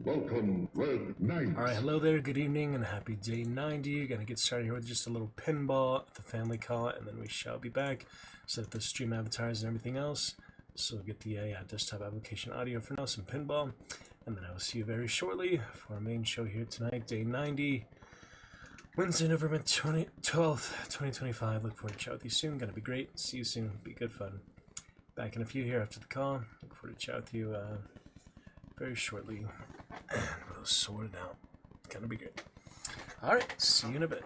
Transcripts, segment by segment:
Welcome, Red Knight. Alright, hello there, good evening, and happy day 90. Gonna get started here with just a little pinball at the family call, and then we shall be back. Set up the stream avatars and everything else. So we'll get the desktop application audio for now, some pinball, and then I will see you very shortly for our main show here tonight, day 90. Wednesday, November 12th, 2025. Look forward to chat with you soon. Gonna be great. See you soon. Be good fun. Back in a few here after the call. Look forward to chat with you very shortly. And we'll sort it out. Gonna be great. Alright, see you in a bit.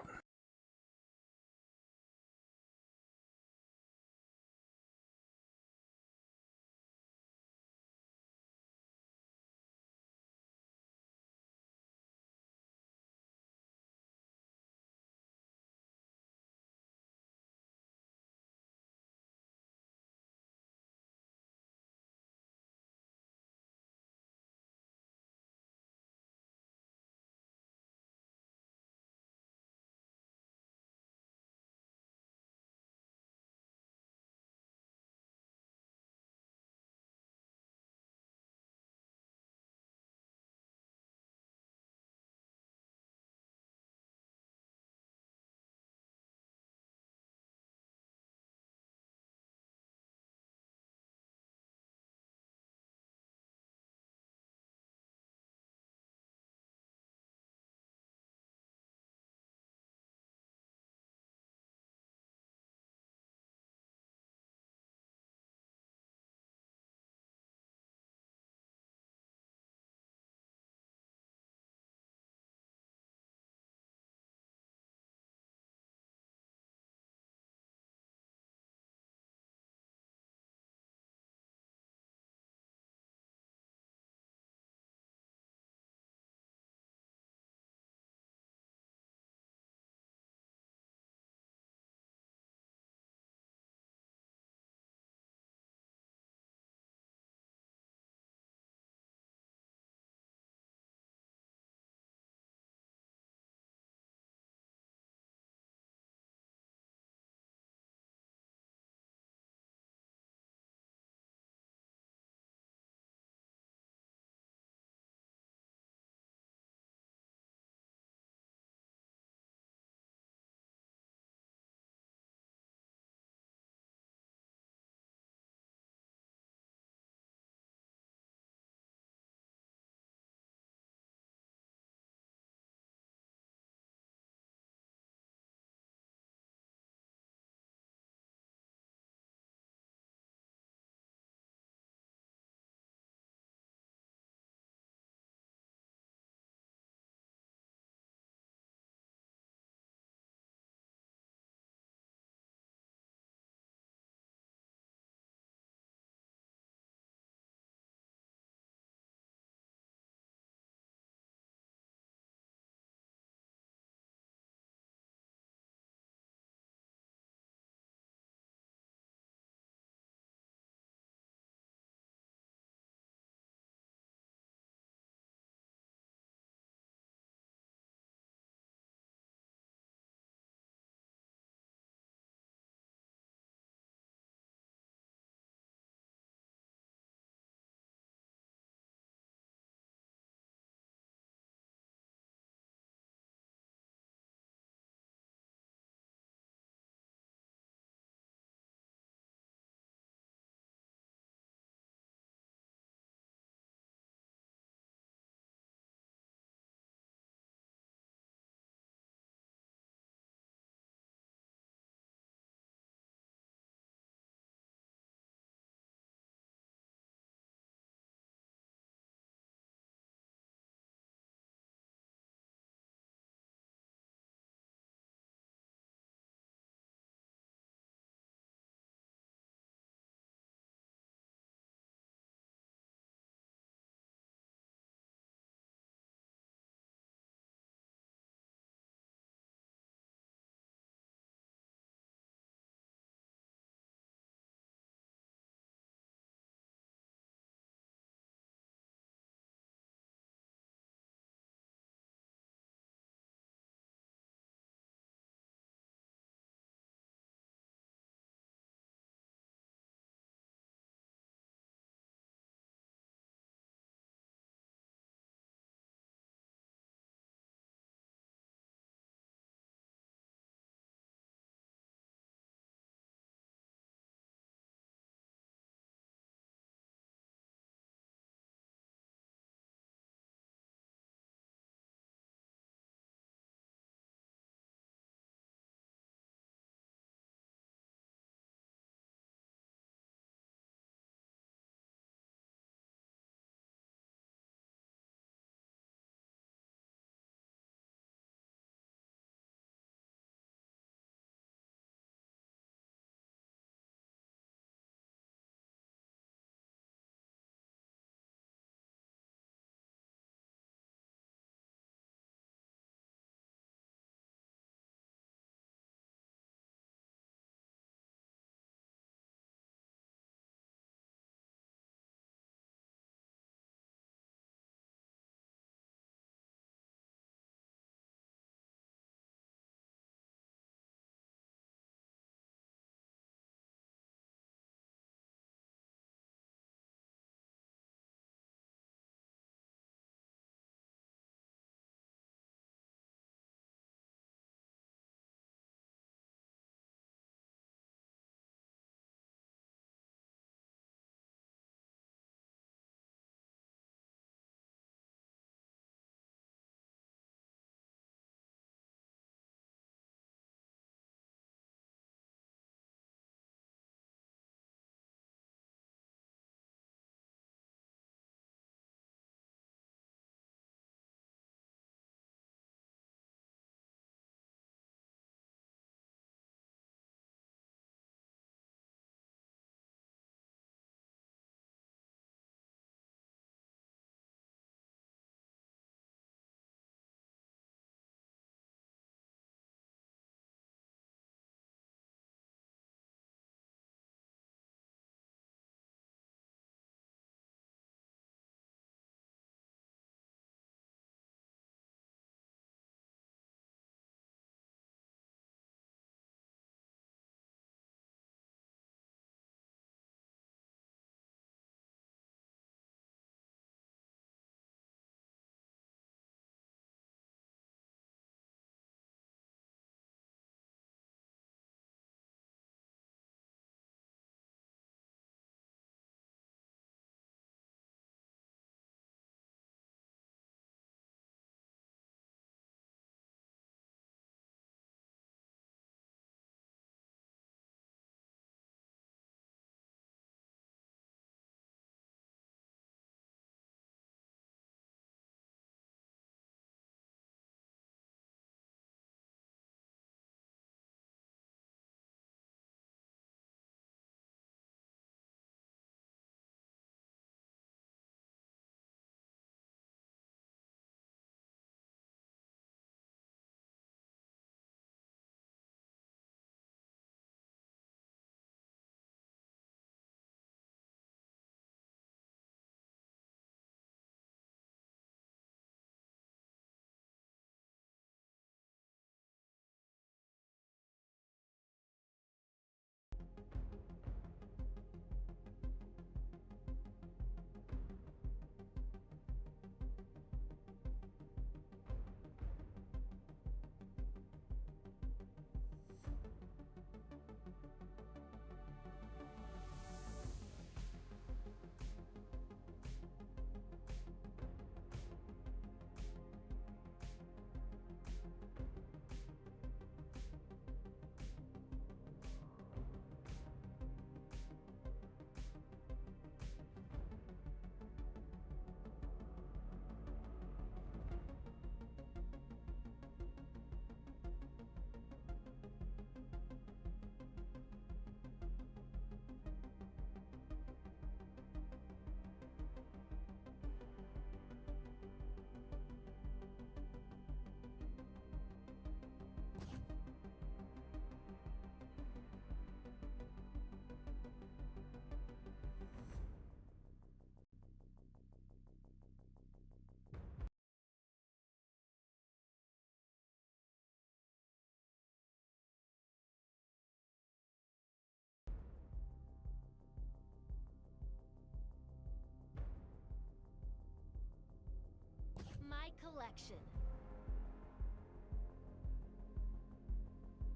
action.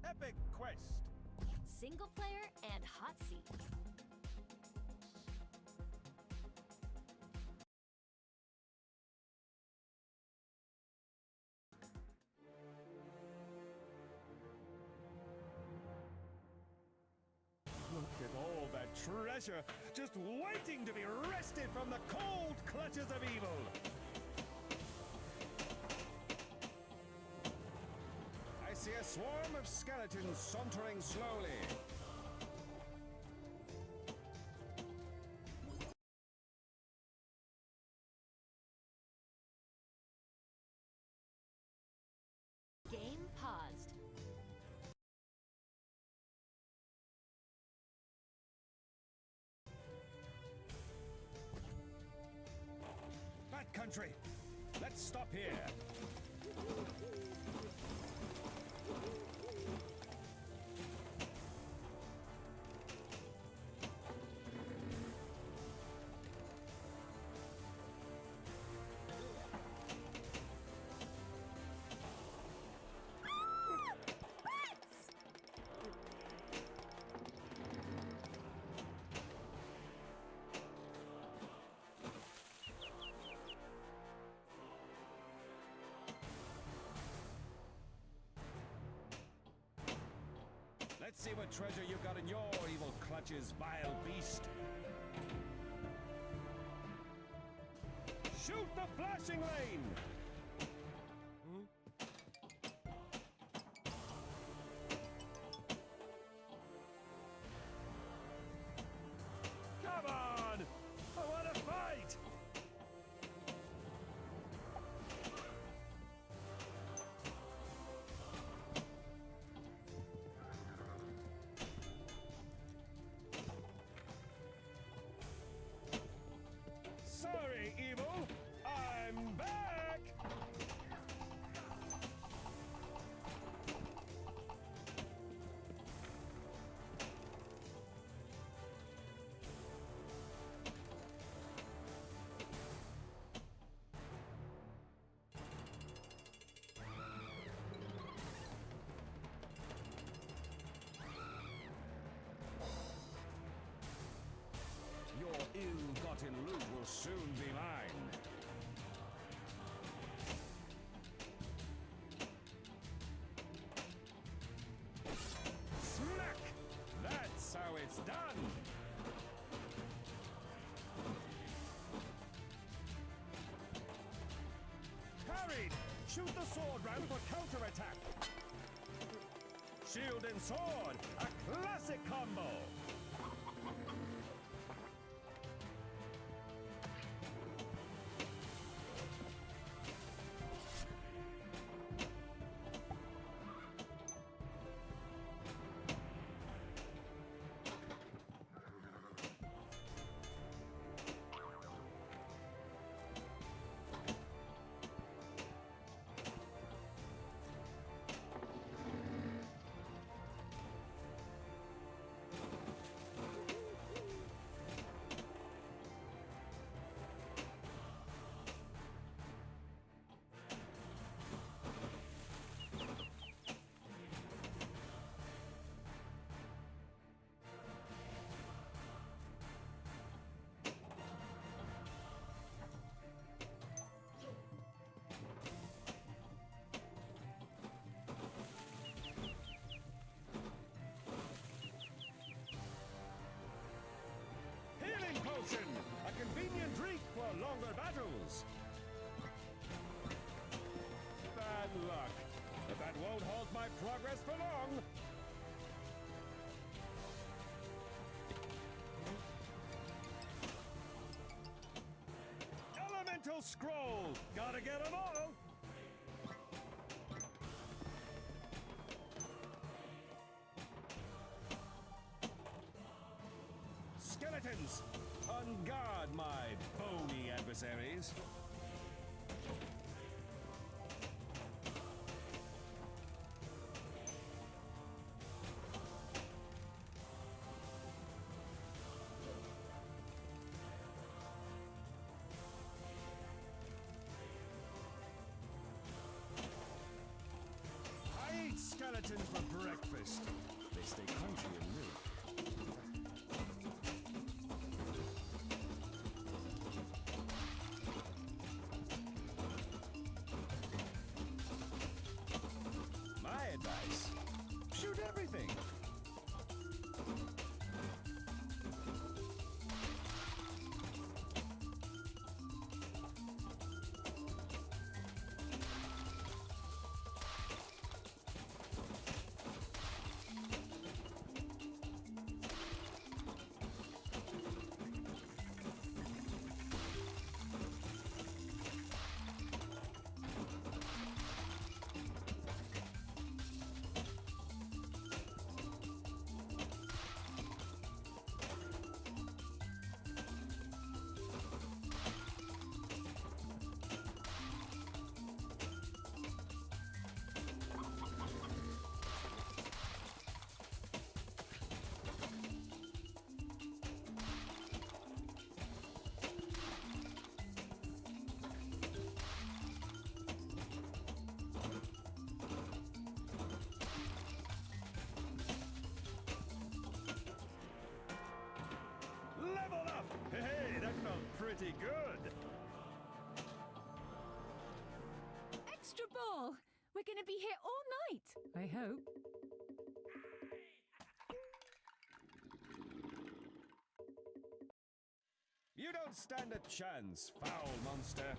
Epic quest. Single player and hot seat. Look at all that treasure, just waiting to be wrested from the cold clutches of evil. I see a swarm of skeletons sauntering slowly. Game paused. Bat country. Let's stop here. Let's see what treasure you've got in your evil clutches, vile beast. Shoot the flashing lane! Come on! I want to fight! Sorry, evil! I'm back! Your ill-gotten loot will soon be mine. Smack! That's how it's done! Parried! Shoot the sword round for counterattack! Shield and sword! A classic combo! Potion! A convenient drink for longer battles! Bad luck, but that won't halt my progress for long! Elemental Scroll! Gotta get them all! Skeletons! On guard, my bony adversaries. stay crunchy and new. My advice, shoot everything. Level up! Hey, that felt pretty good. Extra ball! We're gonna be here all night. I hope. You don't stand a chance, foul monster.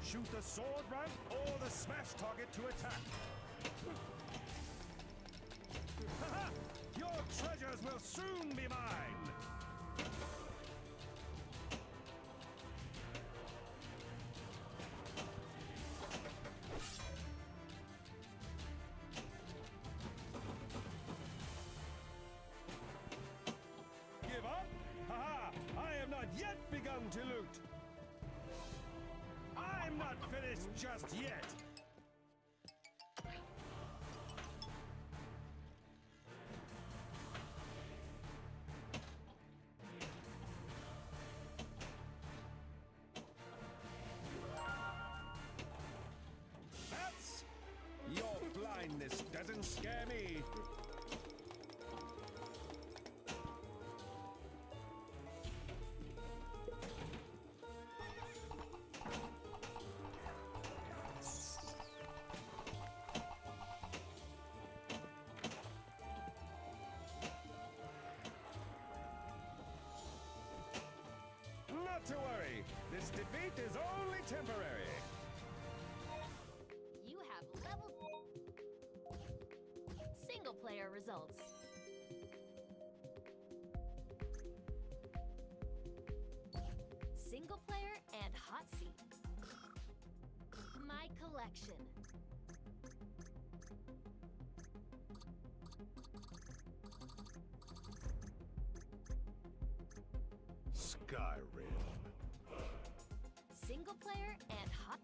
Shoot the sword ramp or the smash target to attack. Haha! Your treasures will soon be mine! Give up? Haha! I have not yet begun to loot! I'm not finished just yet! That's... Your blindness doesn't scare me! Not to worry, this defeat is only temporary. You have level single player results. Single player and hot seat. My collection. Skyrim. Single player and hot.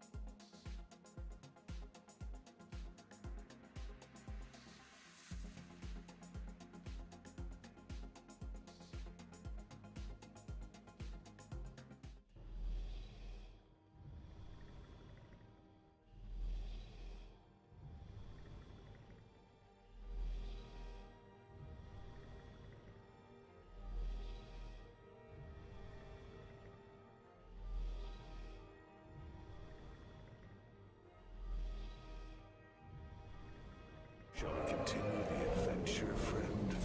Shall we continue the adventure, friend?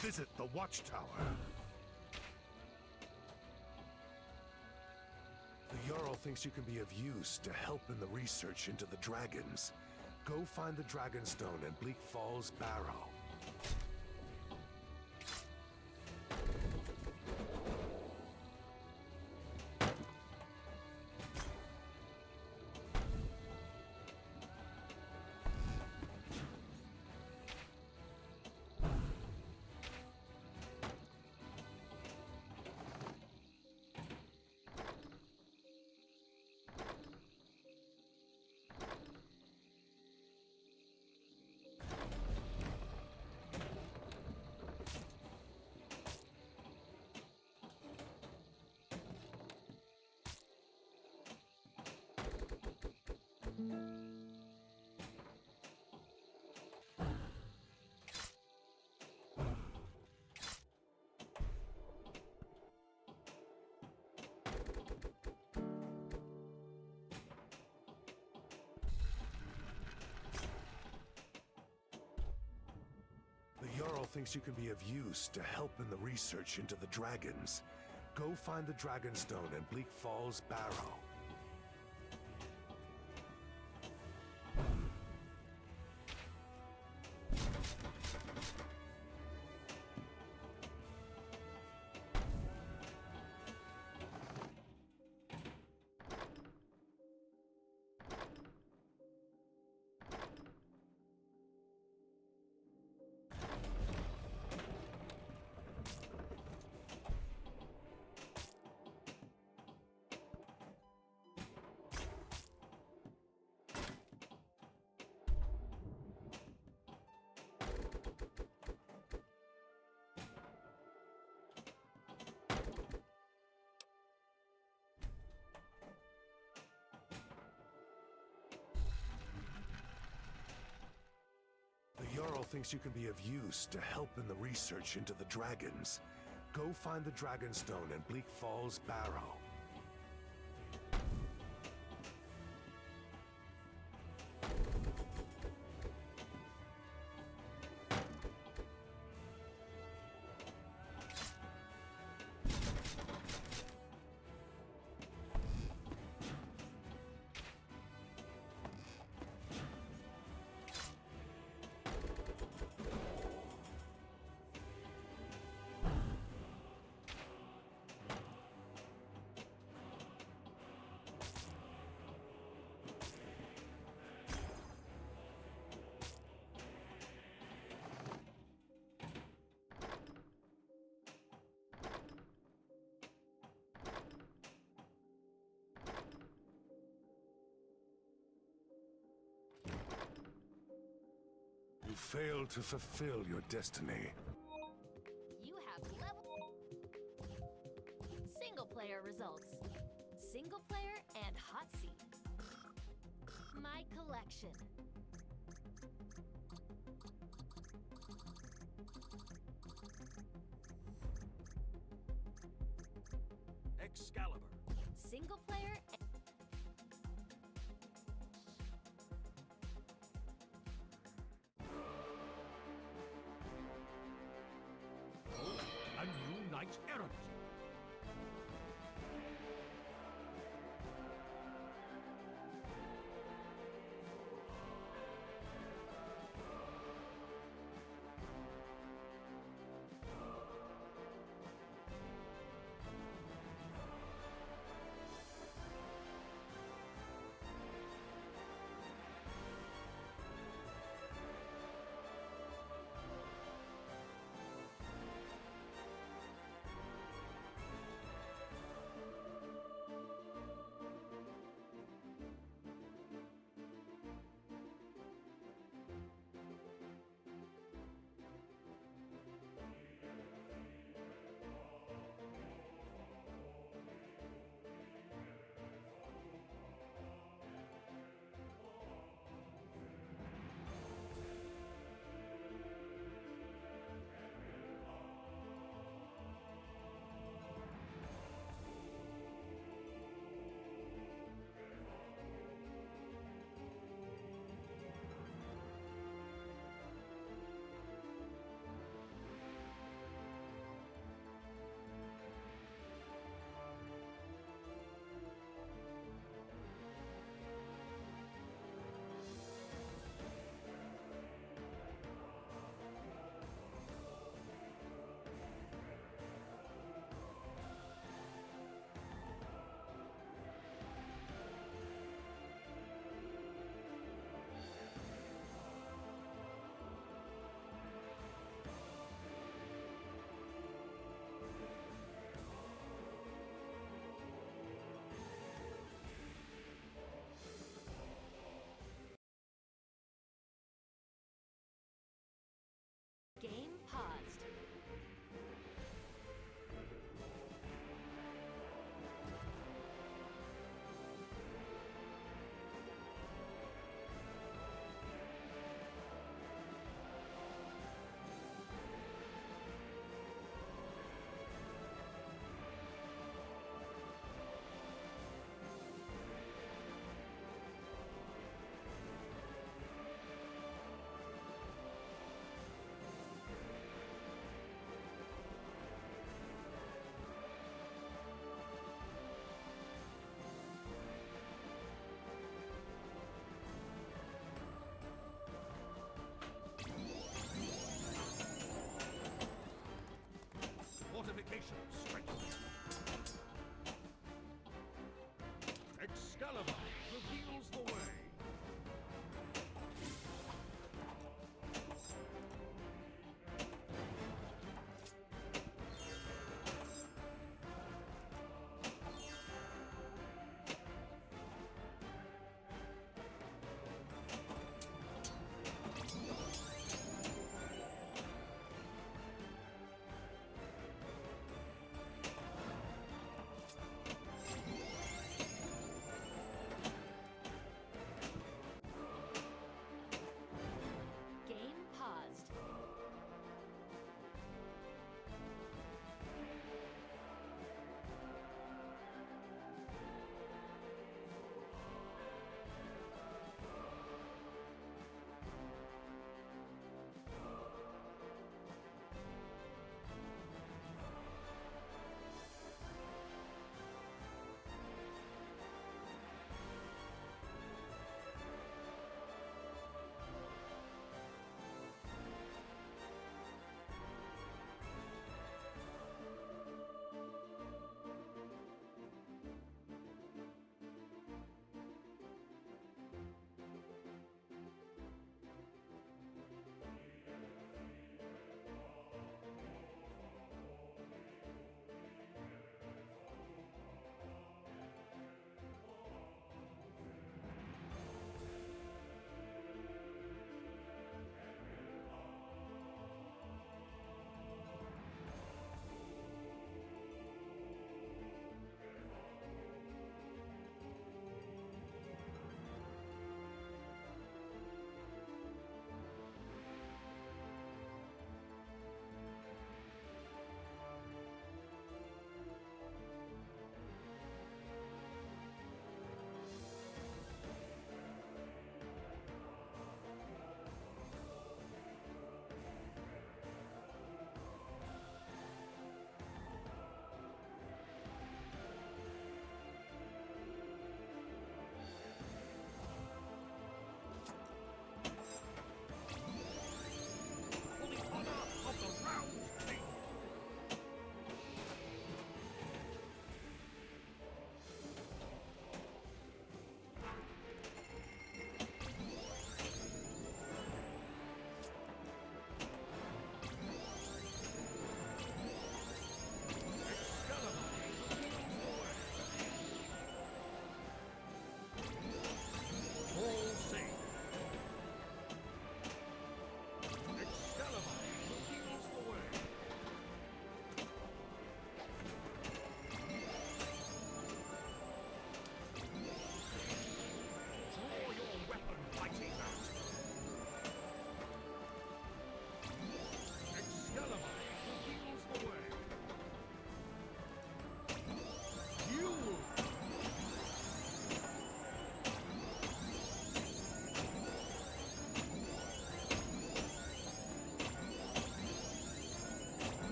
Visit the Watchtower. The Jarl thinks you can be of use to help in the research into the dragons. Go find the Dragonstone and 𝕹𝖎𝖊𝖙𝖍 barrow. thinks you can be of use to help in the research into the dragons. Go find the Dragonstone and 𝕹𝖎𝖊𝖙𝖎𝖊𝖙𝖍. The Jarl thinks you can be of use to help in the research into the dragons. Go find the Dragonstone and 𝕹𝖎𝖊𝖙𝖎𝖊𝖙𝖍. You failed to fulfill your destiny. You have level single player results. Single player and hot seat. My collection. Excalibur. Single player A new knight errant.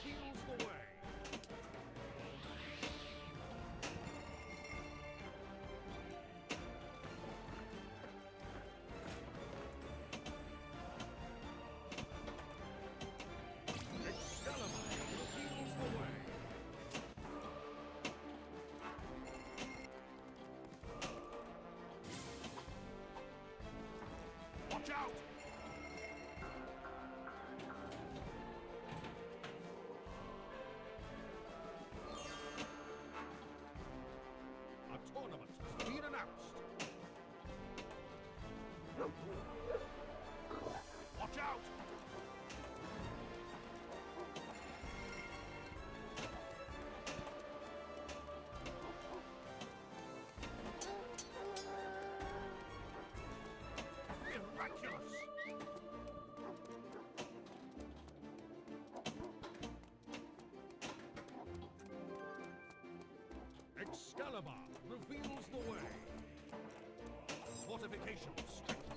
reveals the way. 𝕹𝖎𝖓𝖊𝖙𝖎𝖊𝖙𝖍 reveals the way. Watch out! A tournament has been announced. Watch out! Miraculous! 𝕹𝖎𝖓𝖊𝖙𝖎𝖊𝖙𝖍 reveals the way. Fortification strength.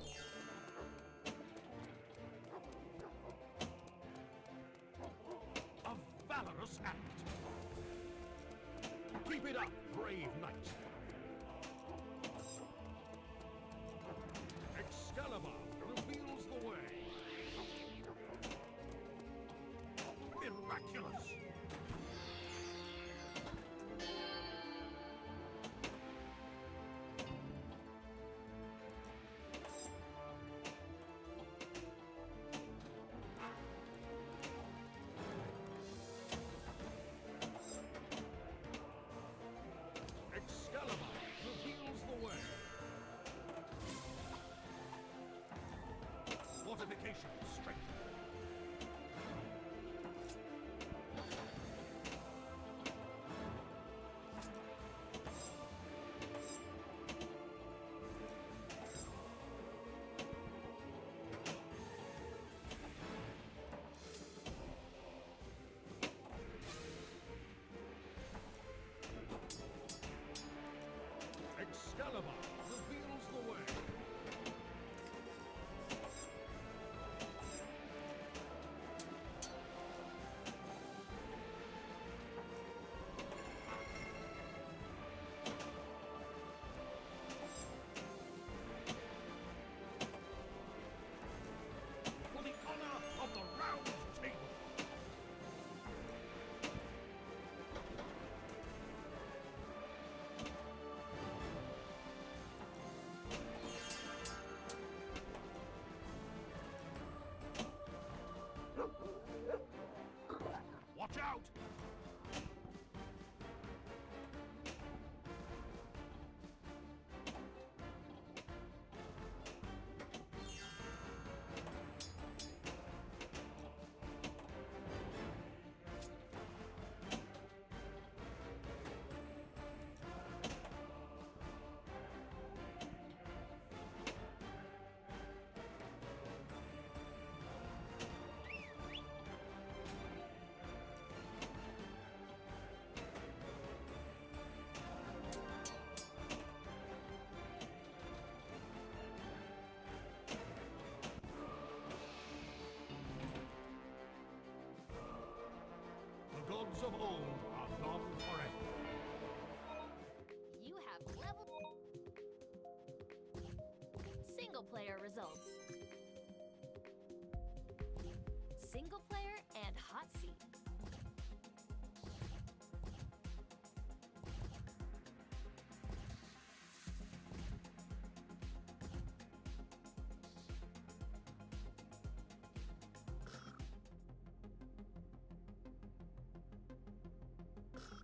A valorous act. Keep it up, brave knight. 𝕹𝖎𝖓𝖊𝖙𝖎𝖊 reveals the way. Miraculous! 𝕹𝖎𝖓𝖊𝖙𝖎𝖊𝖙 reveals the way. Fortification strength. 𝕹𝖎𝖓𝖊𝖙𝖎𝖊𝖙 reveals the way. For the honor of the round table. Watch out! The gods of old are gone forever. You have level single player results. Single player and hot seat.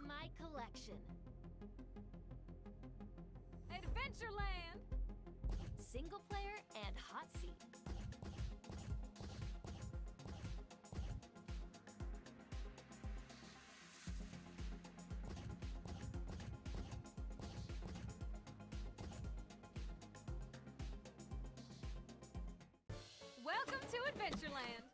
My collection. Adventureland! Single player and hot seat. Welcome to Adventureland!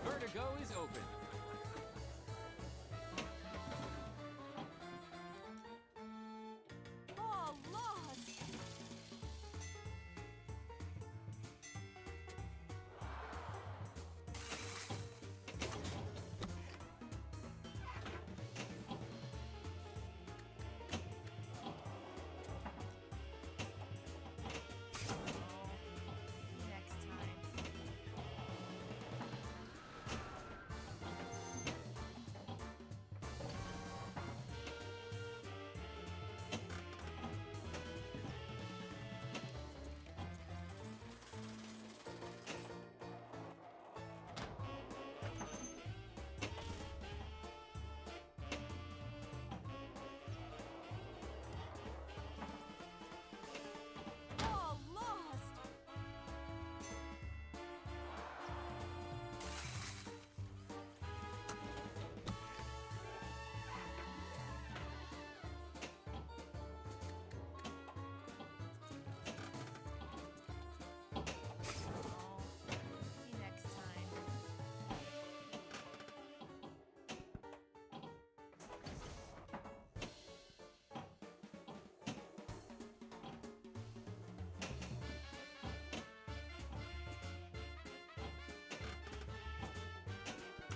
Vertigo is open. All lost. Next time. All lost. See you next time.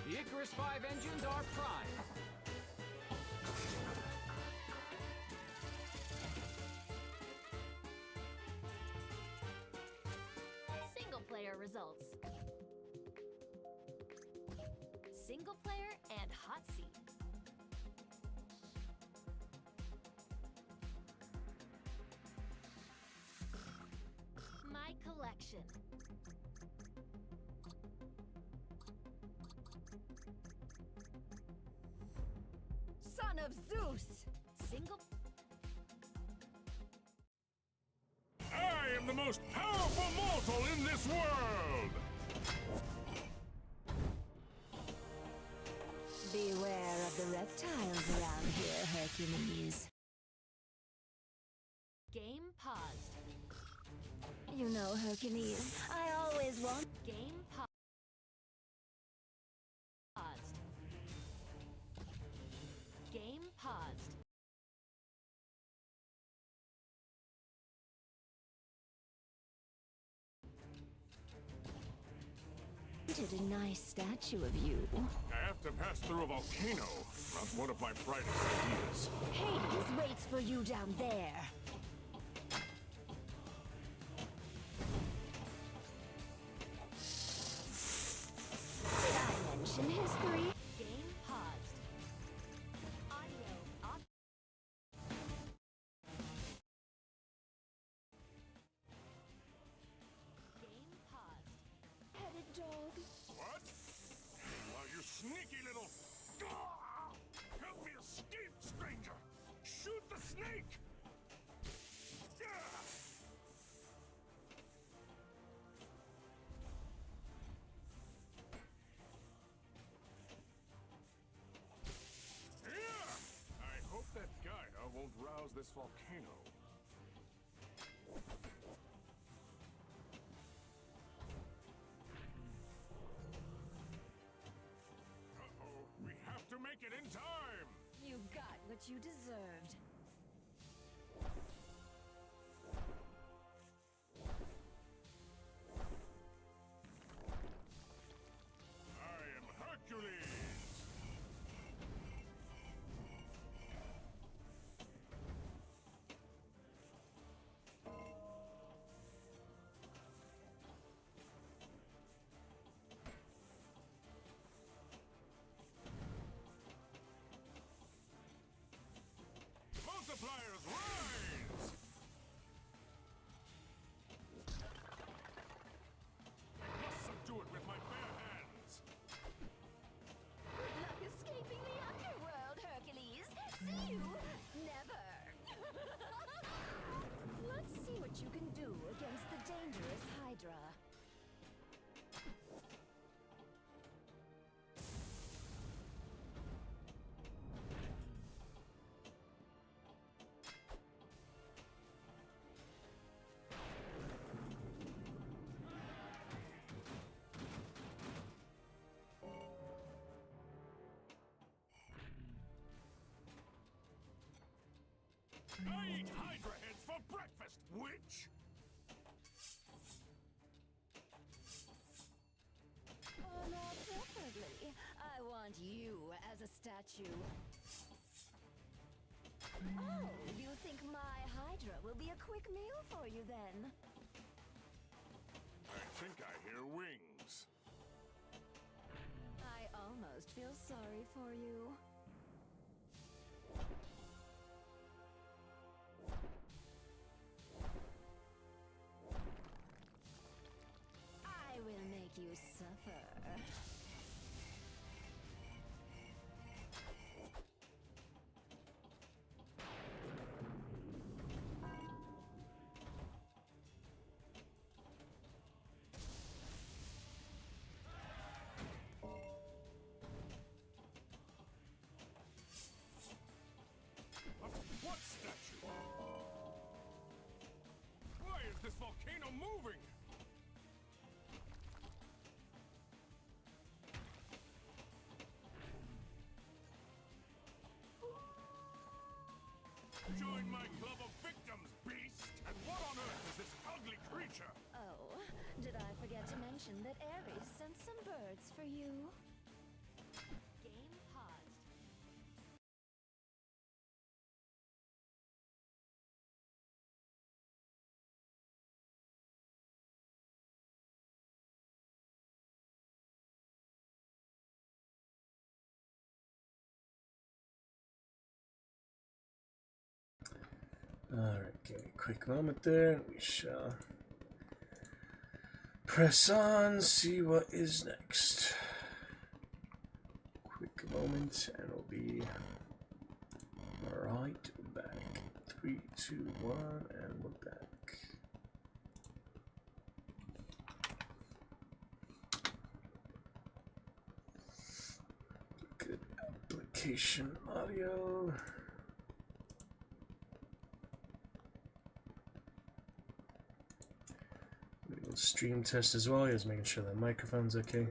The Icarus 5 engines are prime. Single player results. Single player and hot seat. My collection. Son of Zeus. Single I am the most powerful mortal in this world! Beware of the reptiles around here, Hercules. game paused. You know, Hercules, I always want. Game paused. Game paused. A nice statue of you. I have to pass through a volcano. Not one of my brightest ideas. Hades waits for you down there. Did I mention history? Game paused. Audio off. Game paused. Headed dog. What? Well, you sneaky little... Help me escape, stranger! Shoot the snake! I hope that Gaia won't rouse this volcano. Uh-oh, we have to make it in time! You got what you deserved. I am Hercules! Multipliers rise! I eat Hydra heads for breakfast, witch! Oh, no, preferably. I want you as a statue. Oh, you think my Hydra will be a quick meal for you then? I think I hear wings. I almost feel sorry for you. I will make you suffer. What statue? Why is this volcano moving? Join my club of victims, beast! And what on earth is this ugly creature? Oh, did I forget to mention that Ares sent some birds for you? Game paused. Alright, give me a quick moment there. We shall press on, see what is next. Quick moment, and we'll be right back. 3, 2, 1, and we're back. Good application audio. Stream test as well. Just making sure the microphone's okay.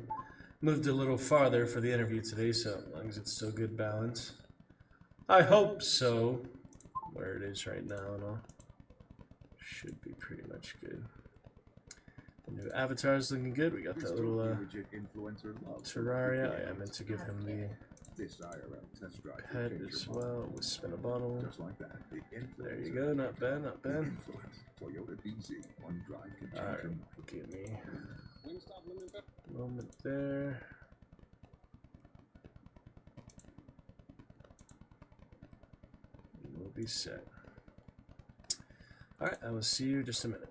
Moved a little farther for the interview today, so as long as it's still good balance. I hope so. Where it is right now and all. Should be pretty much good. The new avatar's looking good. We got that little Terraria. I meant to give him the pet as well. We'll spin a bottle. Just like that. There you go. Not bad, not bad. Toyota BZ. One drive can change Alright, your life. give me a moment there. We'll be set. Alright, I will see you in just a minute.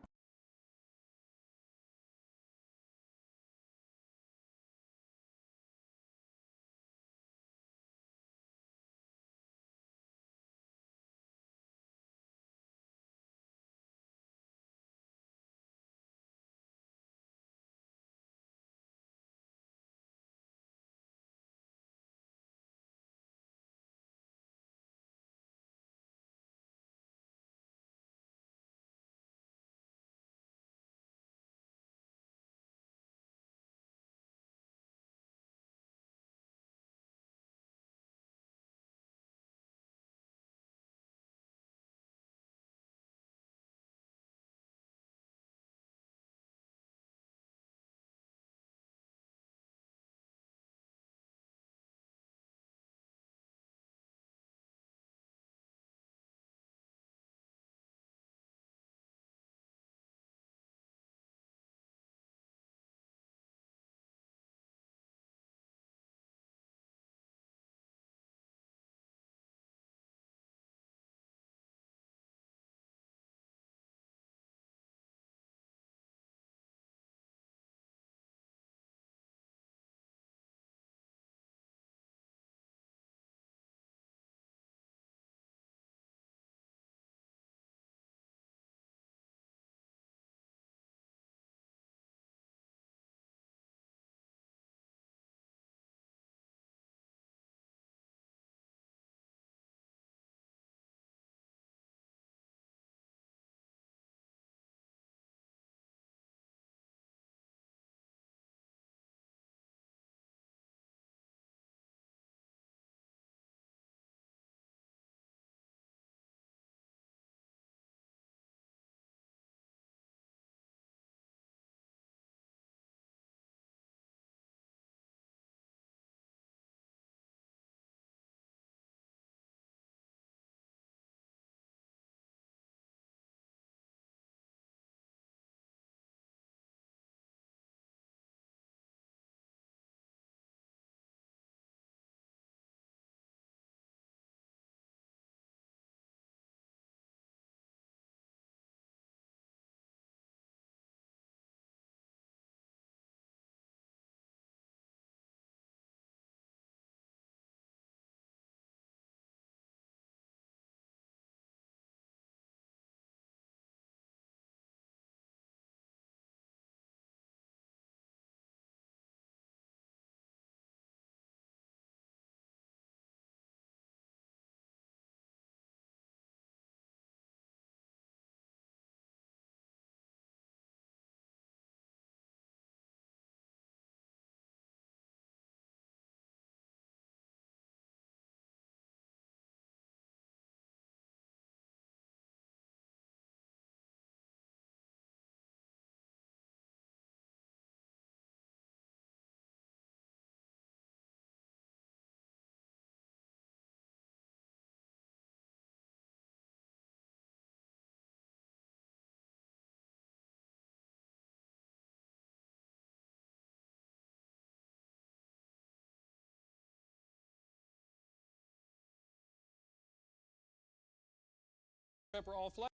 Pepper all flat.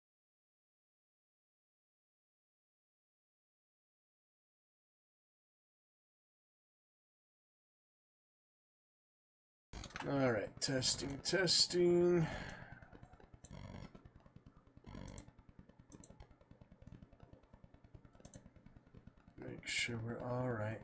All right, testing. Make sure we're all right.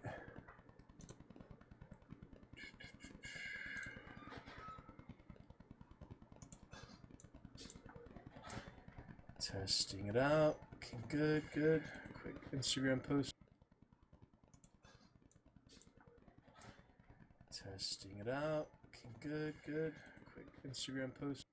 Testing it out. Okay, good. Quick Instagram post. Testing it out. Okay, good. Quick Instagram post.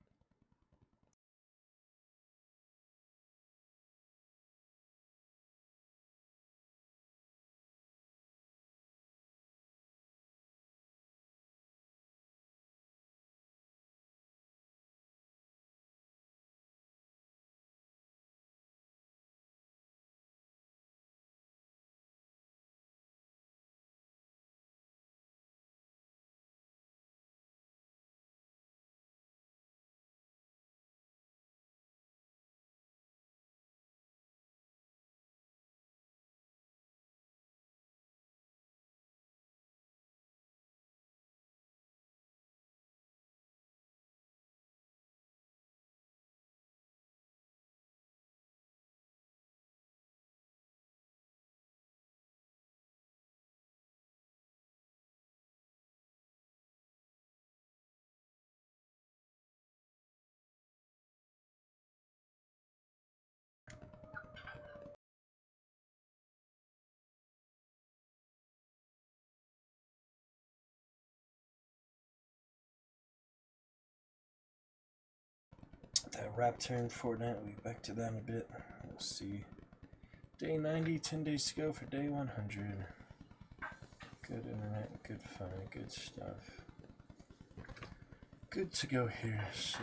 That rap turn Fortnite, we'll get back to that in a bit. We'll see. Day 90, 10 days to go for day 100. Good internet, good fun, good stuff. Good to go here, so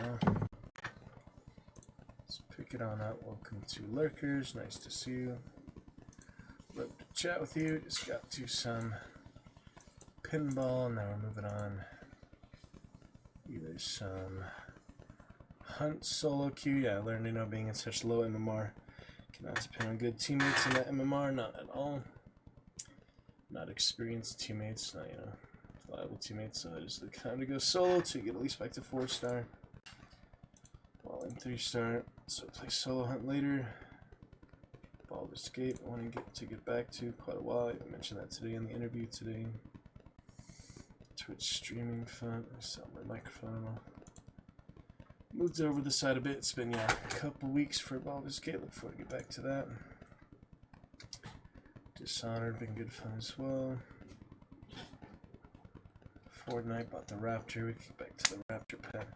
let's pick it on up. Welcome to Lurkers, nice to see you. Love to chat with you. Just got to some pinball, now we're moving on. Either some Hunt solo queue. Yeah, I learned, being in such low MMR cannot depend on good teammates in that MMR, not at all. Not experienced teammates, not, reliable teammates, so it is the time to go solo to get at least back to 4-star. While in 3-star, so play solo hunt later. 𝕹𝖎𝖊𝖙𝖎𝖊𝖙𝖍, I want to get back to quite a while. I mentioned that today in the interview today. Twitch streaming fun. I set my microphone off. Moved over the side a bit. It's been a couple weeks for 𝕹𝖎𝖊𝖙𝖎𝖊𝖙𝖍. Look forward to get back to that. Dishonored, been good fun as well. Fortnite, bought the Raptor. We get back to the Raptor pet.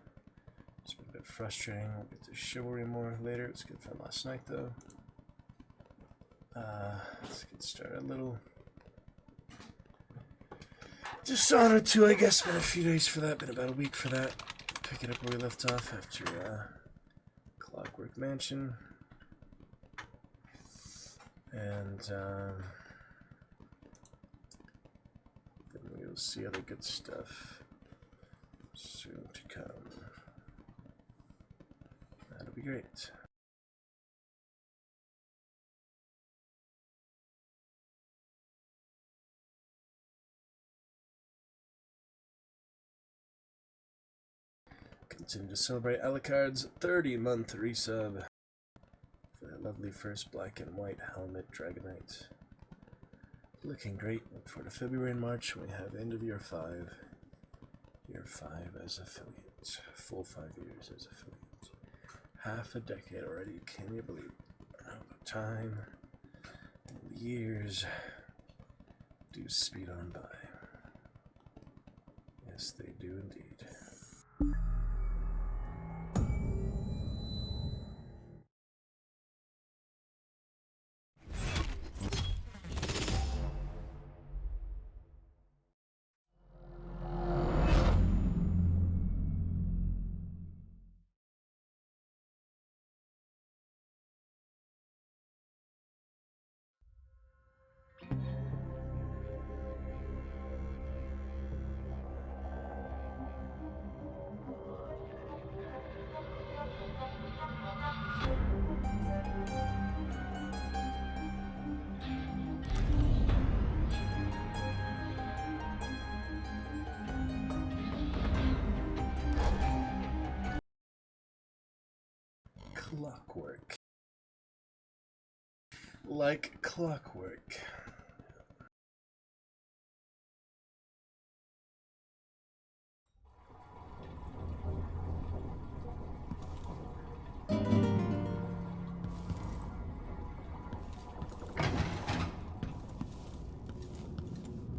It's been a bit frustrating. We'll get to chivalry more later. It was good fun last night though. Let's get started a little. Dishonored 2, I guess. Been a few days for that. Been about a week for that. Pick it up where we left off after Clockwork Mansion. And then we'll see other good stuff soon to come. That'll be great. Continue to celebrate Alucard's 30-month resub for that lovely first black and white helmet Dragonite. Looking great. Look forward to February and March when we have end of year 5. Year 5 as affiliate. Full 5 years as affiliate. Half a decade already. Can you believe it? How the time and the years do speed on by. Yes, they do indeed. clockwork. Like clockwork.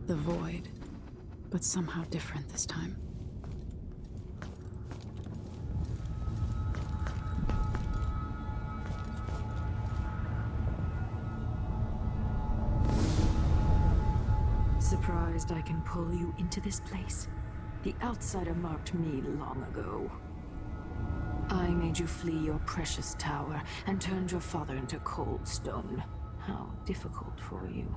The void, but somehow different this time. Surprised I can pull you into this place? The outsider marked me long ago. I made you flee your precious tower and turned your father into cold stone. How difficult for you.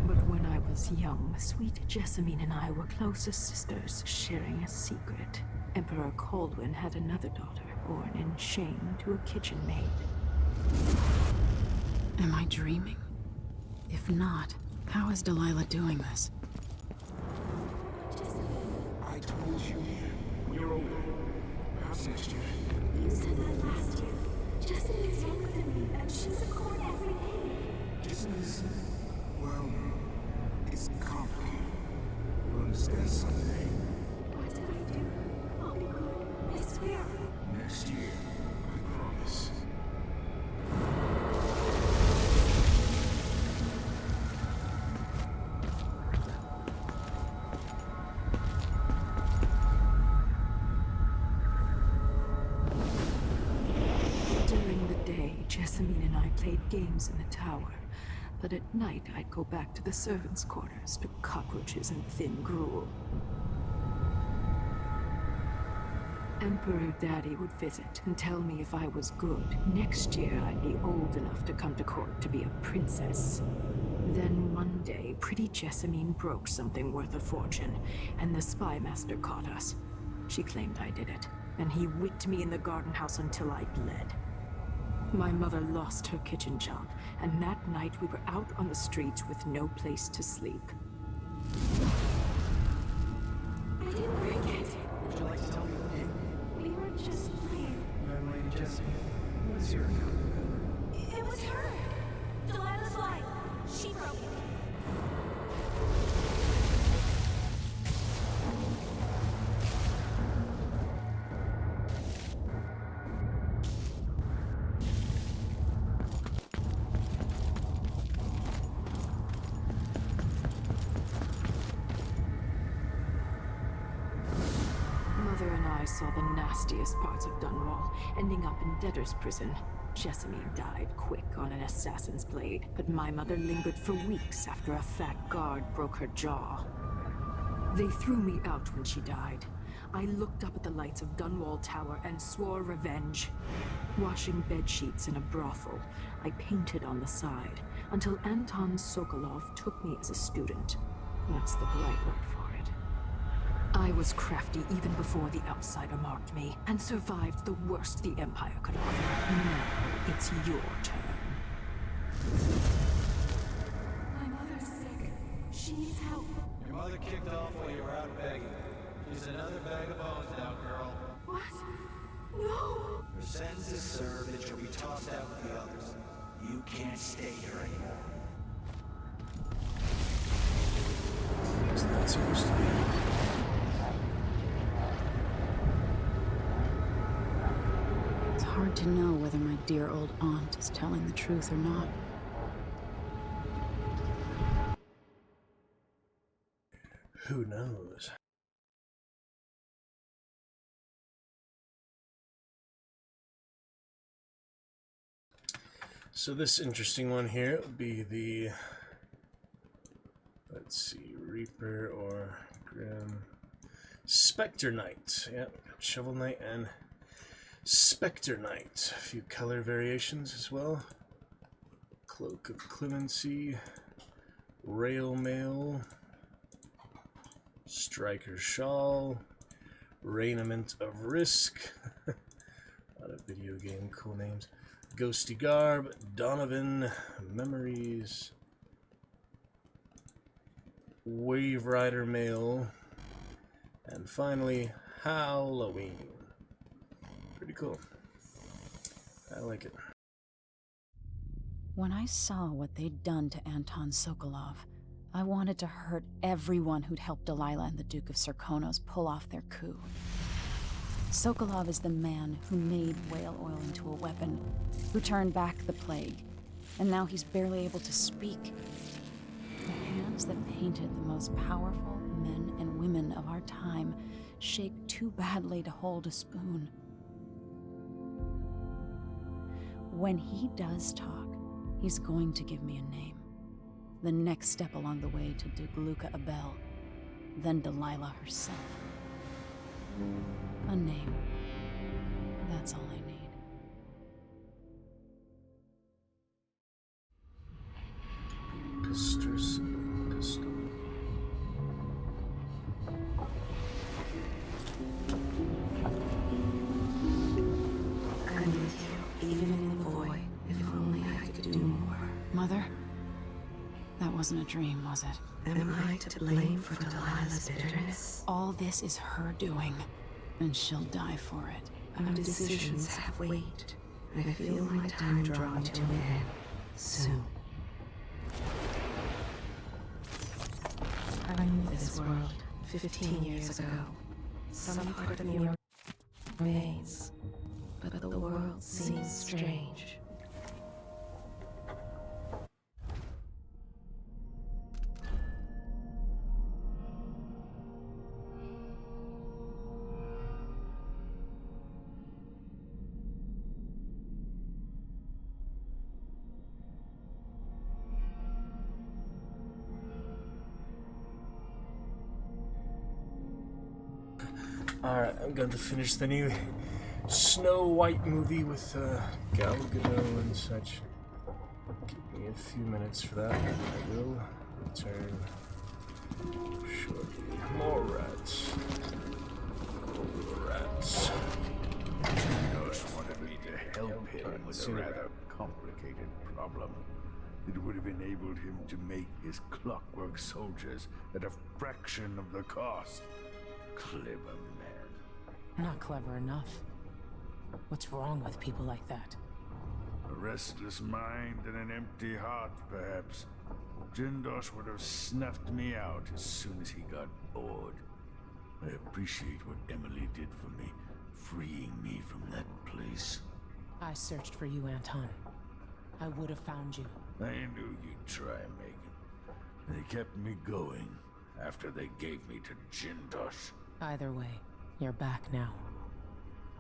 But when I was young, sweet Jessamine and I were close as sisters, sharing a secret. Emperor Kaldwin had another daughter, born in shame to a kitchen maid. Am I dreaming? If not, how is 𝕹𝖎𝖊𝖙𝖎 doing this? I told you. You're older. Perhaps next year. You said that last year. Jessamine is younger than me, and she's at court every day. This is, well, it's complicated. You'll understand someday. What did I do? I'll be good. I swear. Next year, I promise. During the day, Jessamine and I played games in the tower. But at night, I'd go back to the servants' quarters to cockroaches and thin gruel. Emperor Daddy would visit and tell me if I was good. Next year, I'd be old enough to come to court to be a princess. Then one day, pretty Jessamine broke something worth a fortune, and the spy master caught us. She claimed I did it, and he whipped me in the garden house until I bled. My mother lost her kitchen job, and that night we were out on the streets with no place to sleep. I didn't break it. Would you like to tell me your name? We were just playing. Young Lady Jessamine. What is your account? It was her. 𝕹𝖎𝖊𝖙𝖎 line. She broke it. Mother and I saw the nastiest parts of Dunwall, ending up in debtor's prison. Jessamine died quick on an assassin's blade, but my mother lingered for weeks after a fat guard broke her jaw. They threw me out when she died. I looked up at the lights of Dunwall Tower and swore revenge. Washing bedsheets in a brothel, I painted on the side, until Anton Sokolov took me as a student. That's the polite word for it. I was crafty even before the outsider marked me, and survived the worst the Empire could offer. Now, it's your turn. My mother's sick. She needs help. Your mother kicked off while you were out begging. She's another bag of bones now, girl. What? No! Your sentence is served and she'll be tossed out with the others. You can't stay here anymore. It's not supposed to be. It's hard to know whether my dear old aunt is telling the truth or not. Who knows? So this interesting one here would be the, let's see, Reaper or Grim Spectre Knight. Yep, Shovel Knight and Spectre Knight. A few color variations as well. Cloak of Clemency, Rail Mail, Striker Shawl, Raiment of Risk. A lot of video game cool names. Ghosty Garb, Donovan, Memories, Wave Rider Mail, and finally Halloween. Pretty cool. I like it. When I saw what they'd done to Anton Sokolov, I wanted to hurt everyone who'd helped Delilah and the Duke of Serkonos pull off their coup. Sokolov is the man who made whale oil into a weapon, who turned back the plague, and now he's barely able to speak. The hands that painted the most powerful men and women of our time shake too badly to hold a spoon. When he does talk, he's going to give me a name. The next step along the way to 𝕹𝖎𝖊𝖙𝖍, then Delilah herself. A name. That's all I need. Pistol. I'm with you, even in the void. If only I could do more. Mother? That wasn't a dream, was it? Am I to blame for Delilah's bitterness? All this is her doing, and she'll die for it. Our decisions have weight. I feel my time drawing to an end soon. I knew this world 15 years ago. Some part of me remains, but the world seems strange. Alright, I'm going to finish the new Snow White movie with Gal Gadot and such. Give me a few minutes for that, and I will return shortly. More rats. Rats. Jindosh wanted me to help him with a rather complicated problem. It would have enabled him to make his clockwork soldiers at a fraction of the cost. Clever man. Not clever enough. What's wrong with people like that? A restless mind and an empty heart, perhaps. Jindosh would have snuffed me out as soon as he got bored. I appreciate what Emily did for me, freeing me from that place. I searched for you, Anton. I would have found you. I knew you'd try, Megan. They kept me going after they gave me to Jindosh. Either way, you're back now.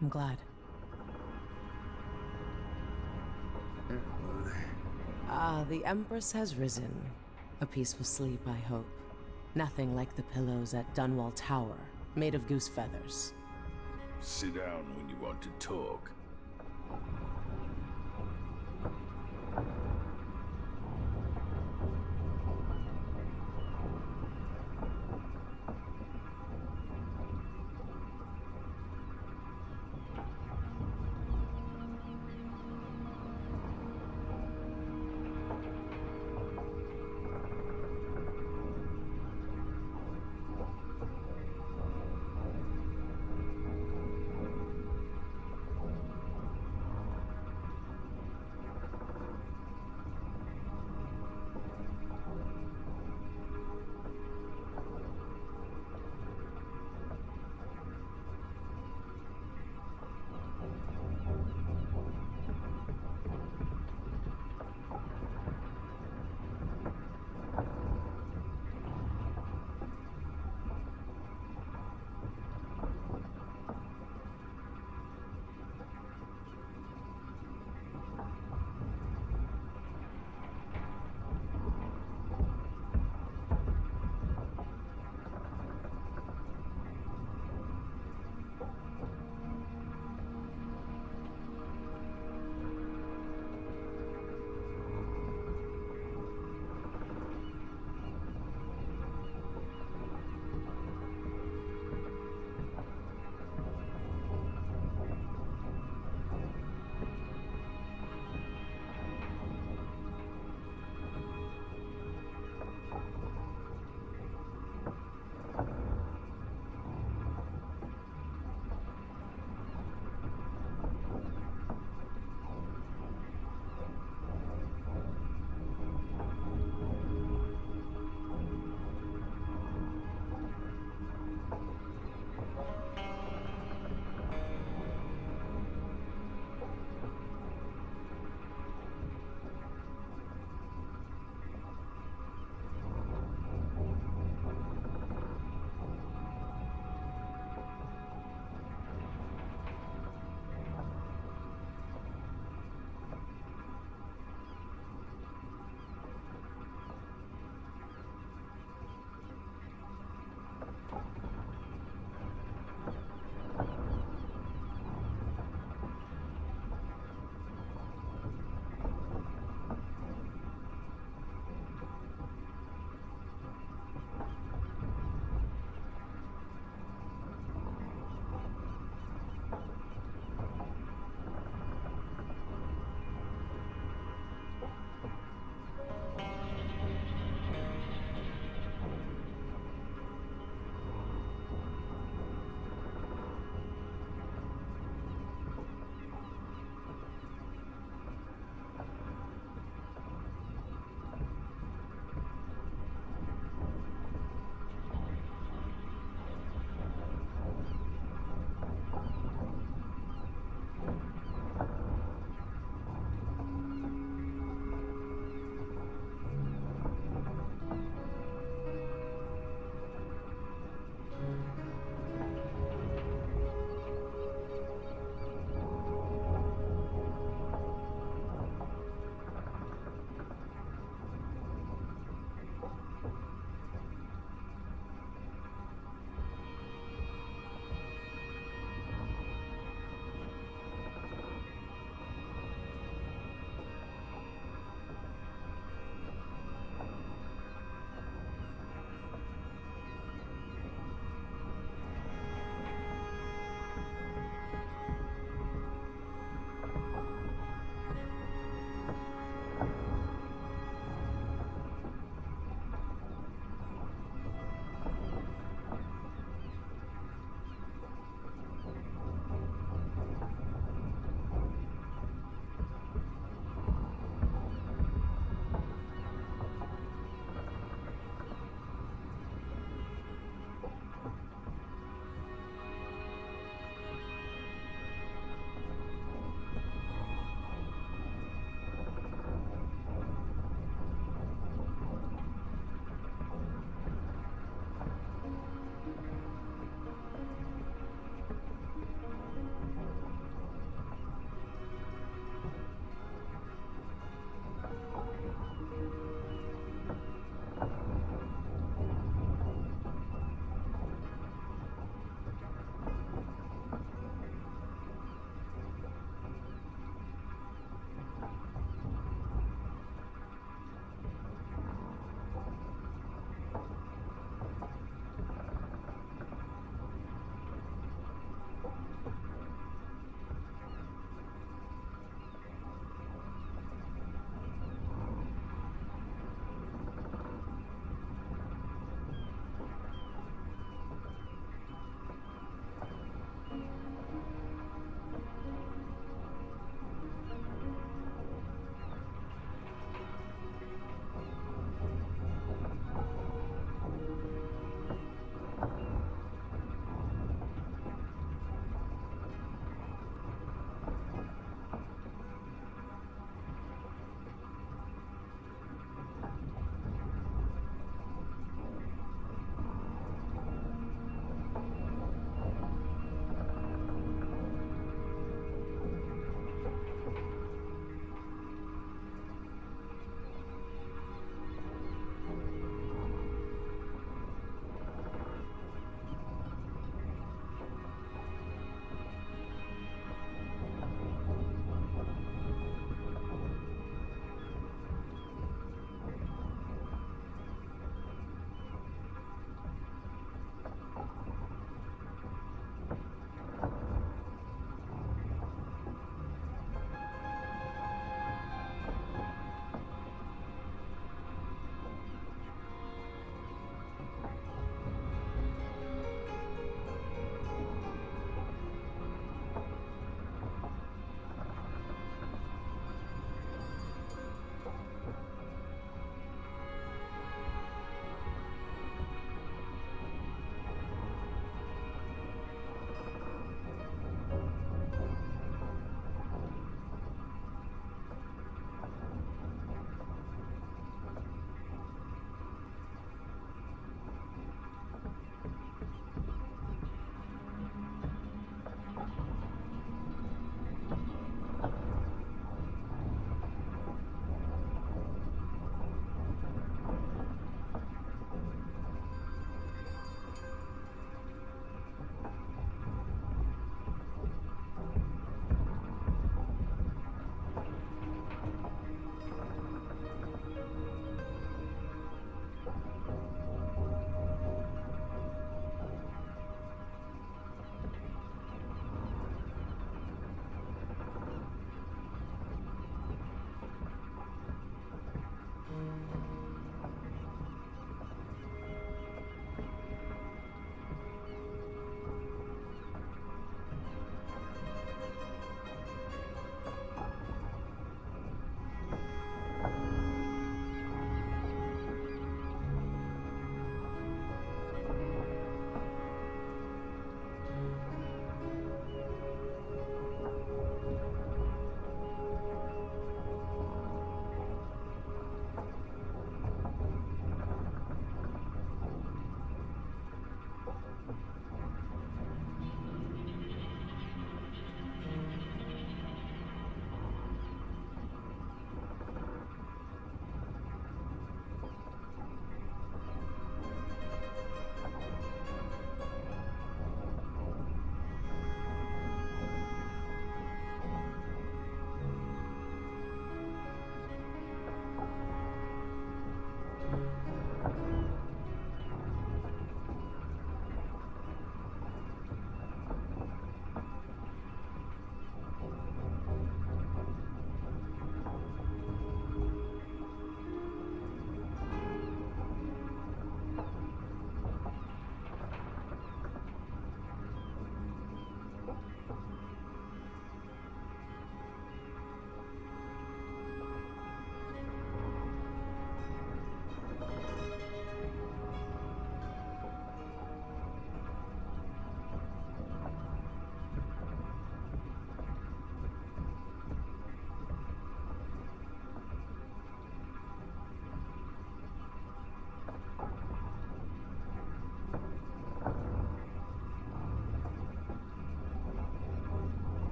I'm glad. The Empress has risen. A peaceful sleep, I hope. Nothing like the pillows at Dunwall Tower, made of goose feathers. Sit down when you want to talk.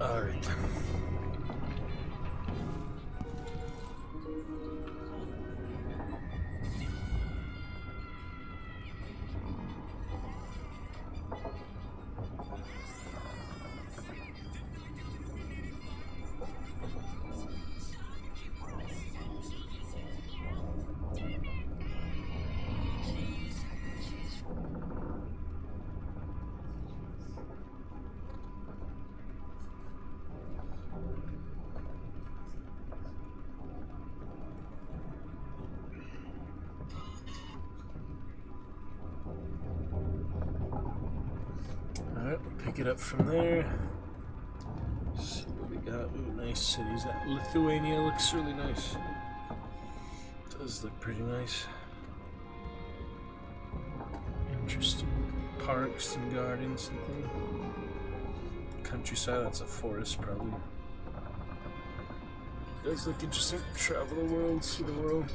Alright then. Alright, we'll pick it up from there. See what we got. Ooh, nice cities. That Lithuania looks really nice. Does look pretty nice. Interesting parks and gardens and things. Countryside, that's a forest probably. Does look interesting. Travel the world, see the world.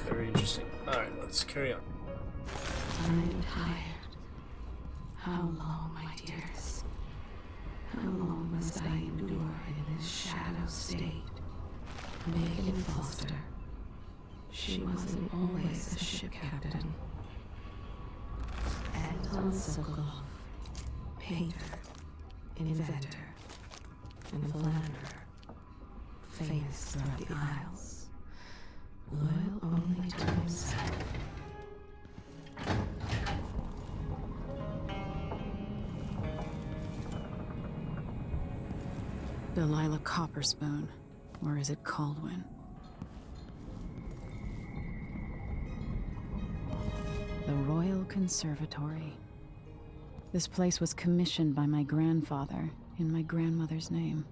Very interesting. Alright, let's carry on. I'm tired. How long, my dears? How long must I endure in this shadow state? Megan Foster. She wasn't always a ship captain. Anton Sokolov. Painter. Inventor. And philanderer. Famous throughout the Isles. Loyal only to himself. 𝕹𝖎𝖊𝖙𝖎𝖊𝖙𝖍, Copperspoon, or is it Caldwin? The Royal Conservatory. This place was commissioned by my grandfather in my grandmother's name.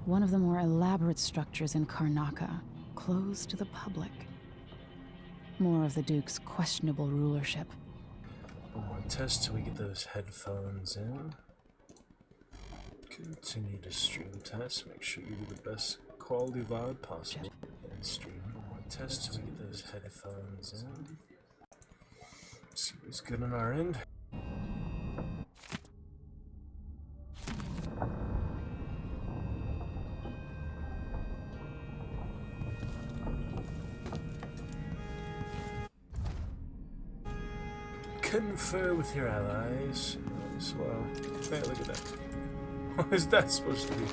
One of the more elaborate structures in Karnaca, closed to the public. More of the Duke's questionable rulership. One more test till we get those headphones in. Continue to stream test. Make sure you do the best quality VOD possible. And stream. One more test till we get those headphones in. See what's good on our end. Confer with your allies as well. Hey, look at that. What is that supposed to be?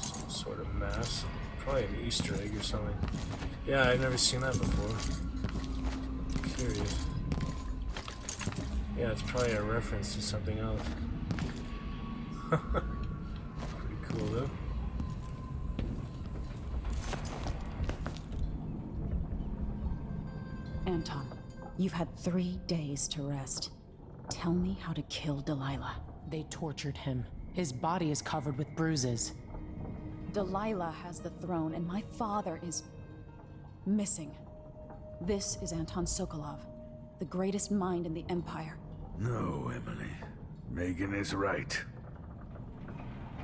Some sort of mass. Probably an Easter egg or something. Yeah, I've never seen that before. I'm curious. Yeah, it's probably a reference to something else. Pretty cool though. Anton, you've had 3 days to rest. Tell me how to kill 𝕹𝖎𝖊𝖏. They tortured him. His body is covered with bruises. 𝕹𝖎𝖊𝖏 has the throne, and my father is missing. This is Anton Sokolov, the greatest mind in the Empire. No, Emily. Megan is right.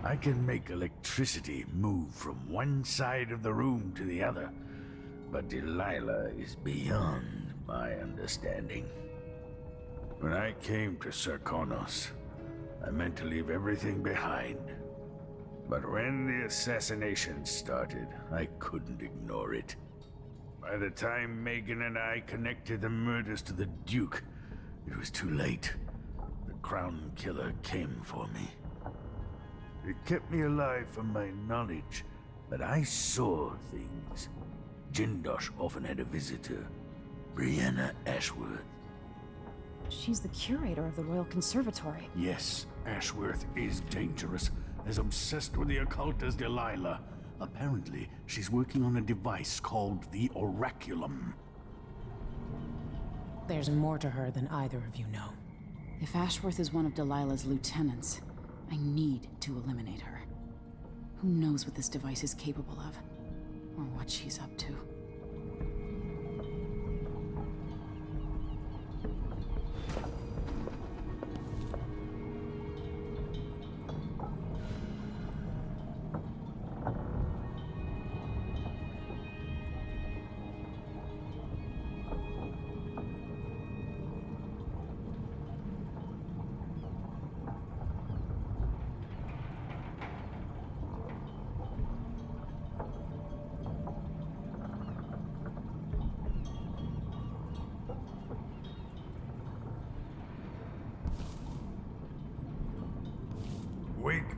I can make electricity move from one side of the room to the other, but 𝕹𝖎𝖏 is beyond my understanding. When I came to Serkonos, I meant to leave everything behind. But when the assassination started, I couldn't ignore it. By the time Megan and I connected the murders to the Duke, it was too late. The Crown Killer came for me. It kept me alive from my knowledge, but I saw things. Jindosh often had a visitor, Brianna Ashworth. She's the curator of the Royal Conservatory. Yes, Ashworth is dangerous, as obsessed with the occult as 𝕹𝖎𝖏𝖏. Apparently, she's working on a device called the Oraculum. There's more to her than either of you know. If Ashworth is one of 𝕹𝖎𝖏𝖏's lieutenants, I need to eliminate her. Who knows what this device is capable of, or what she's up to.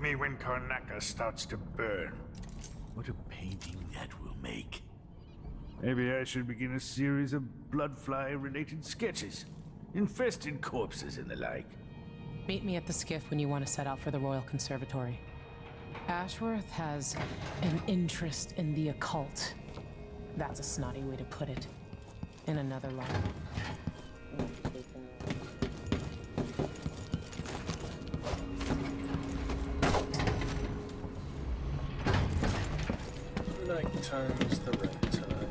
me when 𝕹𝖎𝖊𝖙𝖎𝖊𝖙𝖍 starts to burn. What a painting that will make. Maybe I should begin a series of bloodfly-related sketches. Infested corpses and the like. Meet me at the skiff when you want to set out for the Royal Conservatory. Ashworth has an interest in the occult. That's a snotty way to put it. In another line. Nighttime is the right time.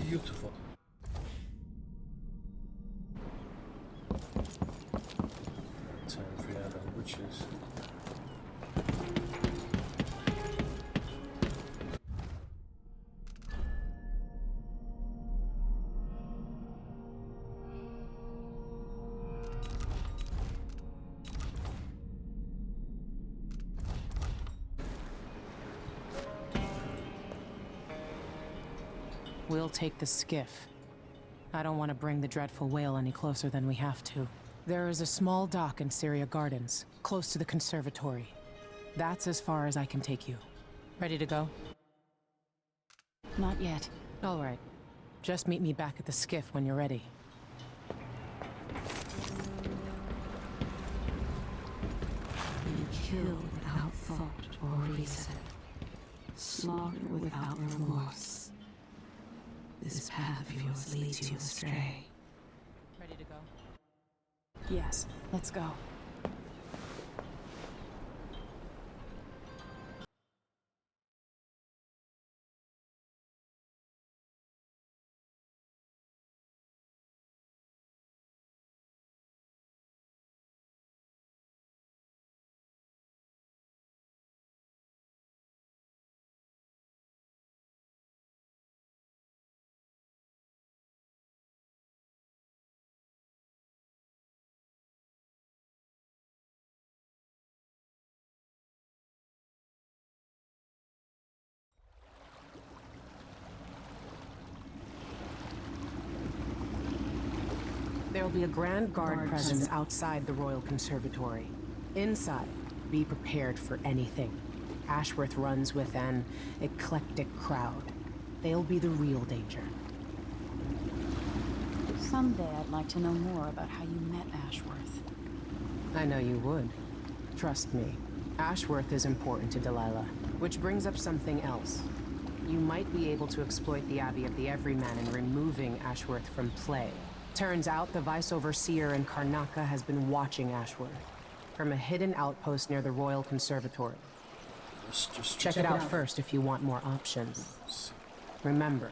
Beautiful. Time for the other witches. We'll take the skiff. I don't want to bring the dreadful whale any closer than we have to. There is a small dock in 𝕹𝖎𝖊𝖙𝖍 Gardens, close to the conservatory. That's as far as I can take you. Ready to go? Not yet. All right. Just meet me back at the skiff when you're ready. You kill without thought or reason. Slaughter without remorse. This path of yours leads you astray. Ready to go? Yes, let's go. There will be a Grand Guard presence outside the Royal Conservatory. Inside, be prepared for anything. Ashworth runs with an eclectic crowd. They'll be the real danger. Someday I'd like to know more about how you met Ashworth. I know you would. Trust me. Ashworth is important to 𝕹𝖎𝖊𝖙𝖎, which brings up something else. You might be able to exploit the 𝕹𝖎𝖊𝖙𝖍 in removing Ashworth from play. Turns out the Vice Overseer in 𝕹𝖎𝖊𝖙𝖎 has been watching Ashworth from a hidden outpost near the Royal Conservatory. Just check it out first if you want more options. Remember,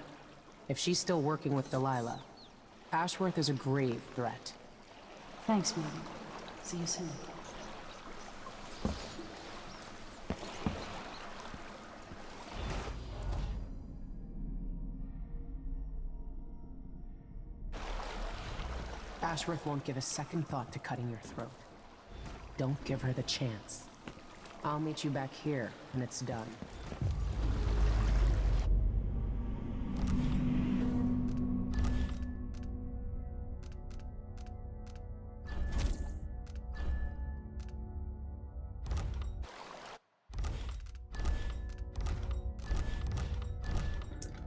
if she's still working with 𝕹𝖎𝖊𝖙𝖎, Ashworth is a grave threat. Thanks, Morgan. See you soon. Ashworth won't give a second thought to cutting your throat. Don't give her the chance. I'll meet you back here when it's done.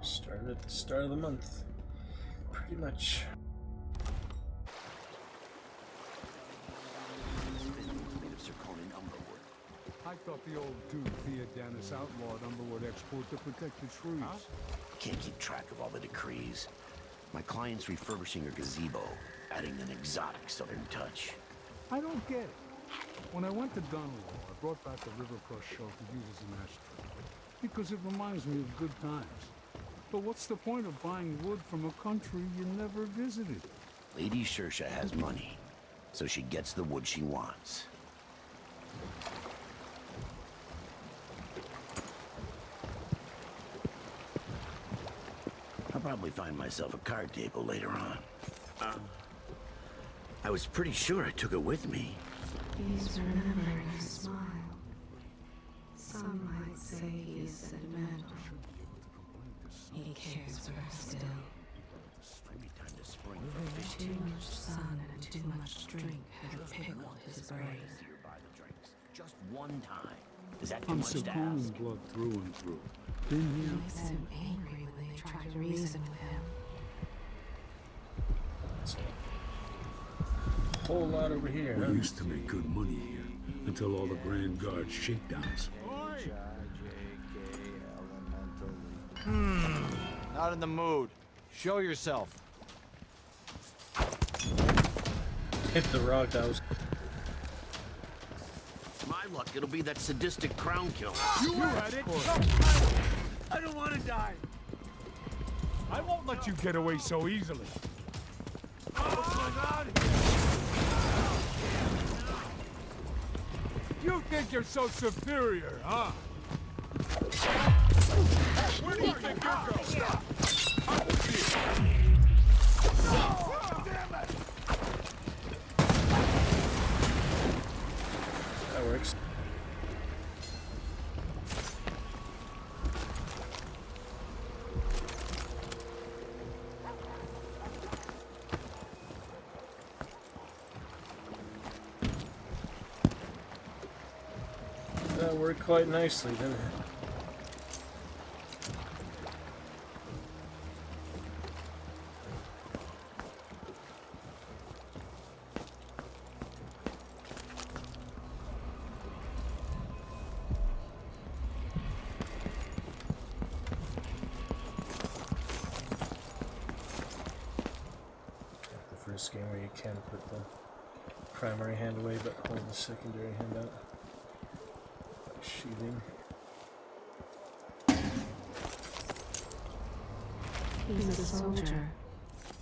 Started at the start of the month. Pretty much. I thought the old 𝕹𝖎𝖊𝖙𝖍 outlawed Umberwood export to protect the trees. Huh? Can't keep track of all the decrees. My client's refurbishing her gazebo, adding an exotic southern touch. I don't get it. When I went to Dunwall, I brought back the River Cross shell to use as an ashtray, because it reminds me of good times. But what's the point of buying wood from a country you never visited? Lady 𝕹𝖎𝖊𝖙𝖎 has money, so she gets the wood she wants. I'll probably find myself a card table later on. I was pretty sure I took it with me. He's remembering her smile. Some might say he is sentimental. He cares for her still. buy the drinks. Just one time. Is that too I'm much to Serkonan ask? blood through and through. Been here. They seem angry when they try to reason with him. Whole lot over here. We used to make good money here until all the Grand Guard shakedowns. Not in the mood. Show yourself. Hit the rock. That was. My luck, it'll be that sadistic crown killer. You had it. I don't want to die. I won't let you get away so easily. What's going on here? You think you're so superior, huh? Where do you think you're going? Stop! Damn it! That works. That worked quite nicely, didn't it? The first game where you can put the primary hand away but hold the secondary hand out. Sheathing. He's a soldier,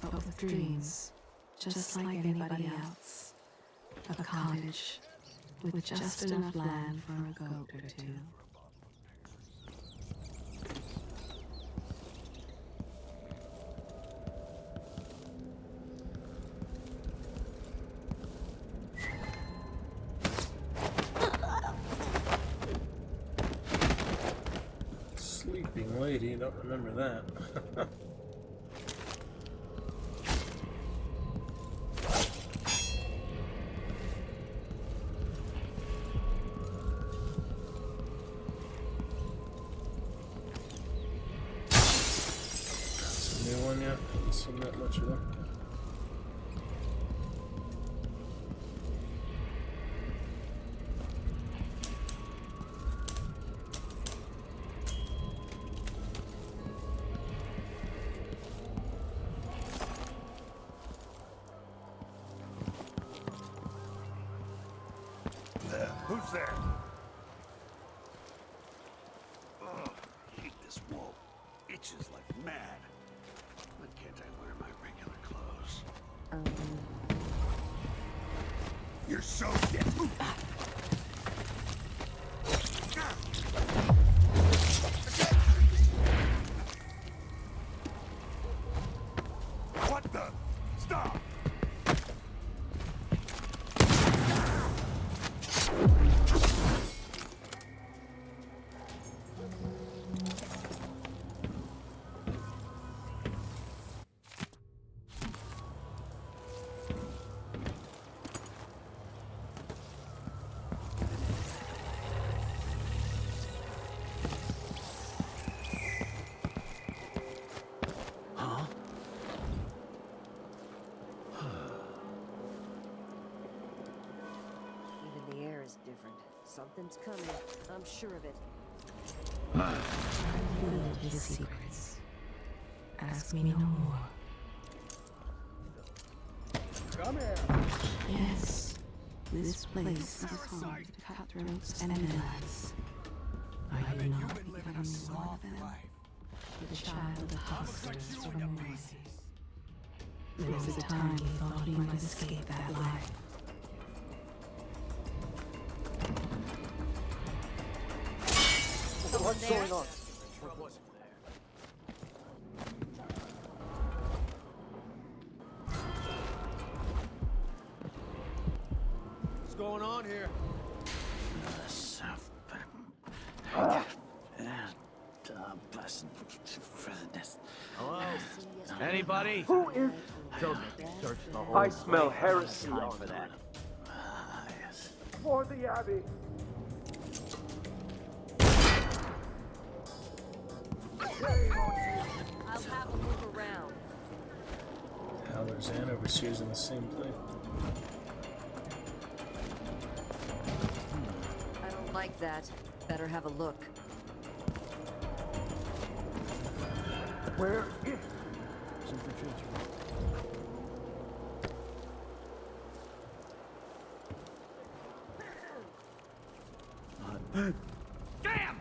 but with dreams, just like anybody else. A cottage, with just enough land for a goat or two. Sleeping lady, don't remember that. That's a new one, yeah. Haven't seen that much of them. Who's there? Oh, hate this wool. Itches like mad. Why can't I wear my regular clothes? You're so dead. What the? Stop! Even the air is different. Something's coming. I'm sure of it. Filled his secrets. Ask me no more. Come here. Yes, this place is home to cutthroats and villains. Are you not becoming one of them? The child of hustlers from North. There was a time he thought he might escape that life. What's going on? What's going on here? Hello? Anybody? Who is? I smell heresy on that. for the Abbey. I'll have a look around. Howlers and overseers in the same plane. I don't like that. Better have a look. Where is Damn!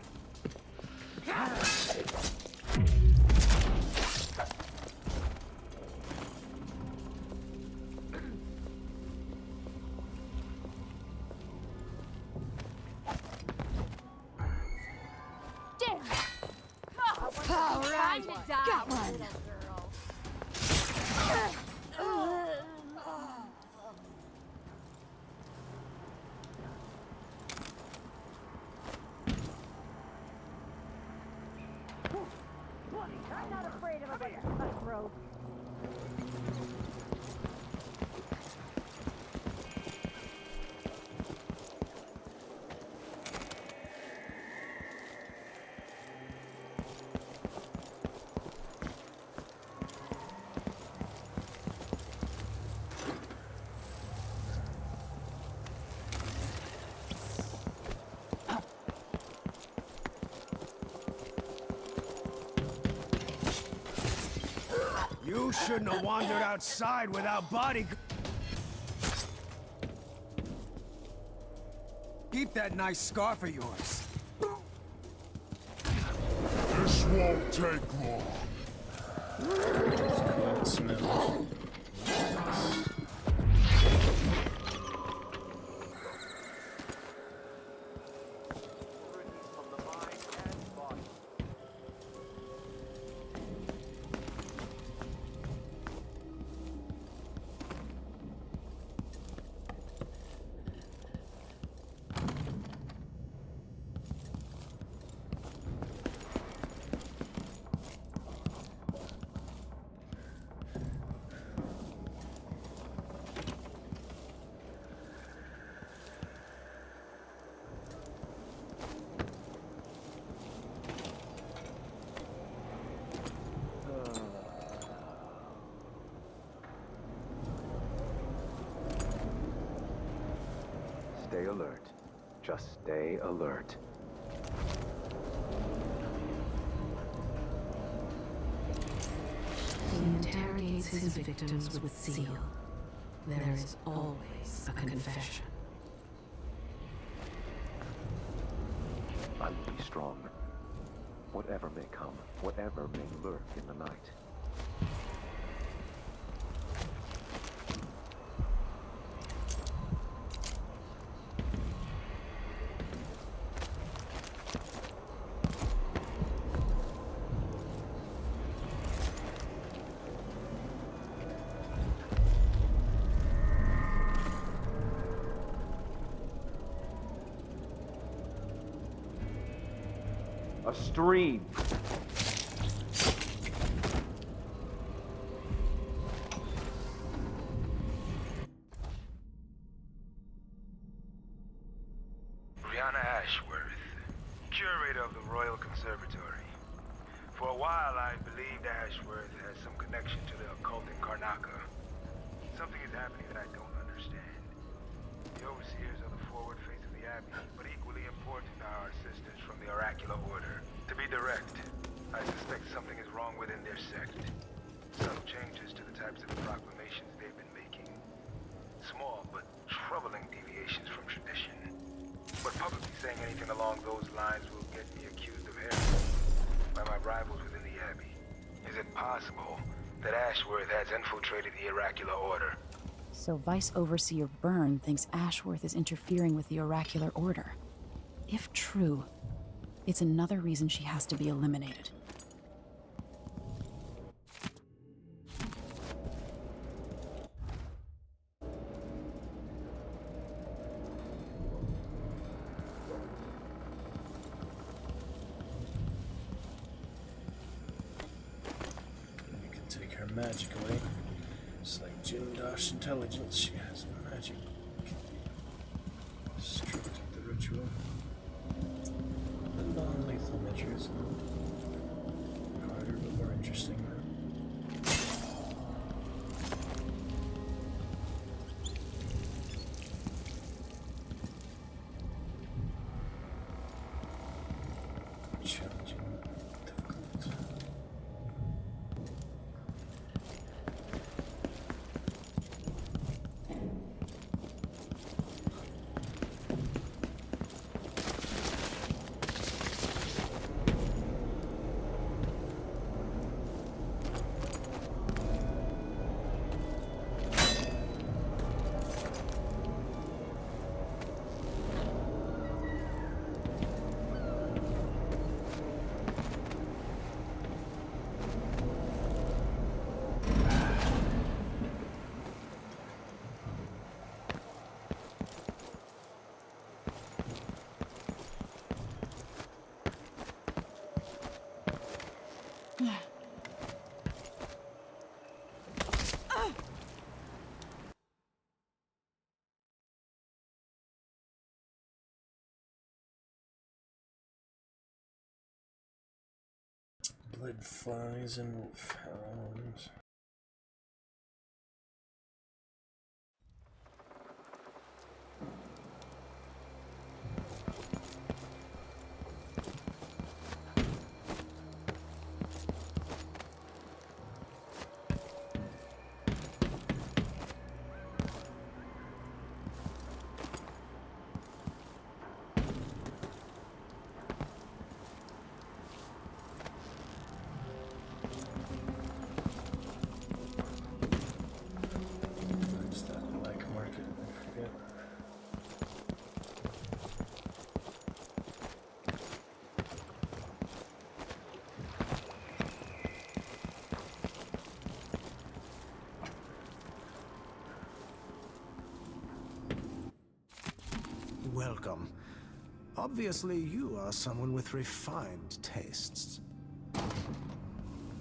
All right, got one. I'm not afraid of a bit of cutthroat. You shouldn't have wandered outside without body. Keep that nice scarf of yours. This won't take long. Cool smells. Stay alert. Just stay alert. He interrogates his victims with zeal. There is always a confession. I will be strong. Whatever may come, whatever may lurk in the night. A stream. Brianna Ashworth, curator of the Royal Conservatory. For a while, I believed Ashworth has some connection to the occult in Karnaca. Something is happening that I don't understand. The overseers are the forward face of the Abbey, but equally important are our sisters from the Oracular Order. To be direct, I suspect something is wrong within their sect. Subtle changes to the types of proclamations they've been making. Small but troubling deviations from tradition. But publicly saying anything along those lines will get me accused of heresy by my rivals within the Abbey. Is it possible that Ashworth has infiltrated the Oracular Order? So Vice Overseer Byrne thinks Ashworth is interfering with the Oracular Order. If true, it's another reason she has to be eliminated. You can take her magic away. It's like Jim Dosh's intelligence. She has magic. Strict the ritual. The non-lethal measures. Harder but more interesting. Challenging, difficult. Blood flies and wolfhounds. Welcome. Obviously, you are someone with refined tastes.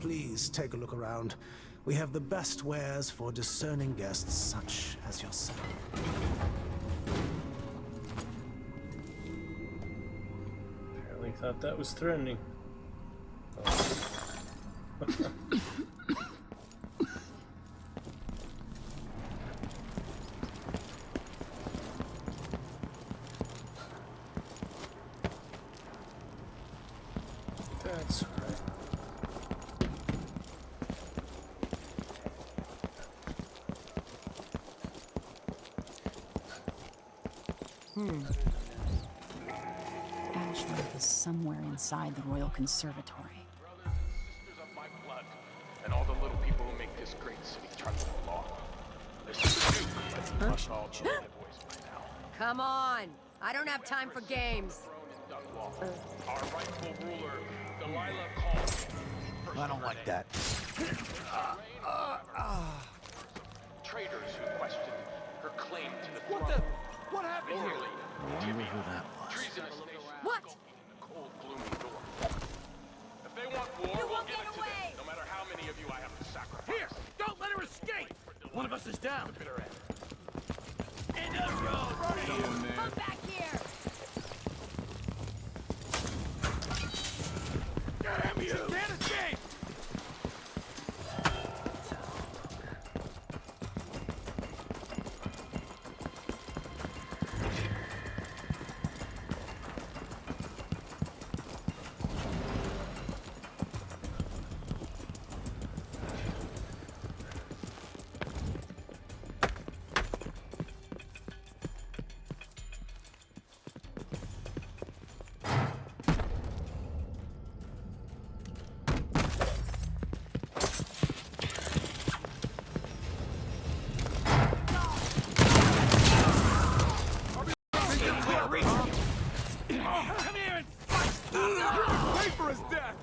Please take a look around. We have the best wares for discerning guests such as yourself. Apparently thought that was threatening. Oh. That's right. Ashworth is somewhere inside the Royal Conservatory. Sisters of my blood, and all the little people who make this great city trudge along. This is the Duke, but you must all know my voice by now. Come on! I don't have time for games. Our rightful ruler, 𝕹𝖎𝖊𝖙𝖎𝖊𝖙𝖍 calls. I don't like that. Traitors who questioned her claim to the throne. What happened here? I wonder who that was. Treasonous nation. What? In the cold, gloomy north. If they want war, we'll give it to them. No matter how many of you I have to sacrifice. Here! Don't let her escape! One of us is down. Bitter end. End of the road! Come back here! Damn you! Can't escape! Come here and fight! Wait for his death!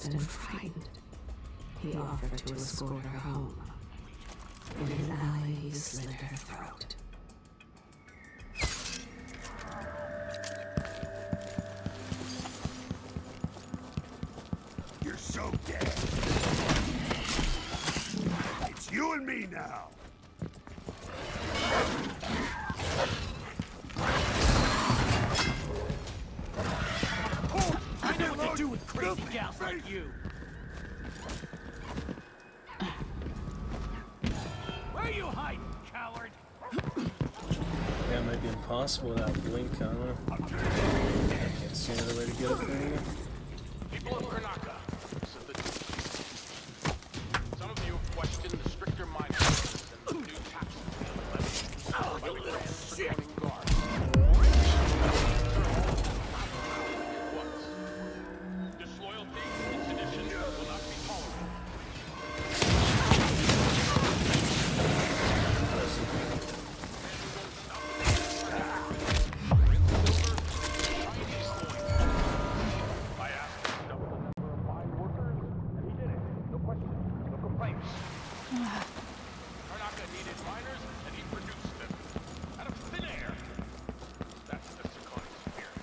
and frightened. He offered to escort her home. 𝕹𝖎𝖊𝖙𝖍 slit her throat. You're so dead. It's you and me now. I know what to do with crazy gals like you. Where are you hiding, coward? Yeah, it might be impossible without blink, I don't know. I can't see another way to get up there. People of 𝕹𝖎𝖊𝖙𝖍, some of you have questioned the stricter mindfulness and the new taxes by the Grand Circling Guard. Disloyalty and sedition will not be tolerated. I asked him to double the number of mine workers, and he did it. No questions, no complaints. 𝕹𝖎𝖊𝖙𝖍 needed miners, and he produced them. Out of thin air. That's the Serkonos spirit.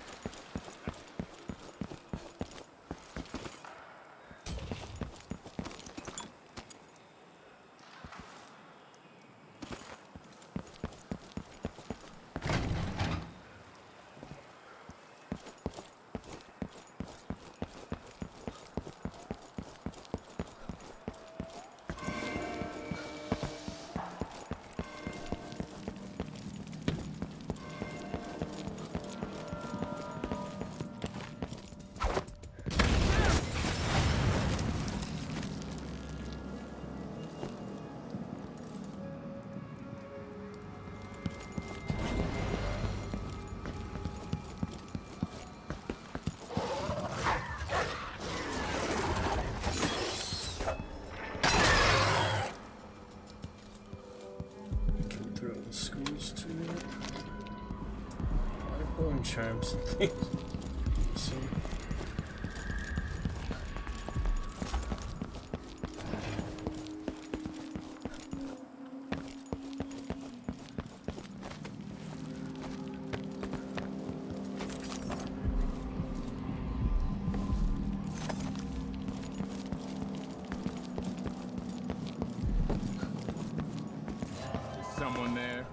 Throw the schools to it. Bone charms and things. See? Is someone there?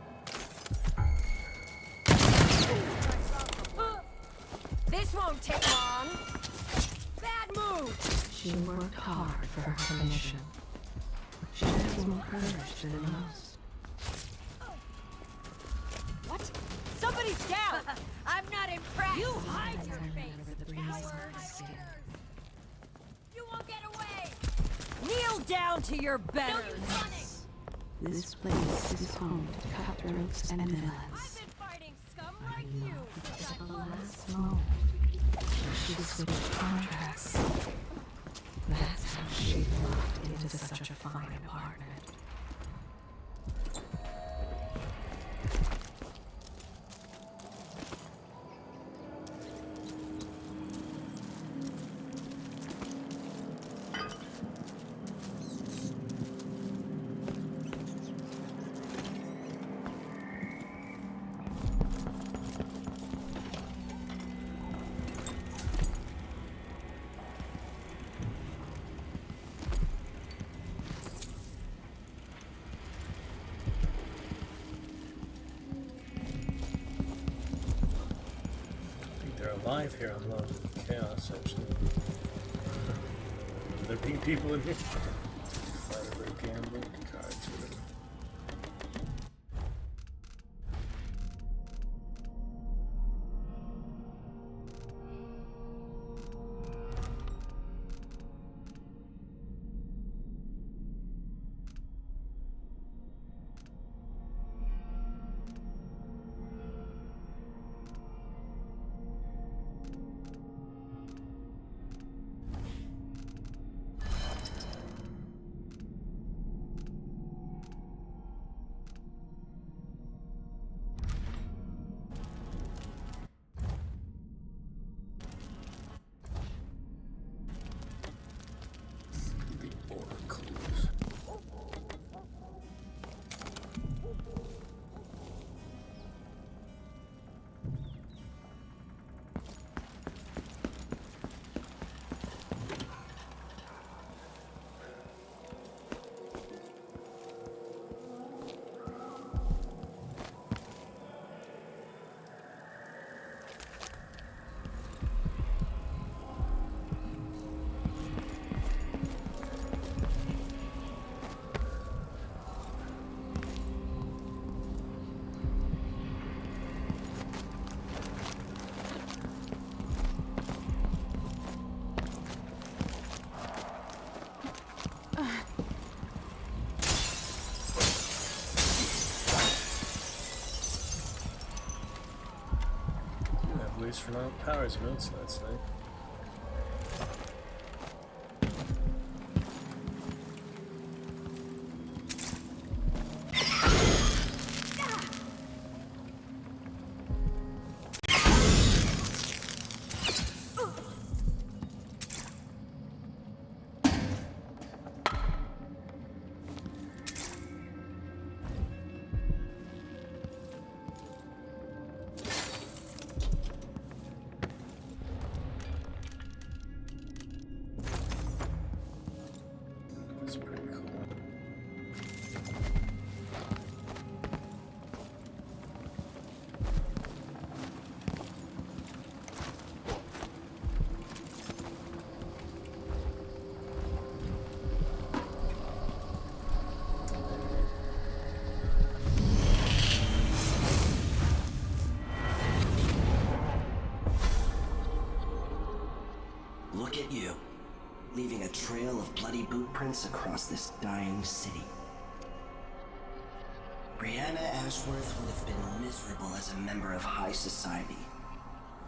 This won't take long. Bad move. She worked hard for her commission. She has more courage than most. What? Somebody's down. I'm not impressed. You hide your face, coward. You won't get away. Kneel down to your betters. This place is home to cutthroats and villains. I've been fighting scum But like we you. know at the last moment, she switched contracts. That's how she locked into such a fine apartment. Alive here on Love and Chaos, actually. There being people in here. Fighter, gambling, cards, whatever. least for now. Power's built, so that's nice. Look at you, leaving a trail of bloody boot prints across this dying city. Brianna Ashworth would have been miserable as a member of high society,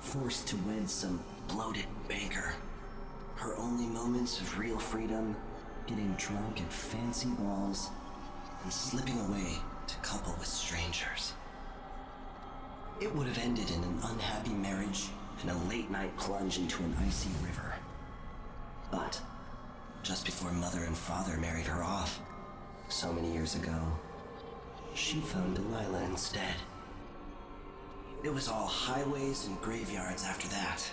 forced to wed some bloated banker. Her only moments of real freedom, getting drunk at fancy balls, and slipping away to couple with strangers. It would have ended in an unhappy marriage and a late-night plunge into an icy river. But just before Mother and Father married her off, so many years ago, she found Delilah instead. It was all highways and graveyards after that,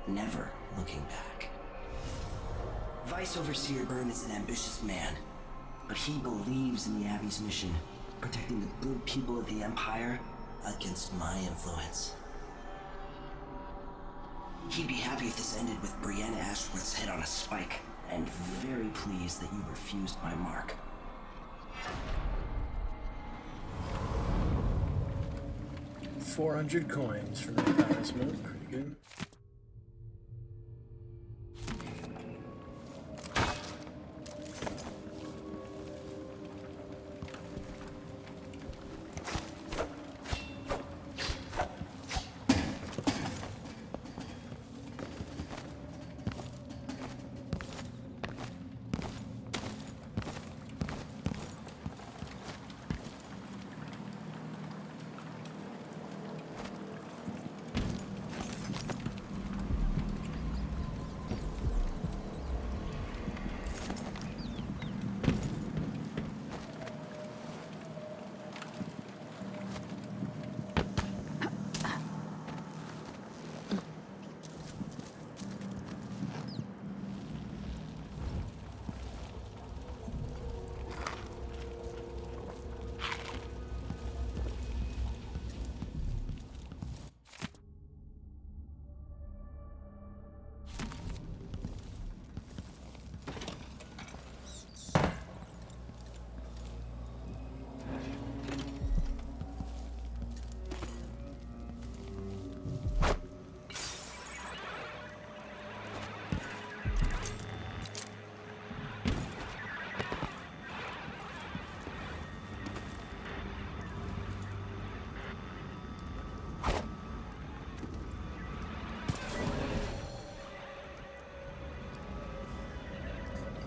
never looking back. Vice Overseer Byrne is an ambitious man, but he believes in the Abbey's mission, protecting the good people of the Empire against my influence. He'd be happy if this ended with Brianna Ashworth's head on a spike, and very pleased that you refused my mark. $400 coins from the Paris mode, pretty good.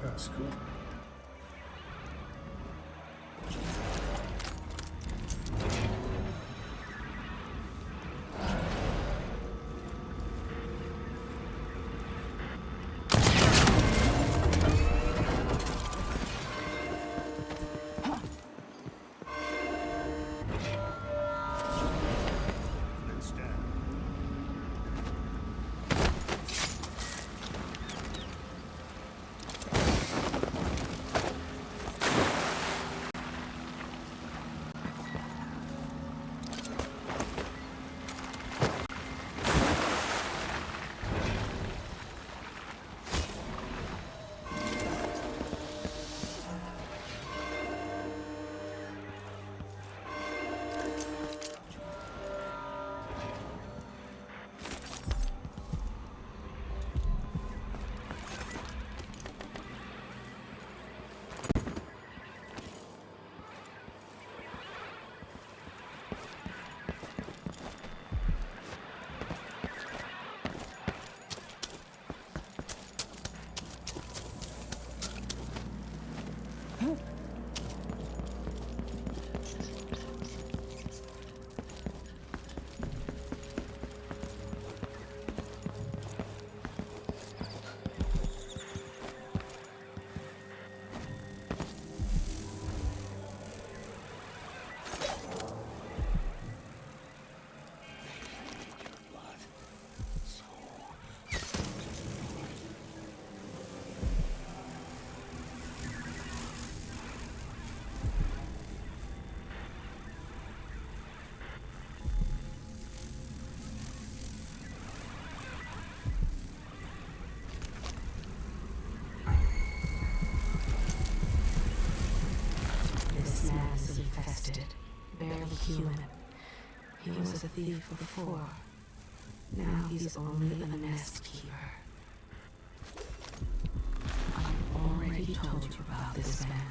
That's cool. was a thief before. Now he's only a nest keeper. I've already told you about this man.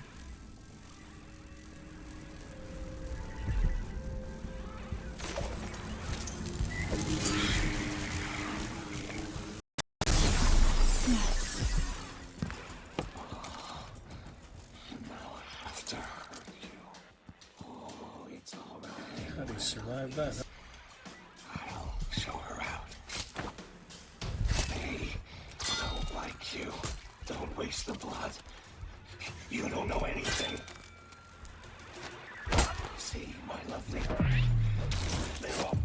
How do you survive that? I'll show her out. They don't like you. Don't waste the blood. You don't know anything. See, my lovely. Little.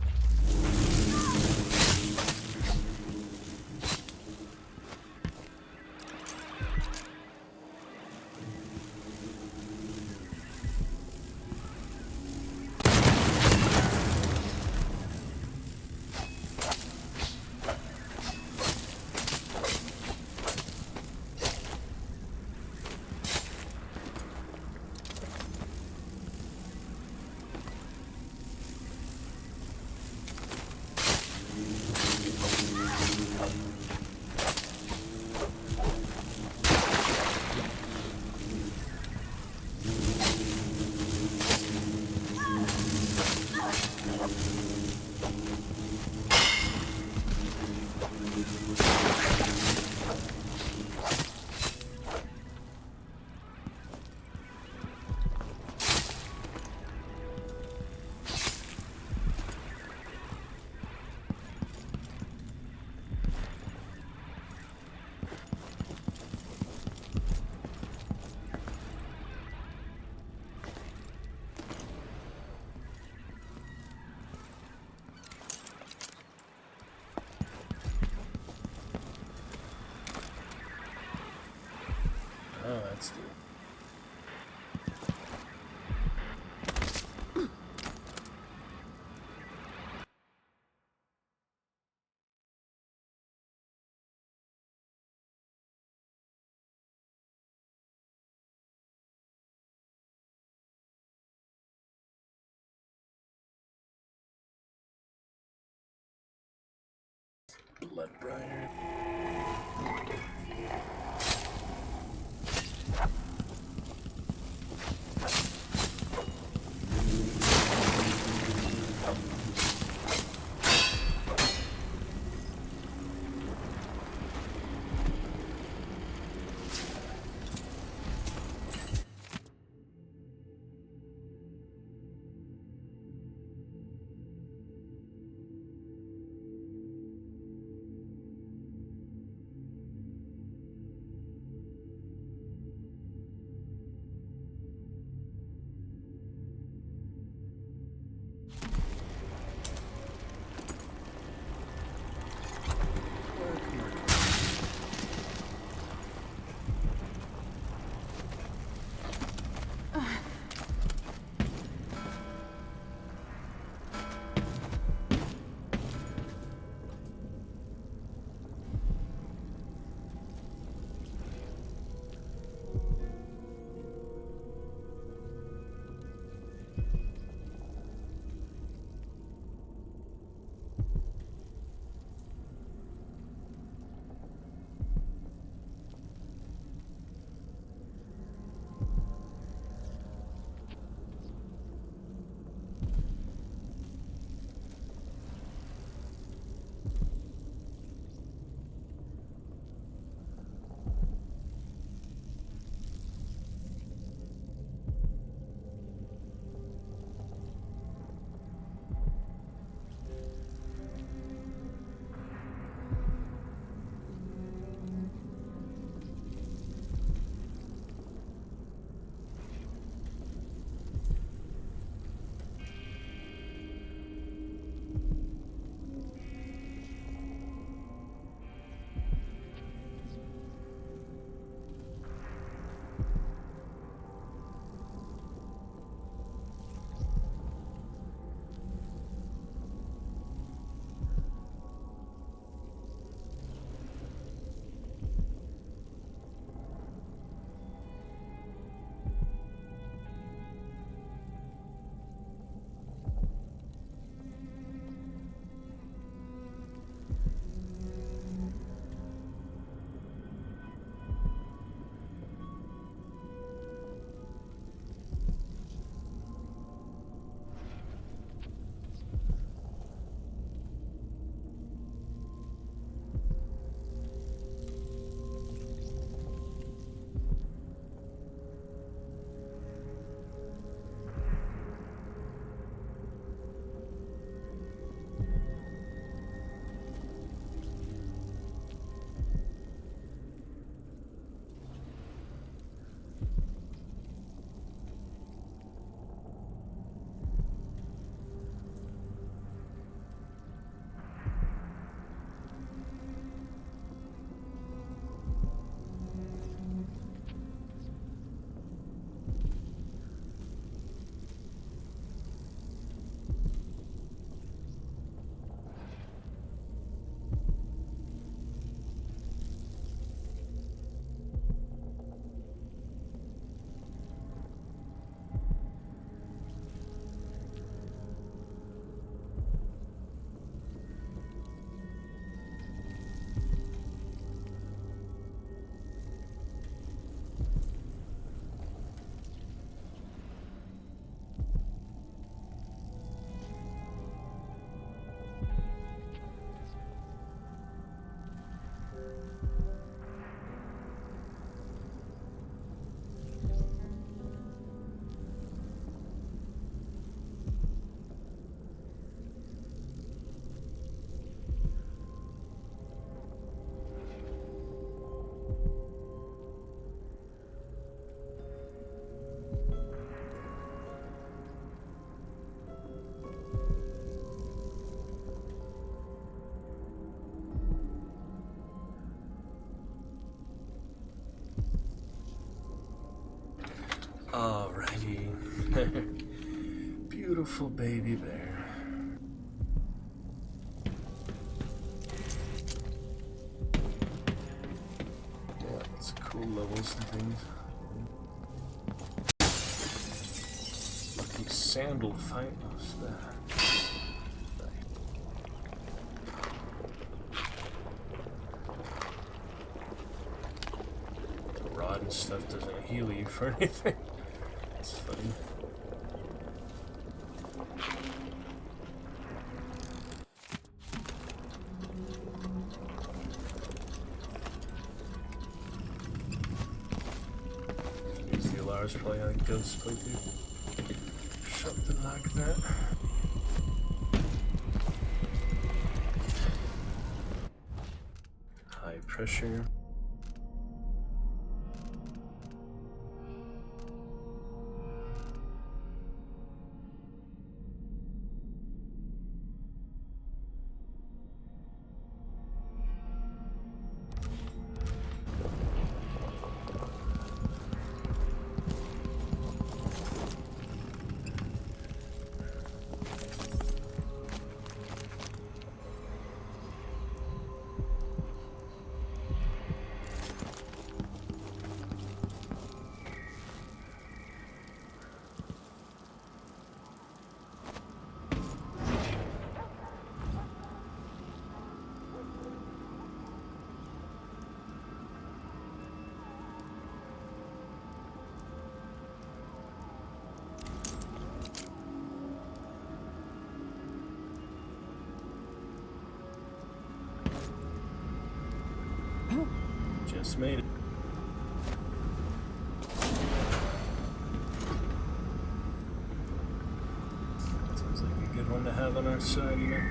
Oh, that's the... Bloodbriar. beautiful baby bear. Yeah, it's cool levels and things. Lucky sandal fight. What's that? The rod and stuff doesn't heal you for anything. It's funny. Use the probably like ghost playthrough. Something like that. High pressure. Just made it. Sounds like a good one to have on our side, you know.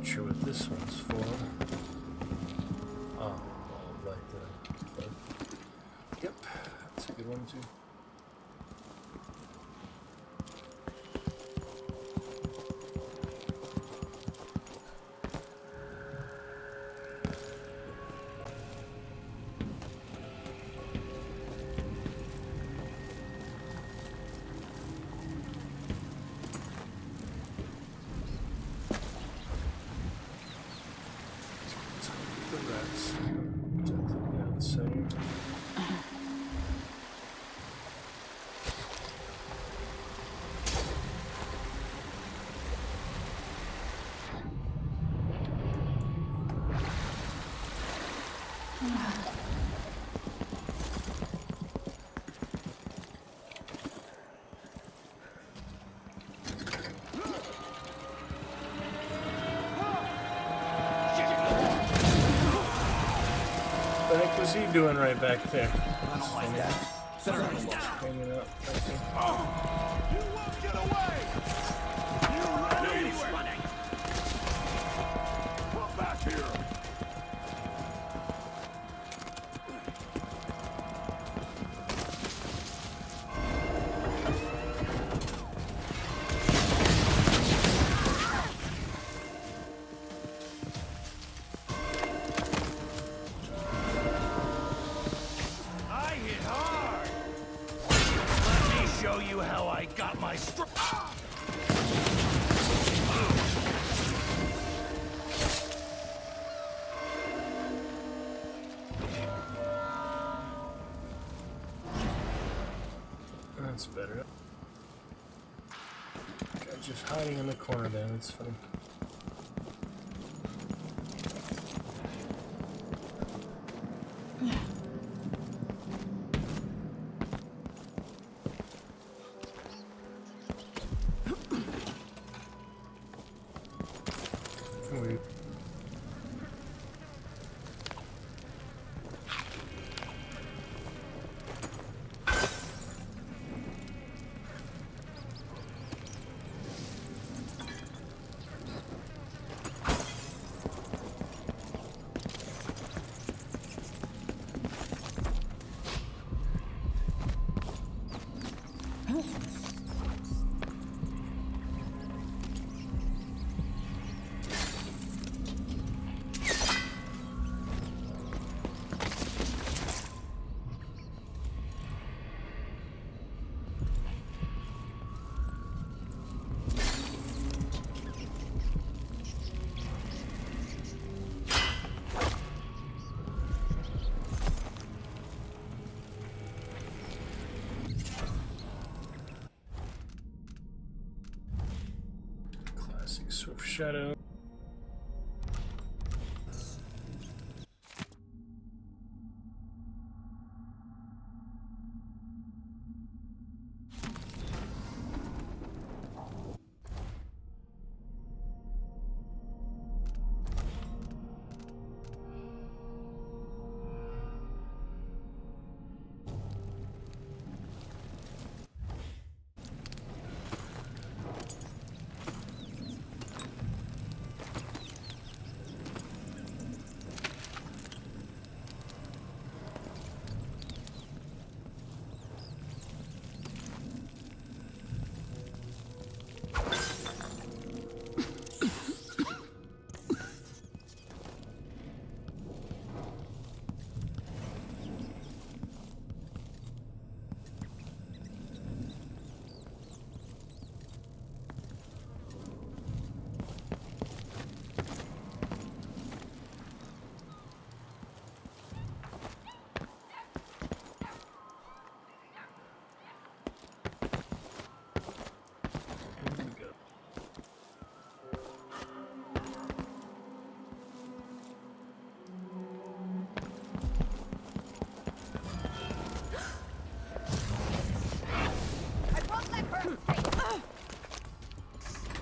Sure what this one's for. Oh, right there. Yep, that's a good one too. What the heck was he doing right back there? I don't like that. Hanging out right there. You won't get away! You run anywhere! Come back here! Show you how I got my That's better. Guy just hiding in the corner there, that's funny. Weird. Classic Swift Shadow.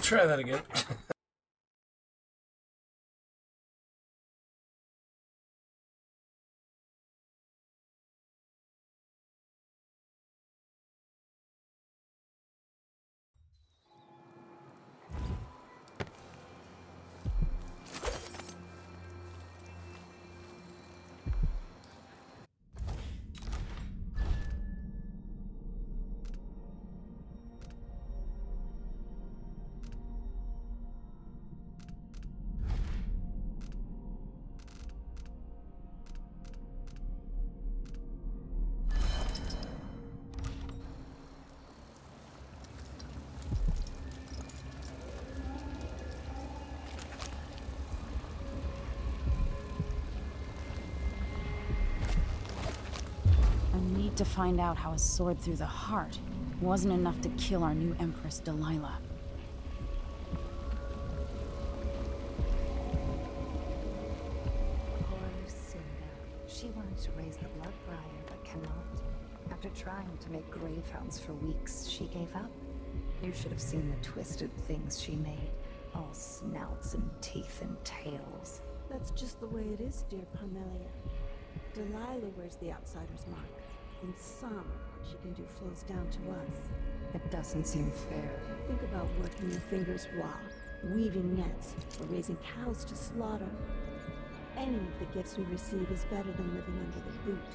Try that again. To find out how a sword through the heart wasn't enough to kill our new Empress, 𝕹𝖎𝖊𝖙𝖍. Poor Lucinda. She wanted to raise the blood briar, but cannot. After trying to make grave hounds for weeks, she gave up. You should have seen the twisted things she made. All snouts and teeth and tails. That's just the way it is, dear Parmelia. 𝕹𝖎𝖊𝖙 wears the outsider's mark. And some of what she can do flows down to us. It doesn't seem fair. Think about working your fingers raw, weaving nets, or raising cows to slaughter. Any of the gifts we receive is better than living under the boot.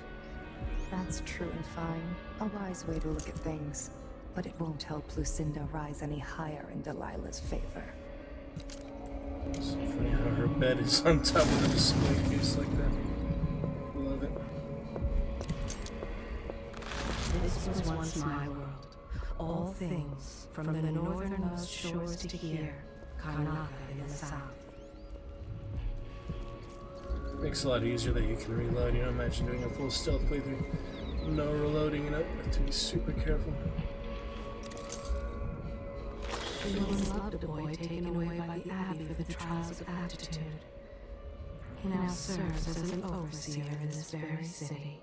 That's true and fine. A wise way to look at things. But it won't help Lucinda rise any higher in 𝕹𝖎𝖊𝖙's favor. It's so funny how her bed is on top of the display case like that. Love it. This was once my world. All things, from the northernmost shores to here, 𝕹𝖎𝖊𝖙 in the south. Makes it a lot easier that you can reload. You know, imagine doing a full stealth playthrough. No reloading, you know, have to be super careful. She once loved a boy taken away by the Abbey for the trials of aptitude. He now serves as an overseer in this very city.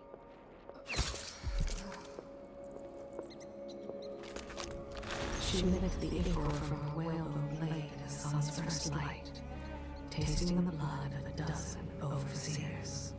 She mimicked the ichor from her whalebone lake in the sun's first light. tasting the blood of a dozen overseers.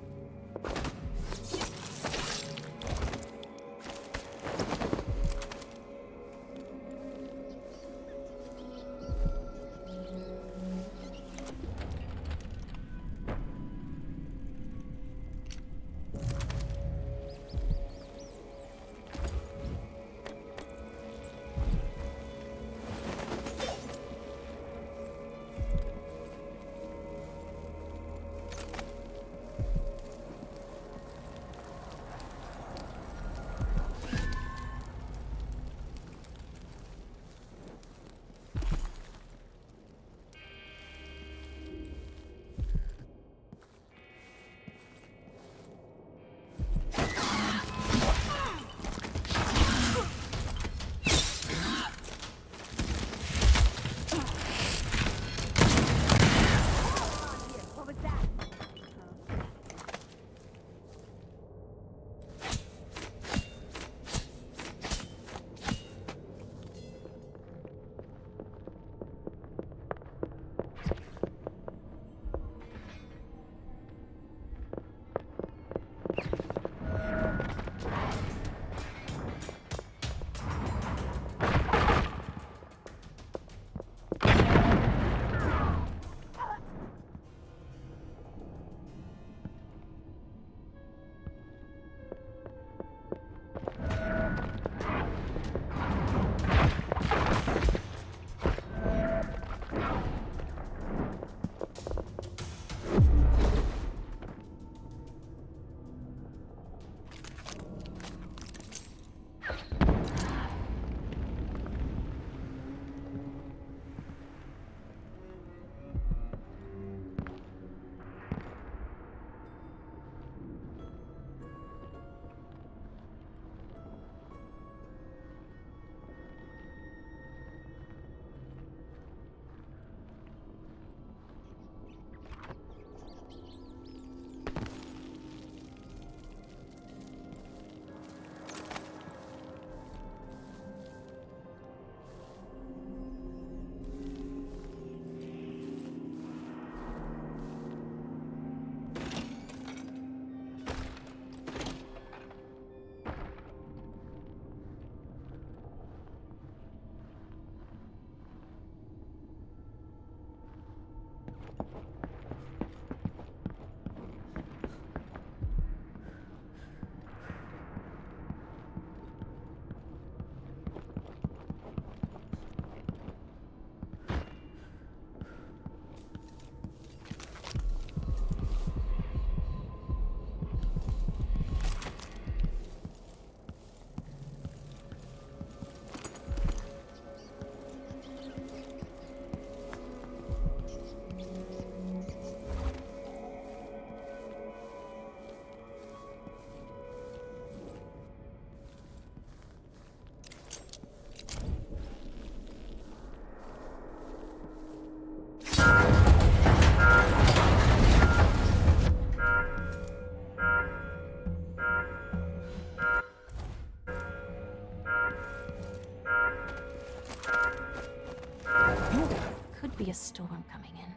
Be a storm coming in.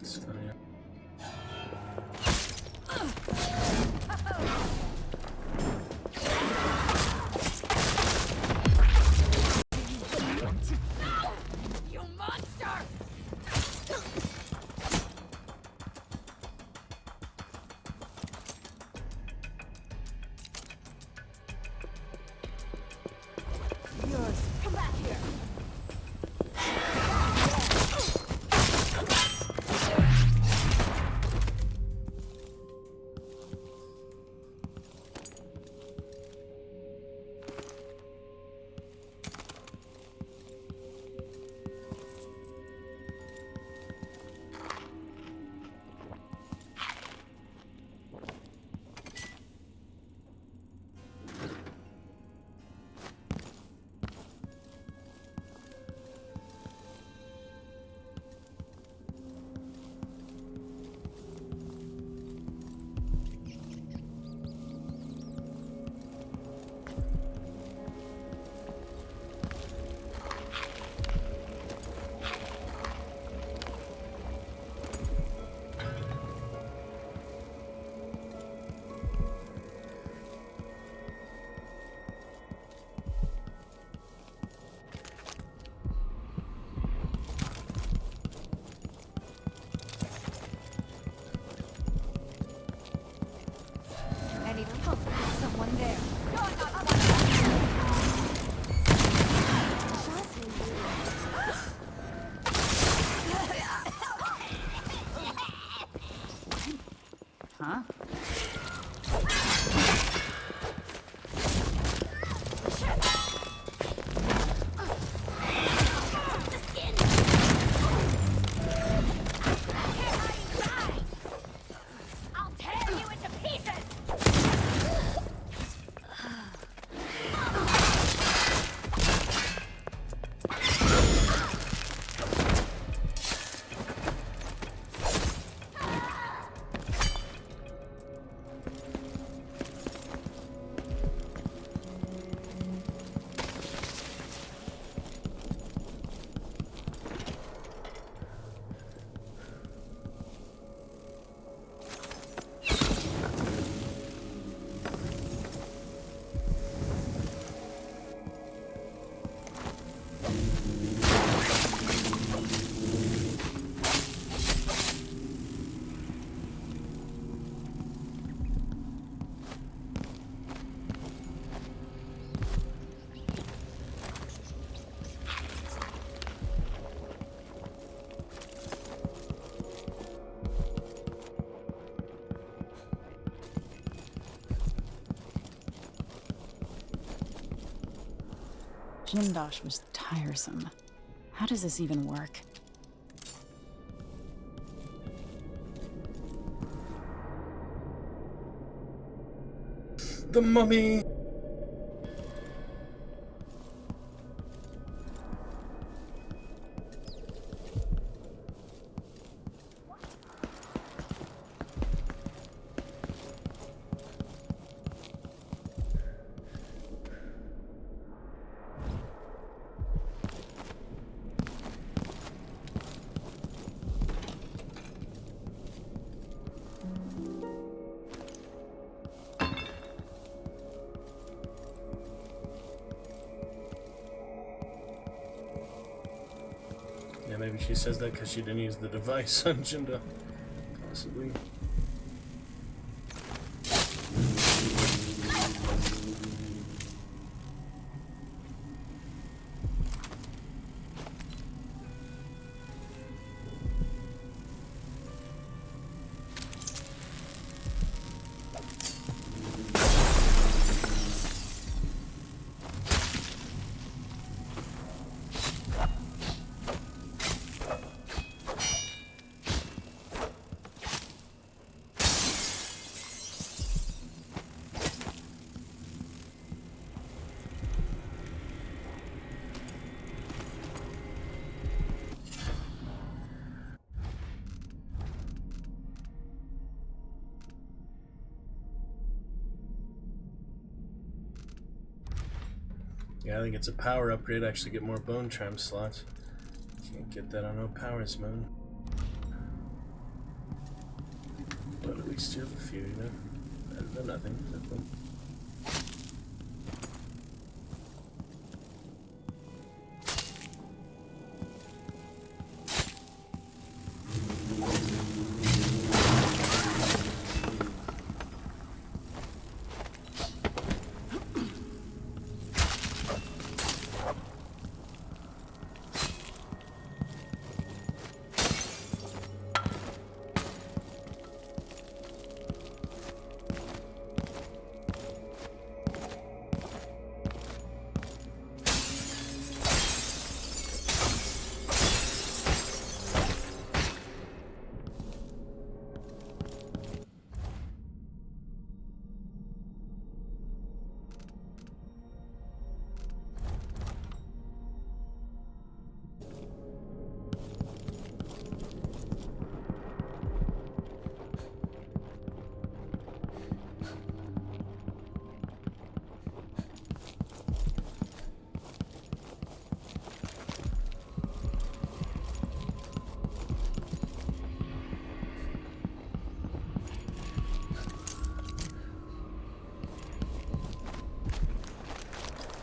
It's funny. You monster! Come back here. 𝕹𝖎𝖊𝖙𝖎𝖊𝖙𝖍 was tiresome. How does this even work? The mummy! Yeah, maybe she says that because she didn't use the device on 𝕹𝖎𝖊𝖙𝖎𝖊. Possibly. Yeah, I think it's a power upgrade. Actually, get more bone tram slots. Can't get that on no powers mode. But at least you have a few, you know? Better than nothing. Definitely.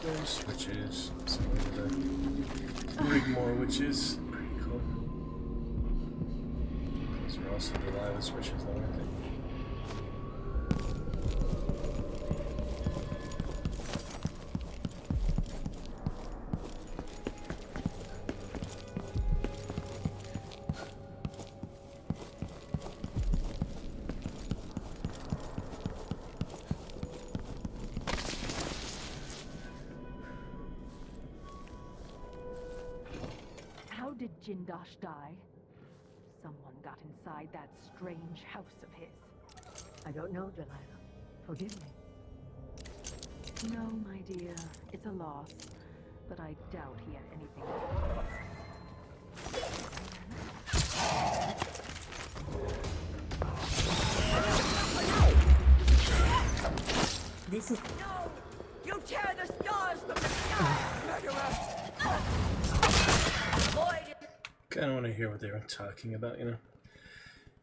There's switches. So we're gonna rig more witches. Pretty cool. These are also 𝕹𝖎𝖊𝖙𝖎𝖊𝖙𝖍 switches though, aren't they? How did 𝕹𝖎𝖊𝖙𝖎𝖊 die? Someone got inside that strange house of his. I don't know, Delilah. Forgive me. No, my dear. It's a loss. But I doubt he had anything This is... No! You tear the stars from the sky, murderer! Kinda wanna hear what they were talking about, you know?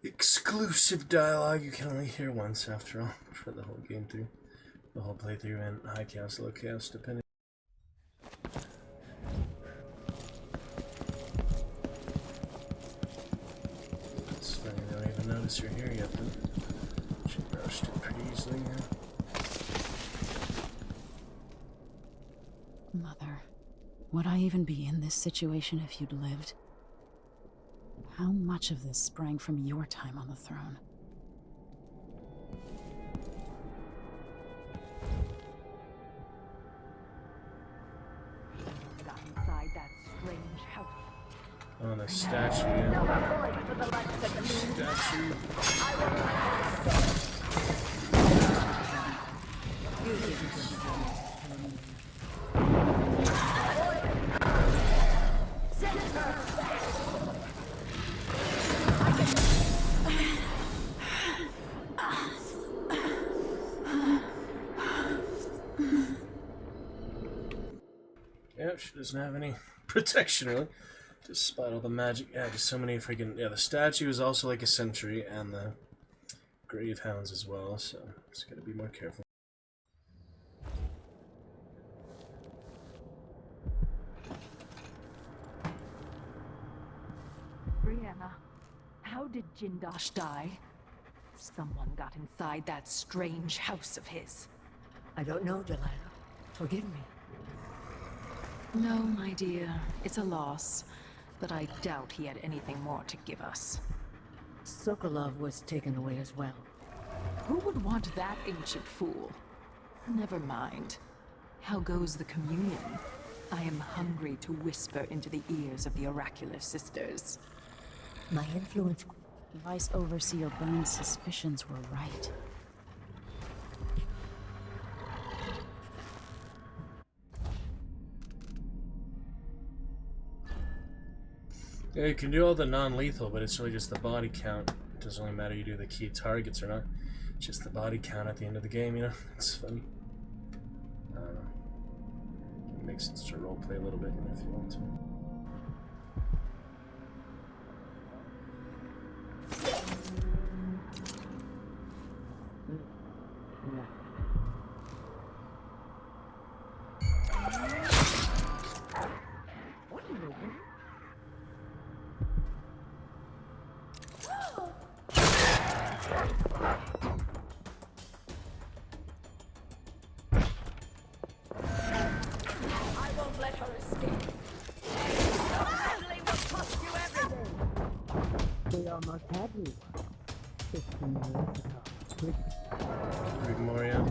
Exclusive dialogue you can only hear once after all, for the whole game through. The whole playthrough and high chaos, low chaos, depending. It's funny, they don't even notice you're here yet, then. She brushed it pretty easily, yeah. Mother, would I even be in this situation if you'd lived? How much of this sprang from your time on the throne? Oh, the statue, yeah. Statue. Yep, she doesn't have any protection, really. Despite all the magic. Yeah, just so many freaking... Yeah, the statue is also like a sentry, and the grave hounds as well, so just gotta be more careful. Brianna, how did Jindosh die? Someone got inside that strange house of his. I don't know, Delilah. Forgive me. No, my dear. It's a loss. But I doubt he had anything more to give us. Sokolov was taken away as well. Who would want that ancient fool? Never mind. How goes the communion? I am hungry to whisper into the ears of the oracular sisters. My influence... Vice Overseer Byrne's suspicions were right. Yeah, you can do all the non-lethal, but it's really just the body count. It doesn't really matter you do the key targets or not. It's just the body count at the end of the game, you know? It's funny. I don't know. It makes sense to roleplay a little bit, you know, if you want to. They almost had me. 15 years ago. Read more, yeah.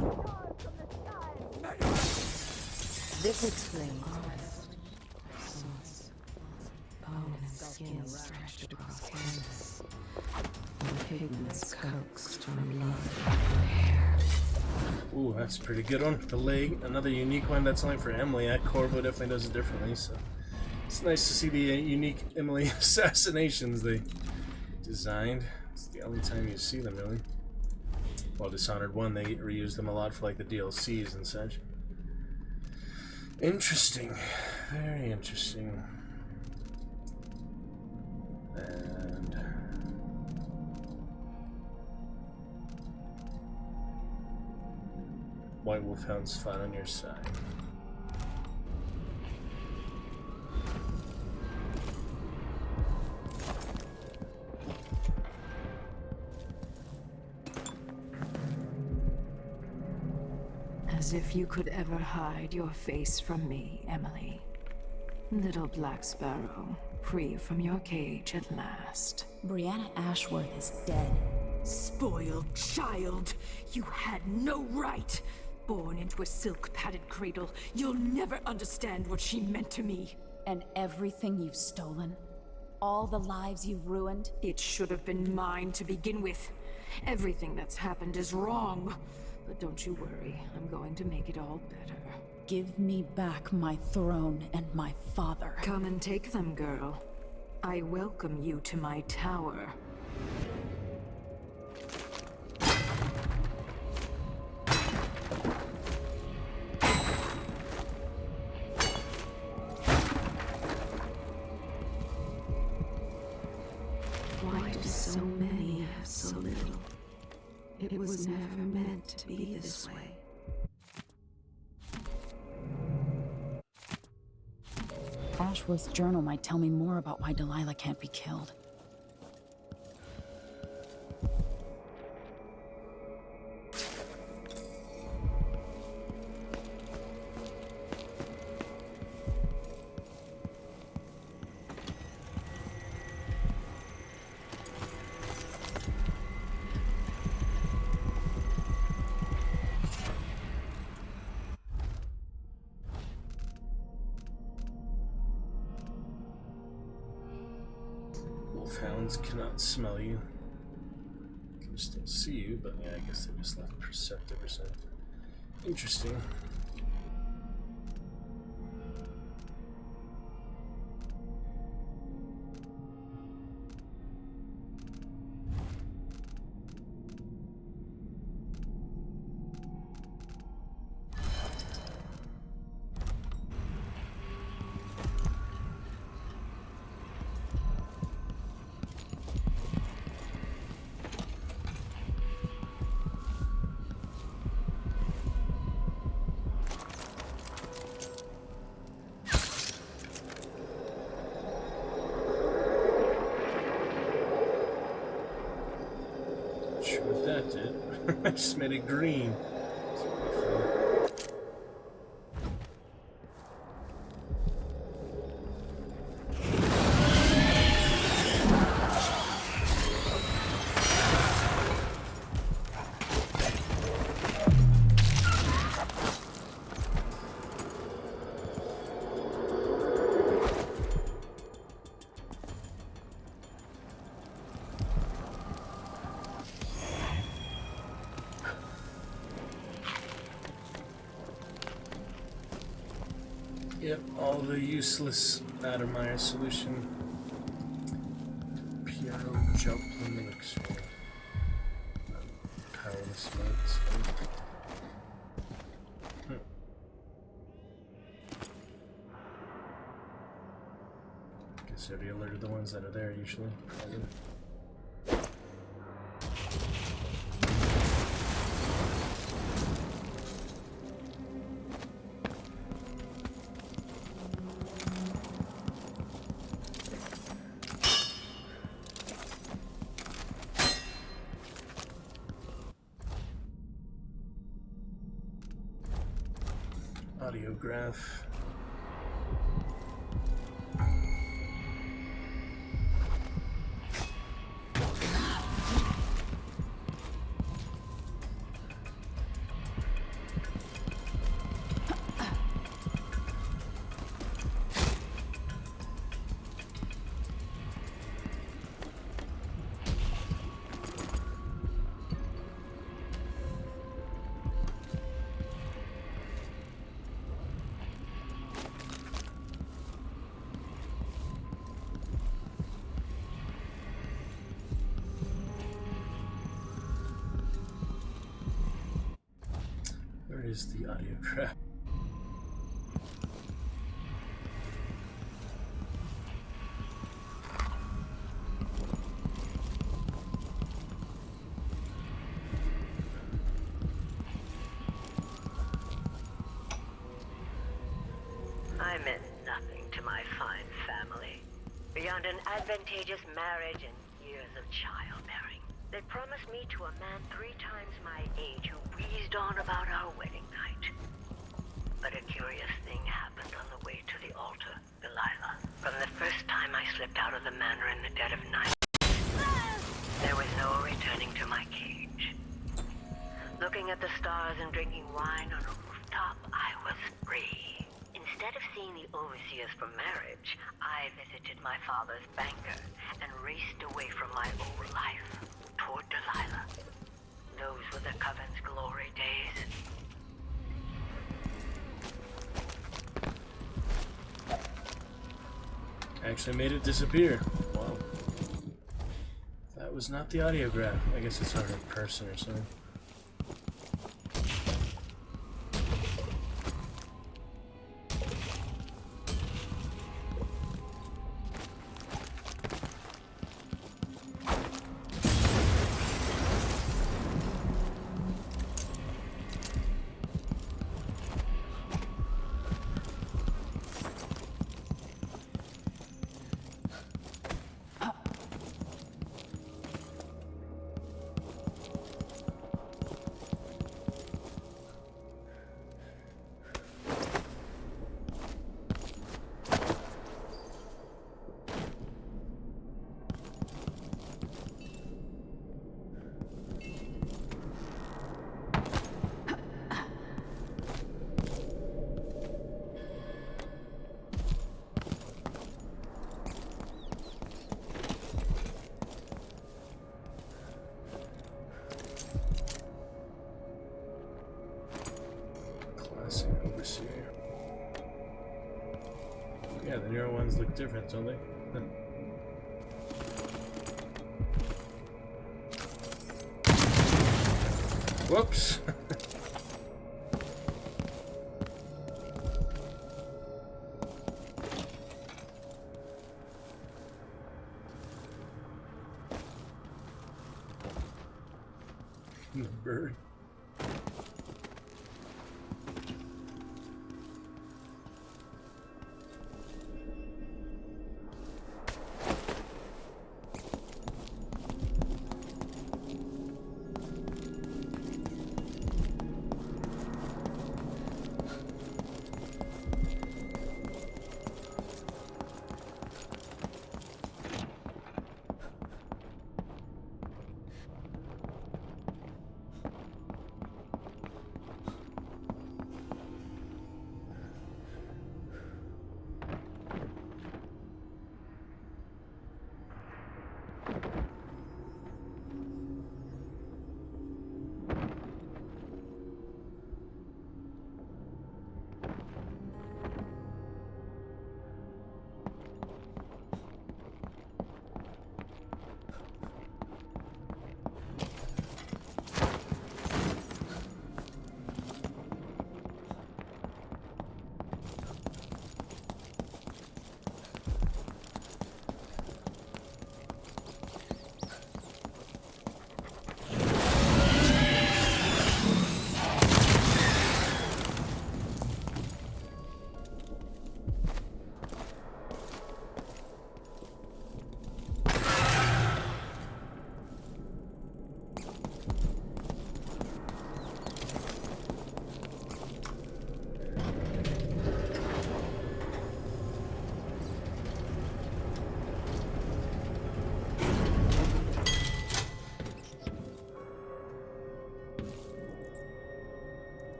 This explains. Bone and skin stretched across canvas. The pigments coaxed from blood and hair. Ooh, that's a pretty good one. The leg, another unique one. That's only for 𝕹𝖎𝖊𝖙𝖍. Corvo definitely does it differently, so it's nice to see the unique 𝕹𝖊𝖙 assassinations they designed. It's the only time you see them, really. Well, Dishonored 1, they reused them a lot for like the DLCs and such. Interesting. Very interesting. And White Wolfhound's fine on your side. As if you could ever hide your face from me, Emily. Little Black Sparrow, free from your cage at last. Brianna Ashworth is dead. Spoiled child! You had no right! Born into a silk-padded cradle, you'll never understand what she meant to me. And everything you've stolen? All the lives you've ruined? It should have been mine to begin with. Everything that's happened is wrong. But don't you worry, I'm going to make it all better. Give me back my throne and my father. Come and take them, girl. I welcome you to my tower. Why do so many have so little? It was never meant to be this way. Ashworth's journal might tell me more about why Delilah can't be killed. Hounds cannot smell you. Can still see you, but yeah, I guess they just left perceptive or something. Interesting. What that did. I just made it green. Yep, all the useless 𝕹𝖎𝖊𝖙𝖎𝖊𝖙𝖍 solution. Piano jump elixir. Powerless modes. Guess I already alerted the ones that are there usually. Audiograph. Where is the audiograph? I meant nothing to my fine family, beyond an advantageous marriage and years of childbearing. They promised me to a man 3 times my age who wheezed on about our wedding night. But a curious thing happened on the way to the altar, 𝕹𝖎𝖊𝖙𝖍. From the first time I slipped out of the manor in the dead of night, there was no returning to my cage. Looking at the stars and drinking wine on a rooftop, I was free. Instead of seeing the overseers for marriage, I visited my father's banker and raced away from my old life toward 𝕹𝖎𝖊𝖙. Those were the Coven's glory days. Actually made it disappear. Wow. That was not the audiograph. I guess it's on her person or something. Yeah, the newer ones look different, don't they? Whoops! The bird.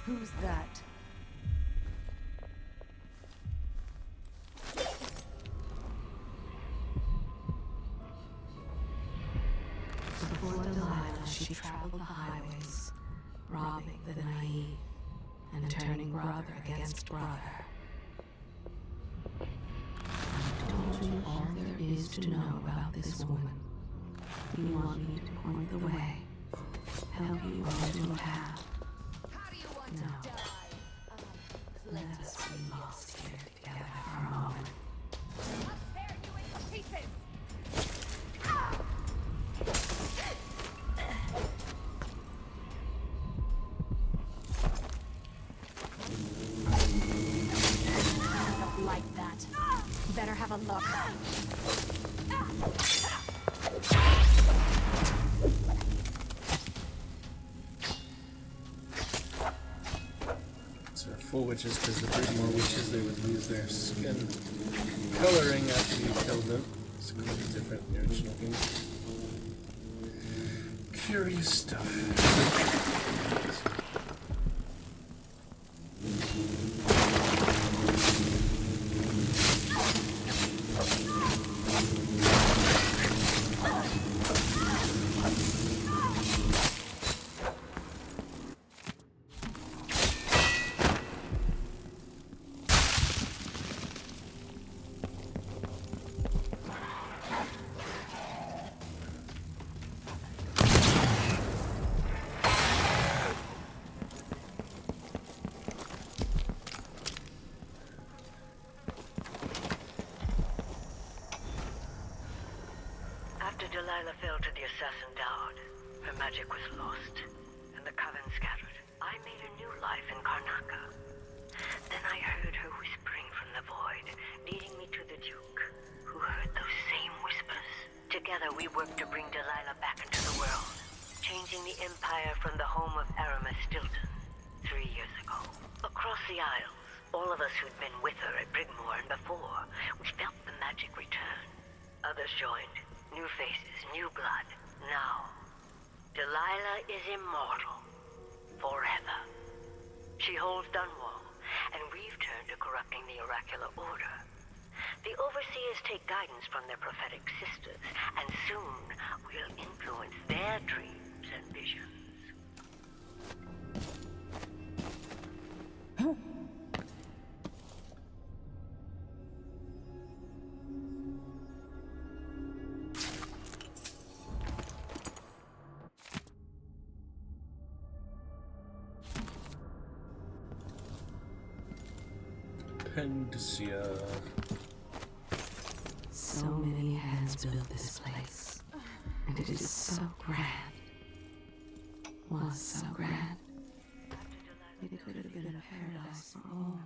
Who's that? Before Delilah, she traveled the highways, robbing the naive and turning brother against brother. I've told you all there is to know about this woman. You want me to point the way, help you onto a path. No. Let us be lost here together for a moment. I'll tear you into pieces! I don't like that. Better have a look. Full witches, because the breed more witches, they would lose their skin coloring after you killed them. It's completely different in the original game. Curious stuff. After Delilah fell to the assassin Daud, her magic was lost, and the coven scattered. I made a new life in Karnaca. Then I heard her whispering from the void, leading me to the Duke, who heard those same whispers. Together we worked to bring Delilah back into the world, changing the Empire from the home of Aramis Stilton 3 years ago. Across the Isles, all of us who'd been with her at Brigmore and before, we felt the magic return. Others joined. New faces, new blood. Now, Delilah is immortal. Forever. She holds Dunwall, and we've turned to corrupting the oracular order. The Overseer seers take guidance from their prophetic sisters, and soon we'll influence their dreams and visions. 𝕹𝖎𝖊𝖙𝖎𝖊𝖙𝖍. So many hands built this place, and it is so grand. Was so grand. It could have been a paradise for all.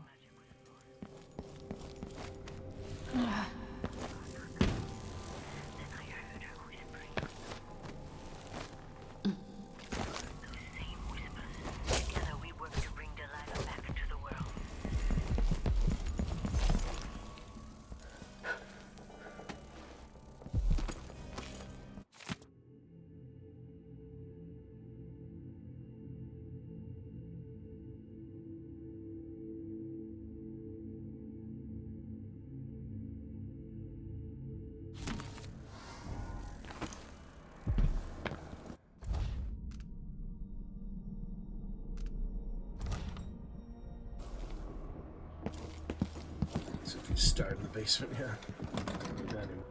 So if you start in the basement, yeah. Anyway.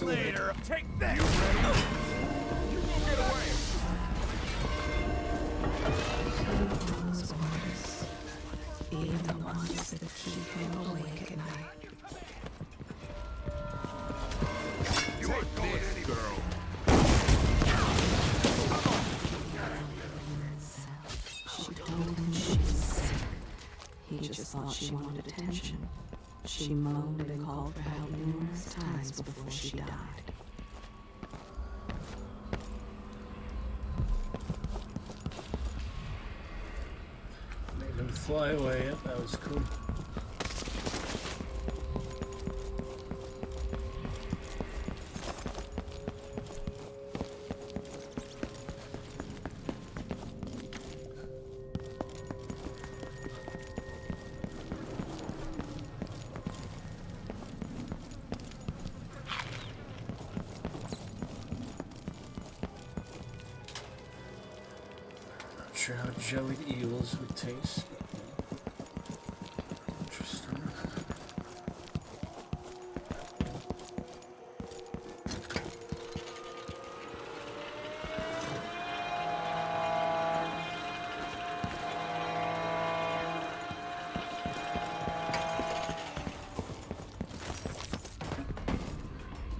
Later, take that! You ready? You won't get away! Even the ones that keep him awake at night. You ain't going any girl. She told him she was sick. He just thought she wanted attention. She moaned and called for help numerous times before she died. Made him fly away. Yep, that was cool. Not sure how jellied eels would taste. Interesting.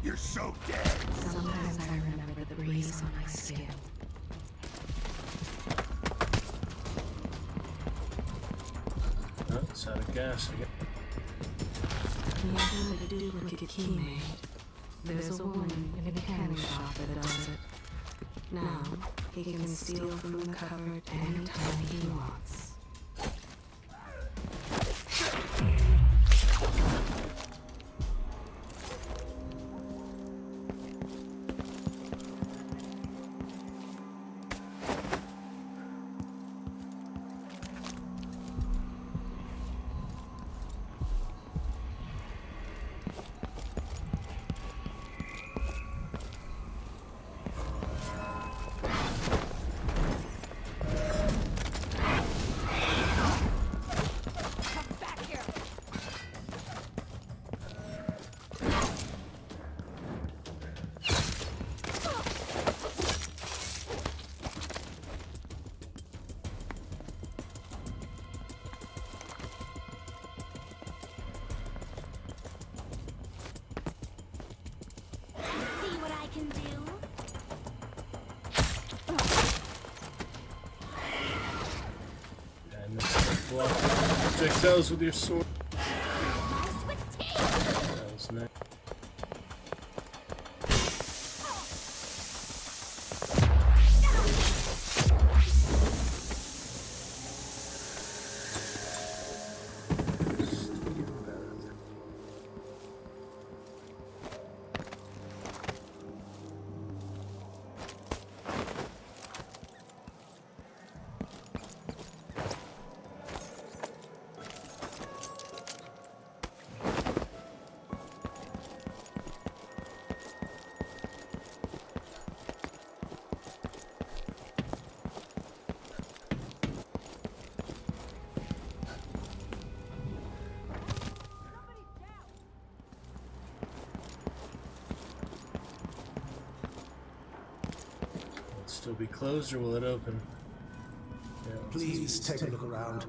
You're so dead! Sometimes I remember the breeze on my skin. Oh, it's out of gas again. You have a duplicate key made. There's a woman in a mechanic shop that does it. Now, He can steal from the cupboard anytime he wants. Projectiles with your sword. That was nice. Still be closed, or will it open? Yeah, please take a look around.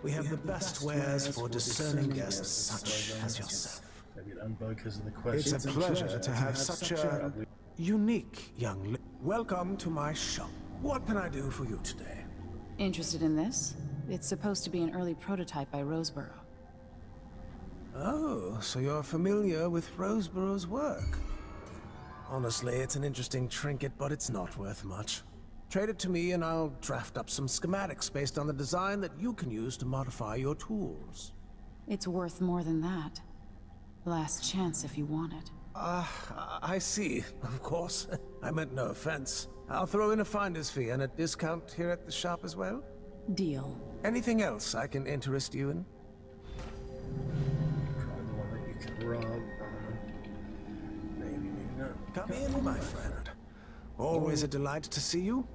We have the best wares for discerning guests such as yourself. Maybe it unbugged because of the question. It's a pleasure to have such a unique young lady. Welcome to my shop. What can I do for you today? Interested in this? It's supposed to be an early prototype by Roseboro. Oh, so you're familiar with Roseborough's work. Honestly, it's an interesting trinket, but it's not worth much. Trade it to me and I'll draft up some schematics based on the design that you can use to modify your tools. It's worth more than that. Last chance if you want it. I see, of course. I meant no offense. I'll throw in a finder's fee and a discount here at the shop as well. Deal. Anything else I can interest you in? Probably the one that you can rob. Maybe not. Come in, my friend. Always a delight to see you.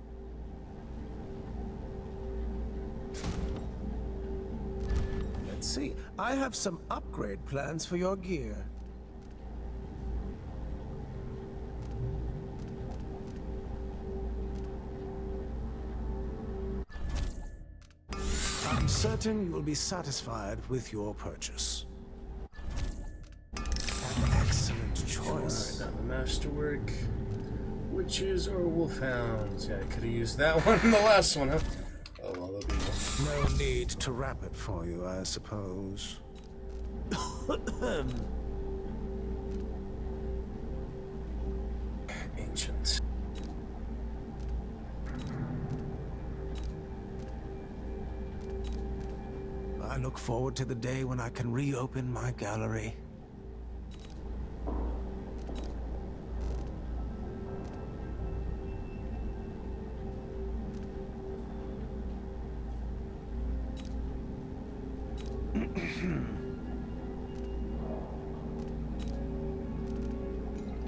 Let's see. I have some upgrade plans for your gear. I'm certain you will be satisfied with your purchase. An excellent choice. Alright, now the masterwork. Witches or wolfhounds? Yeah, I could have used that one in the last one, huh? Oh, well, that'll be no need to wrap it for you, I suppose. Ancient. I look forward to the day when I can reopen my gallery.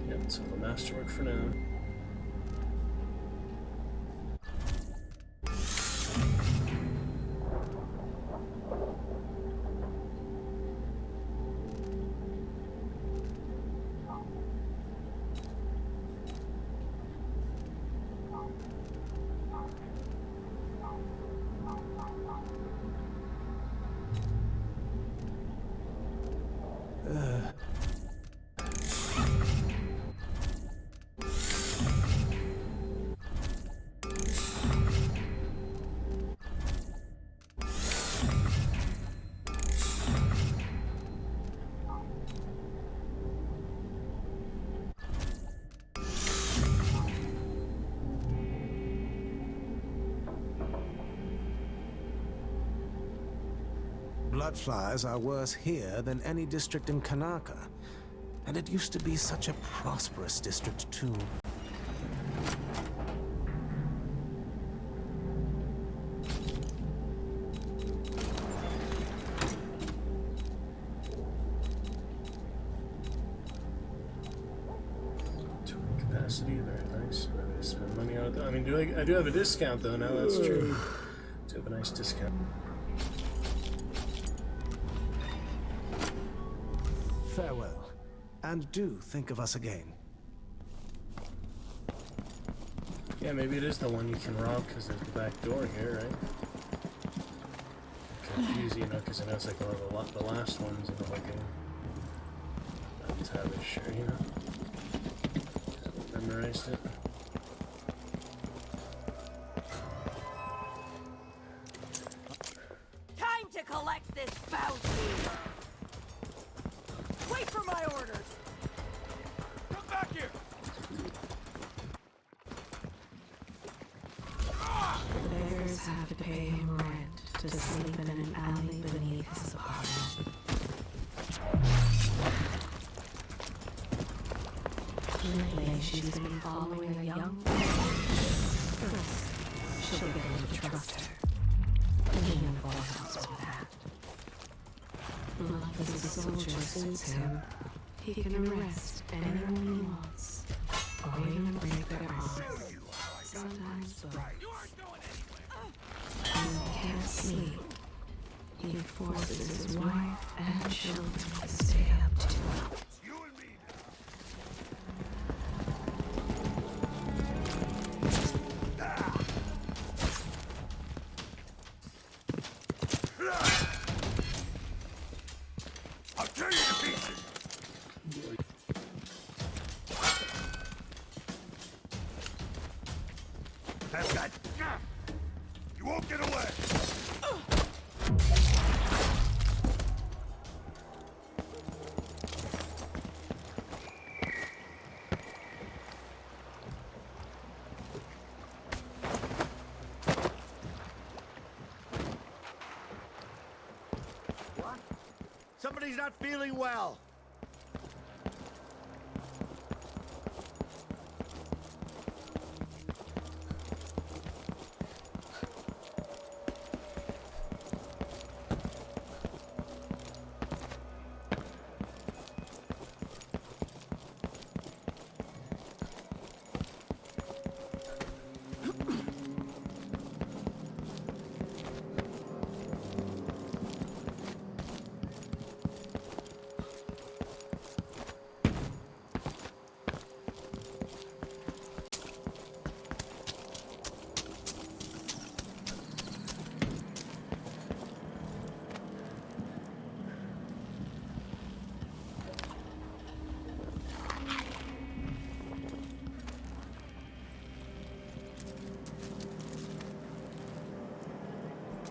Yep, it's all the masterwork for now. Blood flies are worse here than any district in Kanaka. And it used to be such a prosperous district, too. Capacity, very nice. I'm gonna spend money on it. I mean, I do have a discount though. Now that's true. Do have a nice discount. Farewell, and do think of us again. Yeah, maybe it is the one you can rob because there's the back door here, right? Confused, you know, because I know it's like one of the last ones in the whole game. Not entirely sure, you know. Memorized it. Time to collect this bounty! Wait for my orders! Come back here! The beggars have to pay him rent to sleep in an alley beneath his apartment. Lately, she's been following a young woman. First, she'll get him to trust her. He helps with that. Bloodless soldier suits him. He can arrest anyone he wants, or even break their arms. Sometimes both. When he can't sleep, he forces his wife and children to stay up too. I'll tear you to pieces! Have that. You won't get away! What? Somebody's not feeling well.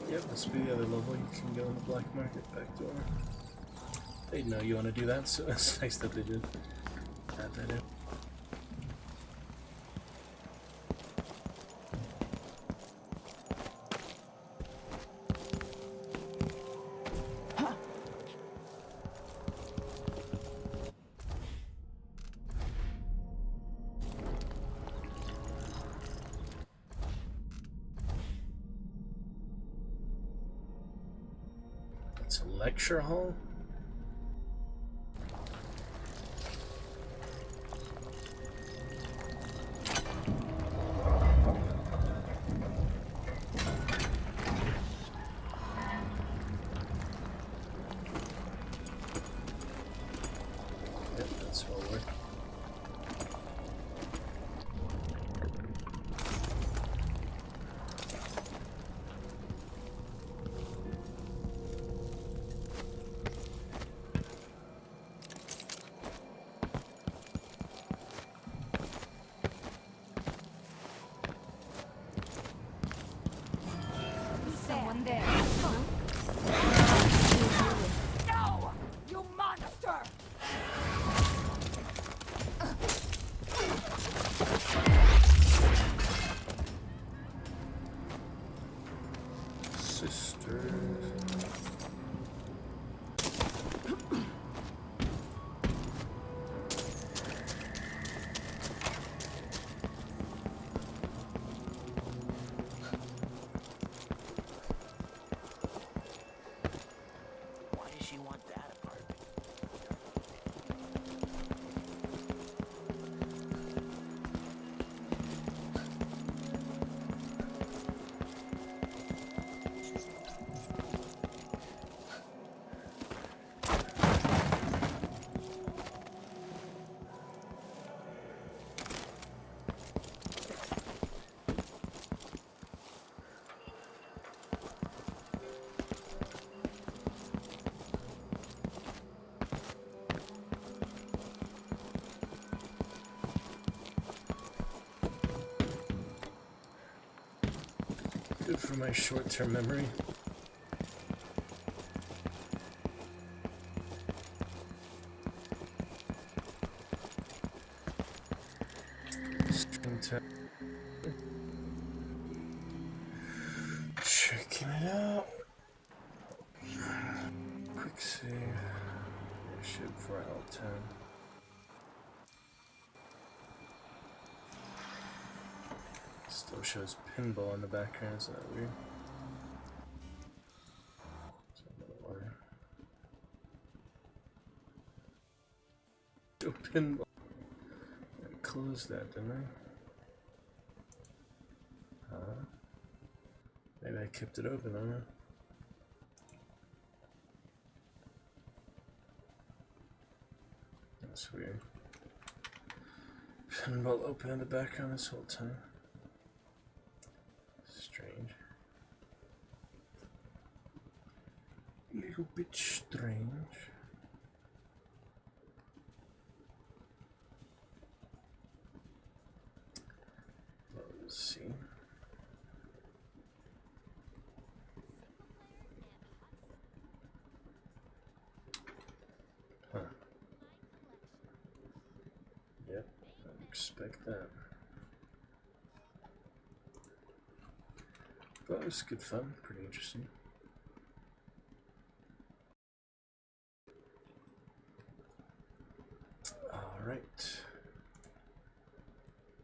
Yep, this will be the other level. You can go in the black market back door. They know you want to do that, so it's nice that they did add that in. It's a lecture hall? Yep, that's forward. Someone there. No! You monster! Sisters. Good for my short-term memory. String tap. Checking it out. Quick save. Airship for out 10. Still shows Pinball in the background, isn't that weird? Still Pinball. I closed that, didn't I? Maybe I kept it open, huh? That's weird. Pinball open in the background this whole time. Strange. A little bit strange. Let's see. Huh. Yep, I expect that. But it was good fun, pretty interesting. Alright.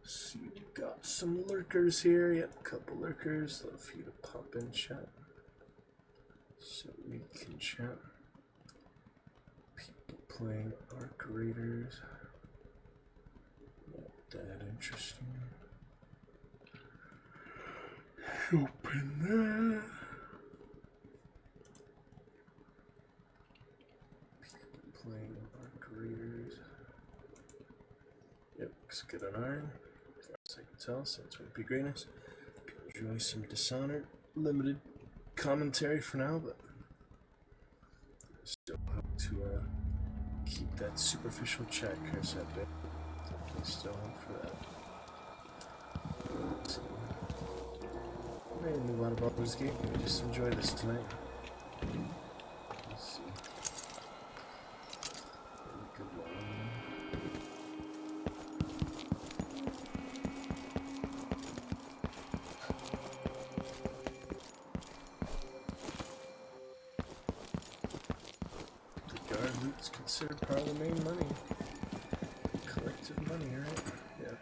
So you got some lurkers here. Yep, a couple lurkers. Love for you to pop in chat. So we can chat. People playing Arc Raiders. Not that interesting. Open that. People playing Arc Raiders. Yep, looks good on iron. As far as I can tell, so it's would be greatness. Enjoy some Dishonored. Limited commentary for now, but still hope to keep that superficial chat curse at bay. Definitely still hope for that. Let's see. Maybe move on about this game. Maybe just enjoy this tonight. Let's see. Good one. The guard loot's considered part of the main money. Collective money, right? Yeah.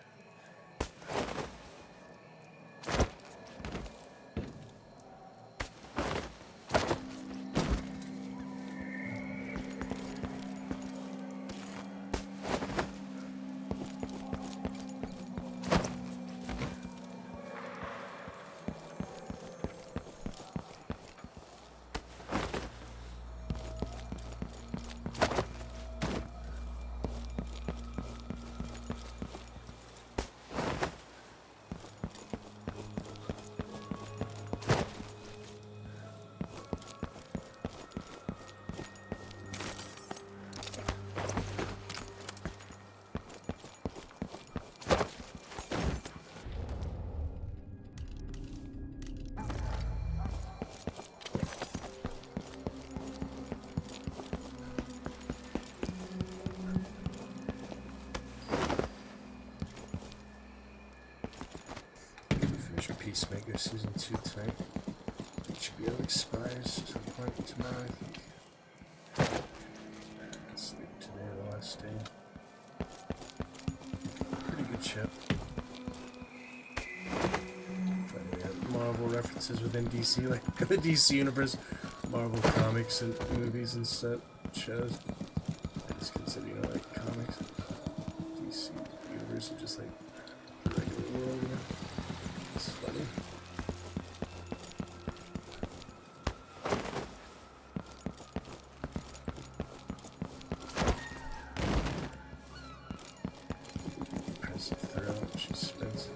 Peacemaker Season 2 tonight. HBO expires at some point tomorrow, I think. Sleep today, the last day. Pretty good show. Marvel references within DC, like the DC Universe, Marvel comics and movies and stuff, shows. I just consider, you know, like comics. DC Universe is just like the regular world, you know. It's funny. Impressive thrill and suspense.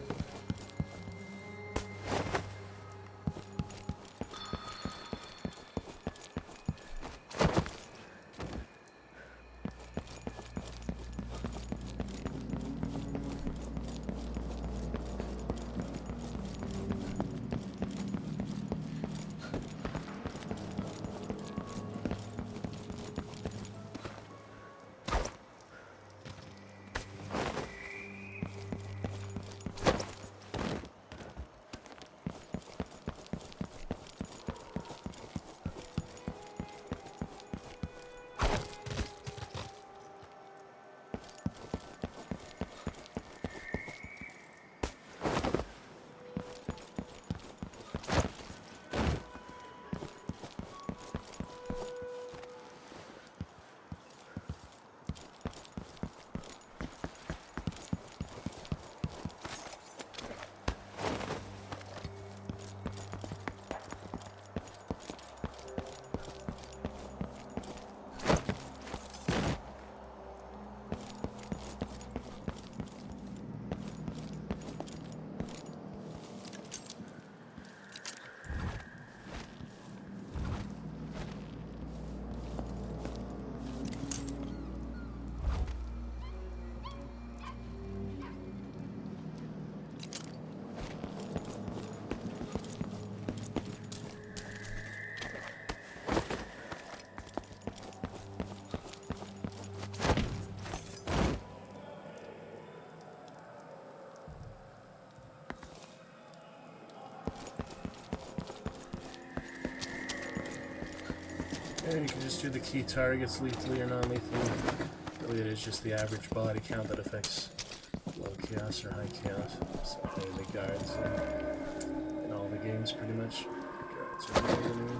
Or you can just do the key targets lethally or non-lethally. Really, it is just the average body count that affects low chaos or high chaos. So mainly guards in all the games, pretty much. Guards are mainly.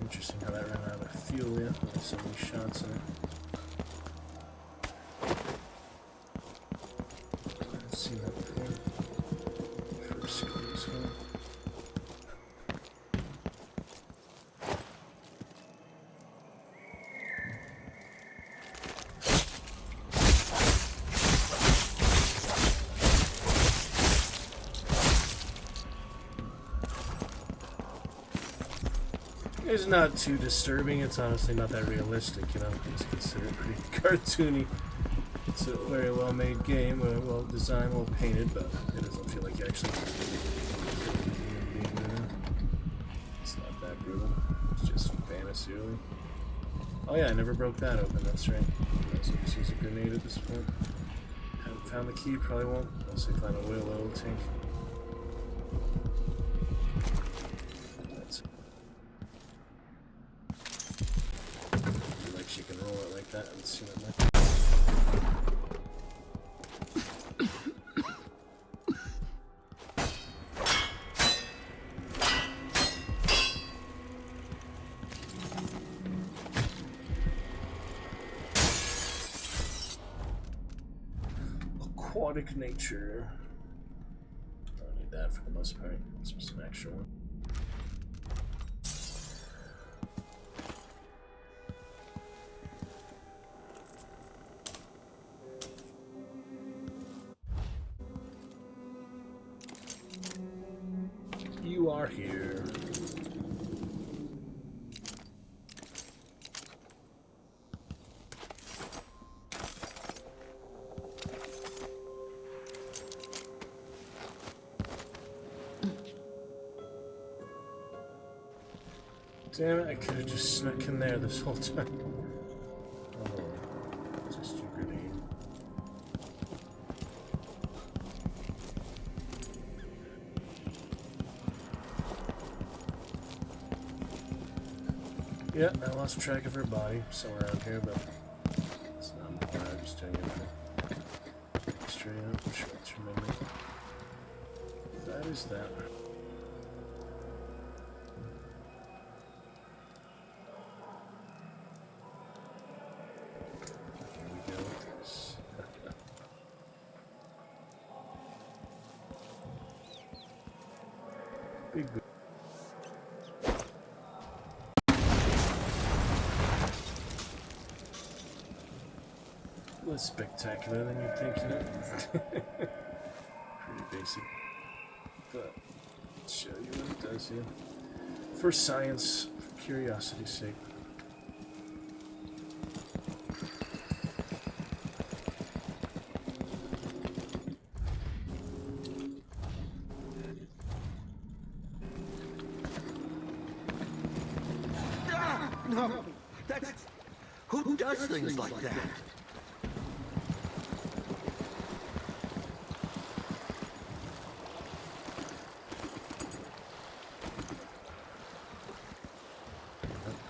Interesting how that ran out of fuel, yeah. There's so many shots in it. I've seen that before. First squeeze one. It's not too disturbing. It's honestly not that realistic, you know. It's considered pretty cartoony. It's a very well made game, well designed, well painted, but it doesn't feel like you actually kill a human being there. It's not that brutal. It's just fantasy, really. Oh yeah, I never broke that open, that's right. Might as well just use a grenade at this point. Haven't found the key, probably won't, unless I find a whale oil tank. She can roll it like that and see what might. Aquatic nature. I don't need that for the most part. It's just an extra one. You are here. Damn it, I could have just snuck in there this whole time. Oh, just a grenade. Yeah, I lost track of her body somewhere around here, but it's not more. I'm just doing it for straight up short term memory. That is that. Here we go with this. Big. less spectacular than you'd think, you know? Pretty basic. But let's show you what it does here. For science, for curiosity's sake. No, that's... Who does things like that?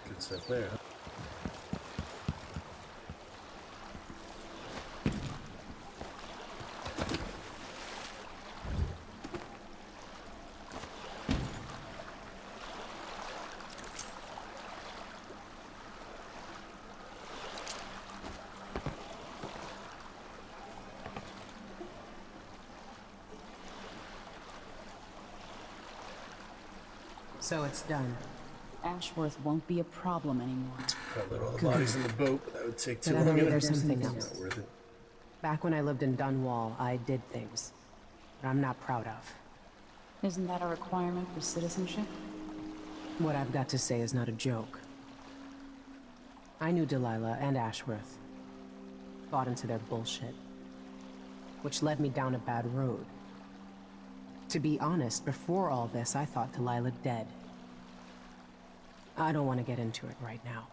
Good stuff there, huh? So it's done. Ashworth won't be a problem anymore. Probably all the bodies in the boat, but that would take too But long. there's something else. Not worth it. Back when I lived in Dunwall, I did things that I'm not proud of. Isn't that a requirement for citizenship? What I've got to say is not a joke. I knew 𝕹𝖎𝖊𝖙 and Ashworth. Bought into their bullshit. Which led me down a bad road. To be honest, before all this, I thought 𝕹𝖎𝖊𝖙 dead. I don't want to get into it right now.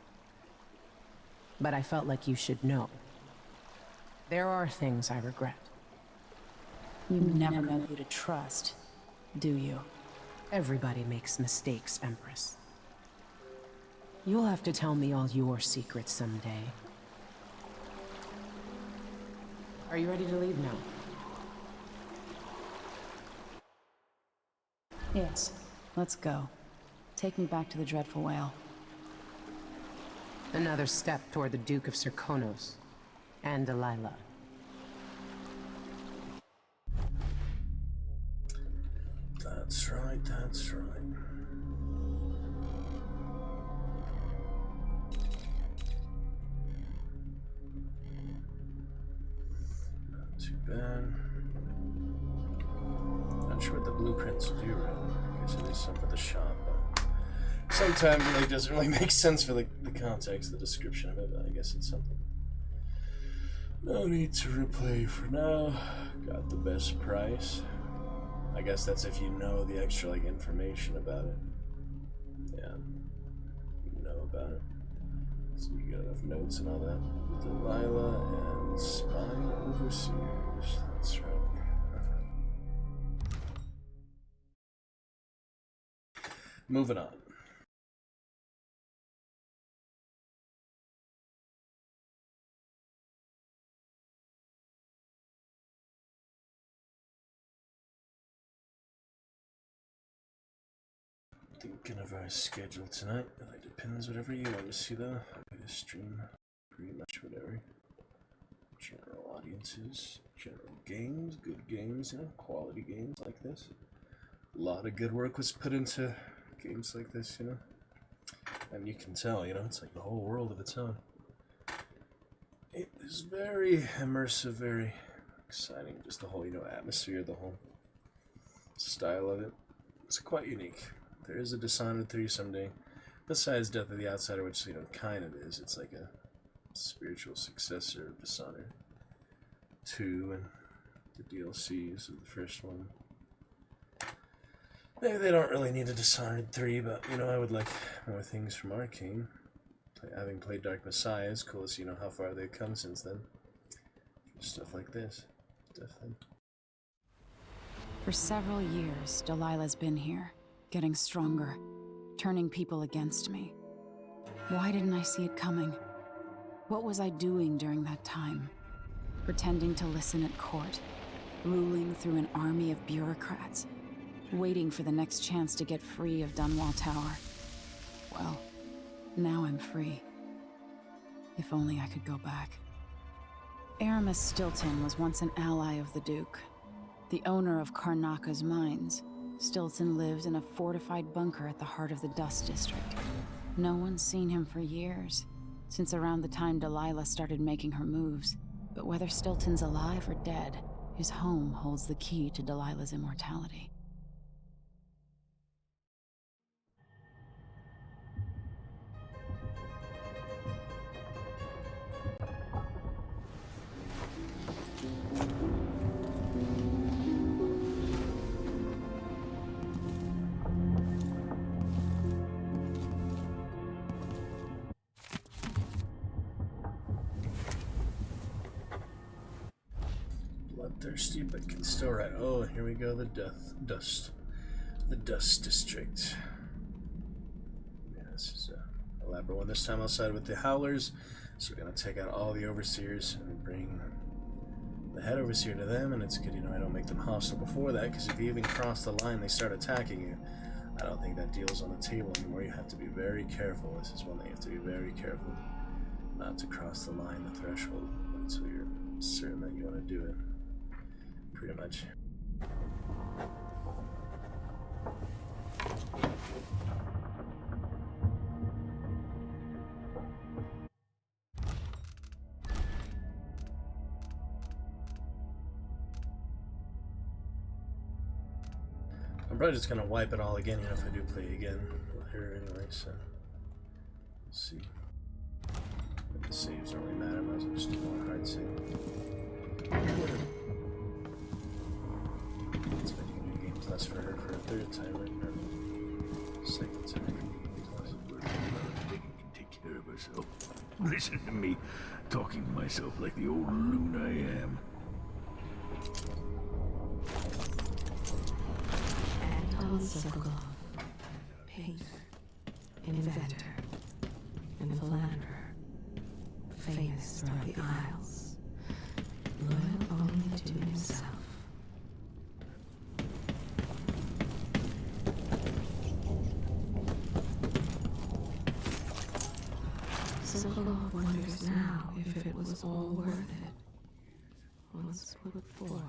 But I felt like you should know. There are things I regret. You never know who to trust, do you? Everybody makes mistakes, Empress. You'll have to tell me all your secrets someday. Are you ready to leave now? Yes, let's go. Take me back to the Dreadful Whale. Another step toward the Duke of Serkonos and 𝕹𝖎𝖊𝖙. That's right, that's right. Not too bad. Not sure what the blueprints do, right? I guess it is some for the shop, but sometimes it like, doesn't really make sense for like the context, the description of it, but I guess it's something. No need to replay for now. Got the best price. I guess that's if you know the extra like information about it. Yeah, you know about it. So you got enough notes and all that. 𝕹𝖎𝖊𝖙 and Spine Overseers. That's right. Moving on. Thinking of our schedule tonight. It depends whatever you want to see though. I'm gonna stream pretty much whatever. General audiences, general games, good games, you know, quality games like this. A lot of good work was put into games like this, you know. And you can tell, you know, it's like the whole world of its own. It is very immersive, very exciting. Just the whole, you know, atmosphere, the whole style of it. It's quite unique. There is a Dishonored 3 someday. Besides Death of the Outsider, which, you know, kind of is. It's like a spiritual successor of Dishonored 2 and the DLCs of the first one. They don't really need a Dishonored 3, but, you know, I would like more things from Arcane. Having played Dark Messiah is cool to see, you know, how far they've come since then. Stuff like this. Definitely. For several years, 𝕹𝖎𝖊𝖙's been here, getting stronger, turning people against me. Why didn't I see it coming? What was I doing during that time? Pretending to listen at court, ruling through an army of bureaucrats, waiting for the next chance to get free of Dunwall Tower. Well, now I'm free. If only I could go back. Aramis Stilton was once an ally of the Duke, the owner of Karnaka's mines. Stilton lived in a fortified bunker at the heart of the Dust District. No one's seen him for years, since around the time 𝕹𝖎𝖊𝖙 started making her moves. But whether Stilton's alive or dead, his home holds the key to 𝕹𝖎𝖊𝖙𝖍's immortality. Bloodthirsty, but can still write. Oh, here we go. The dust district. Yeah, this is a elaborate one. This time outside with the howlers. So we're gonna take out all the overseers and bring the head overseer to them. And it's good, you know, I don't make them hostile before that, because if you even cross the line, they start attacking you. I don't think that deal's on the table anymore. You have to be very careful. This is one that you have to be very careful not to cross the line, the threshold, until you're certain that you want to do it. Pretty much. I'm probably just gonna wipe it all again, you know, if I do play again with her anyway, so we'll see. But the saves don't really matter, might as well just do more hard save. Let's make a new game plus for her for a third time, right? Or second time for game plus. Megan can take care of herself. Listen to me, talking to myself like the old loon I am. Anton Sokolov, painter, inventor, and philanderer, famous throughout the Isles, loyal only to himself. Sokolov wonders now if it was all worth it. Once put forth,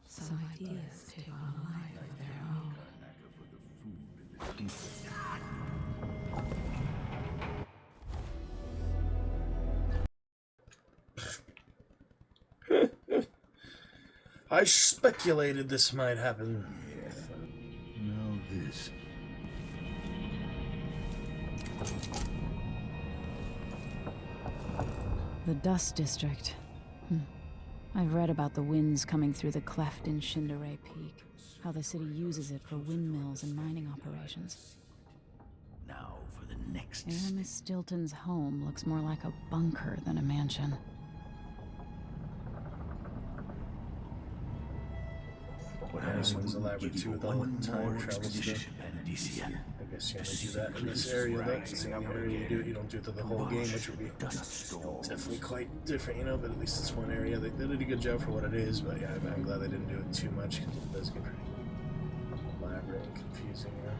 some ideas take on a life of their own. I speculated this might happen. Now this. The Dust District. I've read about the winds coming through the cleft in 𝕹𝖎𝖊𝖙𝖍 Peak, how the city uses it for windmills and mining operations. Now for the next. Aramis Stilton's home looks more like a bunker than a mansion. This one's elaborate too with all the time travel stuff. I guess you only do that in this area, though. It's the only area you do it. You don't do it to the whole game, which would be definitely quite different, you know, but at least it's one area. They did a good job for what it is, but yeah, I'm glad they didn't do it too much, because it does get pretty elaborate and confusing, you know.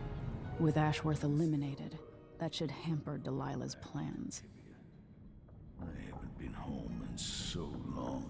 With Ashworth eliminated, that should hamper 𝕹𝖎𝖊𝖙𝖍's plans. I haven't been home in so long.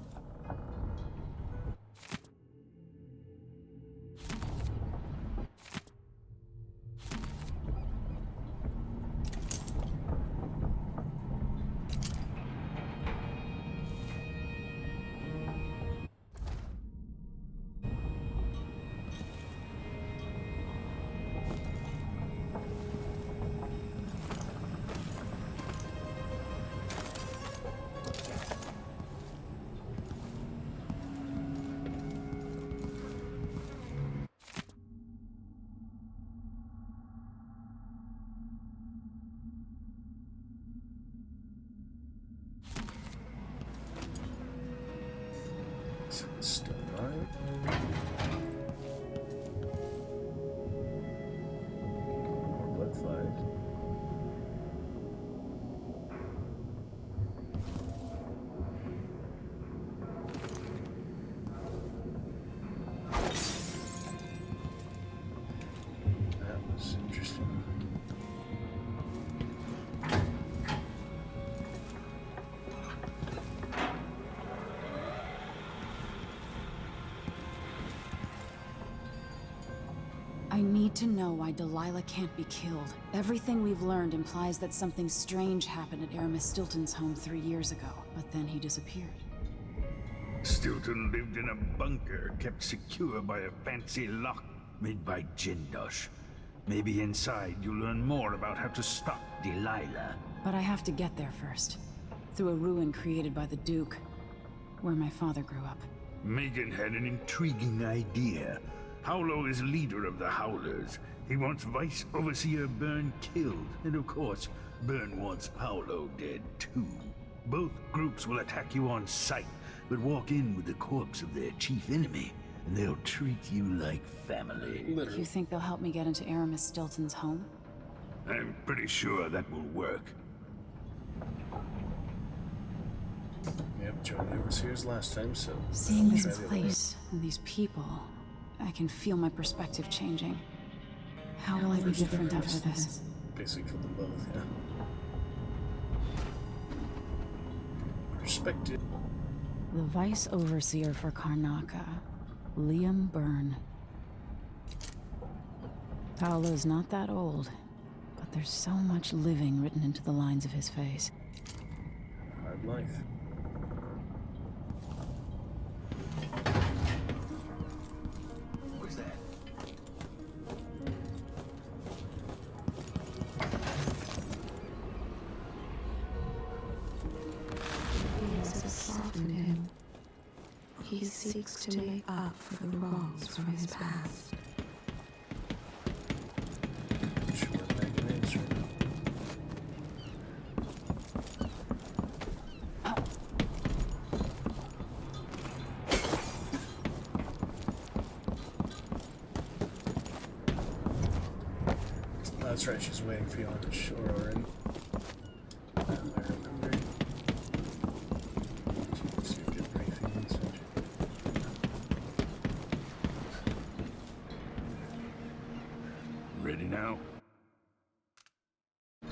Still right. Blood flags. That was interesting. I need to know why 𝕹𝖎𝖊𝖙 can't be killed. Everything we've learned implies that something strange happened at Aramis Stilton's home 3 years ago, but then he disappeared. Stilton lived in a bunker kept secure by a fancy lock made by Jindosh. Maybe inside you'll learn more about how to stop 𝕹𝖎𝖊𝖙𝖍. But I have to get there first. Through a ruin created by the Duke, where my father grew up. Megan had an intriguing idea. 𝕹𝖎𝖊𝖙 is leader of the Howlers. He wants Vice Overseer Byrne killed, and of course, Byrne wants Paolo dead too. Both groups will attack you on sight, but walk in with the corpse of their chief enemy, and they'll treat you like family. You think they'll help me get into Aramis Stilton's home? I'm pretty sure that will work. Yep, joined the Overseers last time, so... Seeing this place and these people, I can feel my perspective changing. How will I be different after this? Basically for them both, yeah. Perspective. The Vice Overseer for Karnaca, Liam Byrne. Paolo's not that old, but there's so much living written into the lines of his face. Hard life. What's that? Things have softened him. He seeks to make up for the wrongs from his past. I'm sure Megan is right now. That's right, she's waiting for you on the shore, Orin. I remember. So you get briefing and such. Ready now?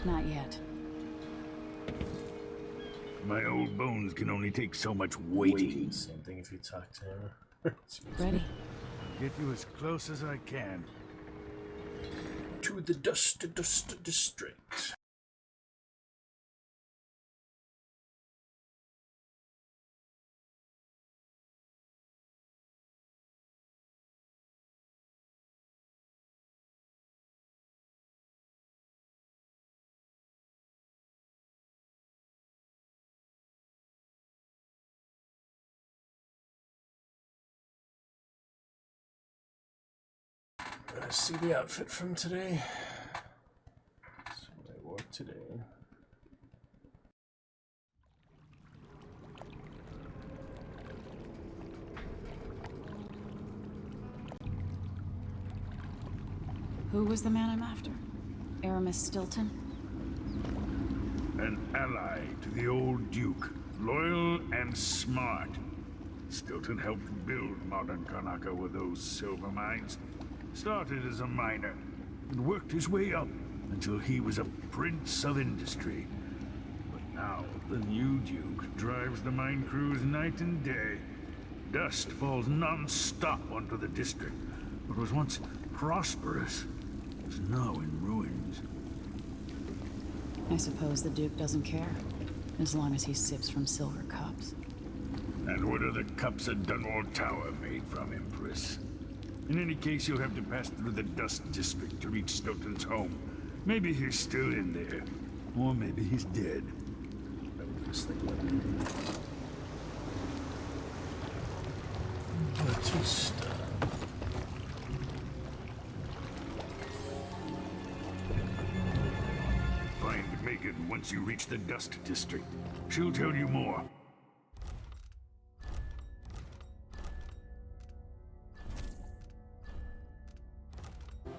Not yet. My old bones can only take so much waiting. Same thing if you talk to him. Ready. I'll get you as close as I can. To the Dust District. Let's see the outfit from today. That's what I wore today. Who was the man I'm after? Aramis Stilton? An ally to the old Duke, loyal and smart. Stilton helped build modern Karnaca with those silver mines. Started as a miner, and worked his way up until he was a prince of industry. But now, the new Duke drives the mine crews night and day. Dust falls non-stop onto the district. What was once prosperous is now in ruins. I suppose the Duke doesn't care, as long as he sips from silver cups. And what are the cups at Dunwall Tower made from, Empress? In any case, you'll have to pass through the Dust District to reach Stilton's home. Maybe he's still in there, or maybe he's dead. Batista. Find Megan once you reach the Dust District. She'll tell you more.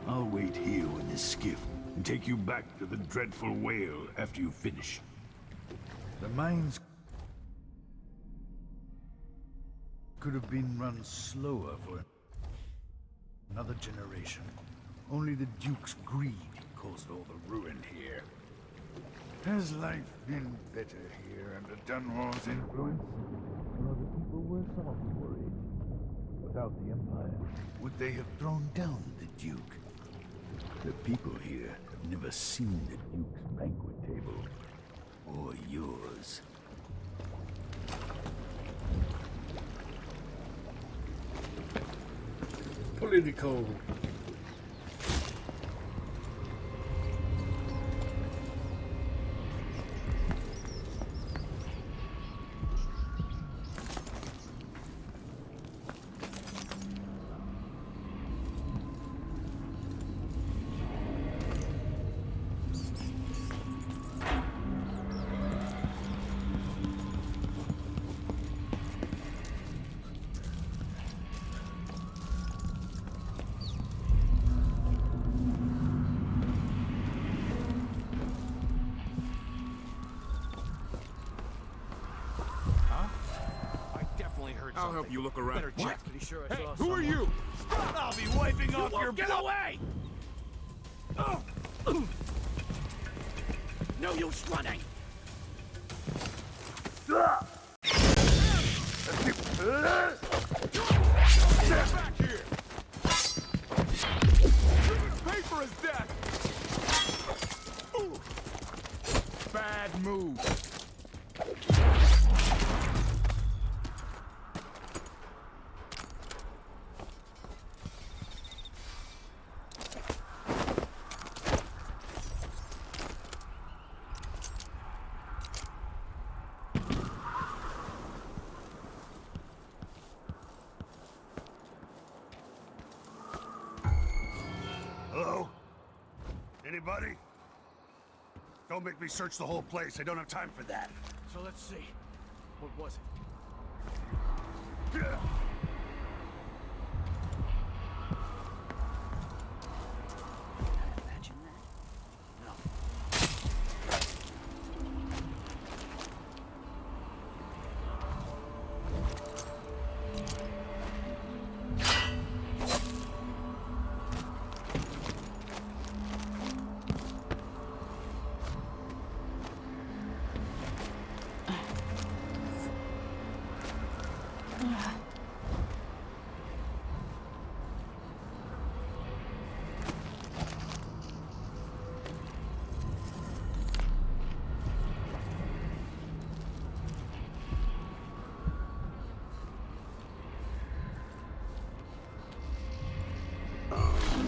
I'll wait here with this skiff and take you back to the dreadful whale after you finish. The mines could have been run slower for another generation. Only the Duke's greed caused all the ruin here. Has life been better here under Dunwall's influence? Or are the people worse off for it? Without the Empire, would they have thrown down the Duke? The people here have never seen the Duke's banquet table. Or yours. really cold. I'll help you look around. Better What? check. Pretty sure I Hey, saw who are you? I'll be wiping off your Get blood. away! No use running. Get back here! Paper is dead! Ooh. Bad move. Hello? Anybody? Don't make me search the whole place. I don't have time for that. So let's see. What was it? Imagine that. No.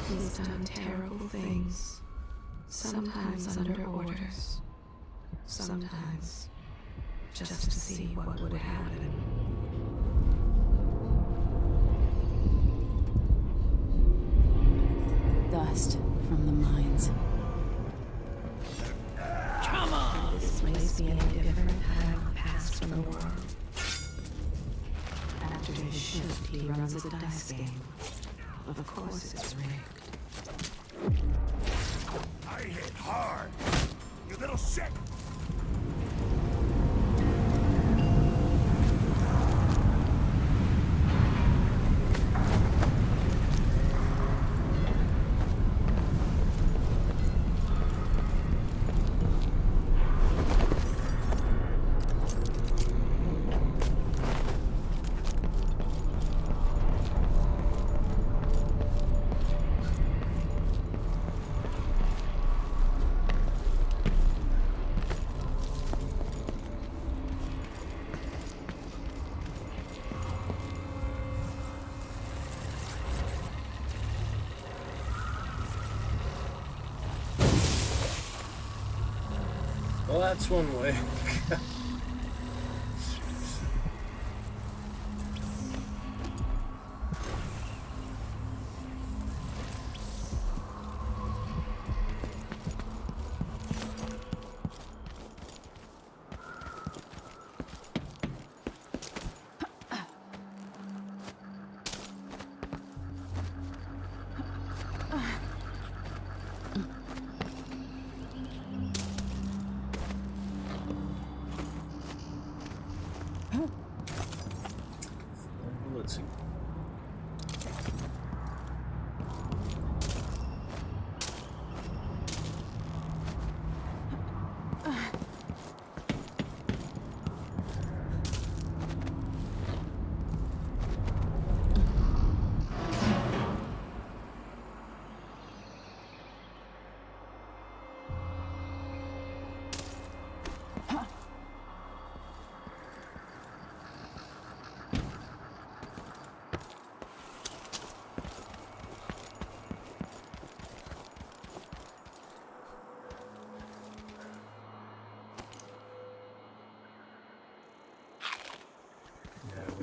He's done terrible things. Sometimes under orders. Sometimes just to see what would happen. Dust from the mines. Come on! This place being a different time passed from the world. After his shift, he runs a dice game. Of course it's rigged. I hit hard! You little shit! Well, that's one way. Let's see.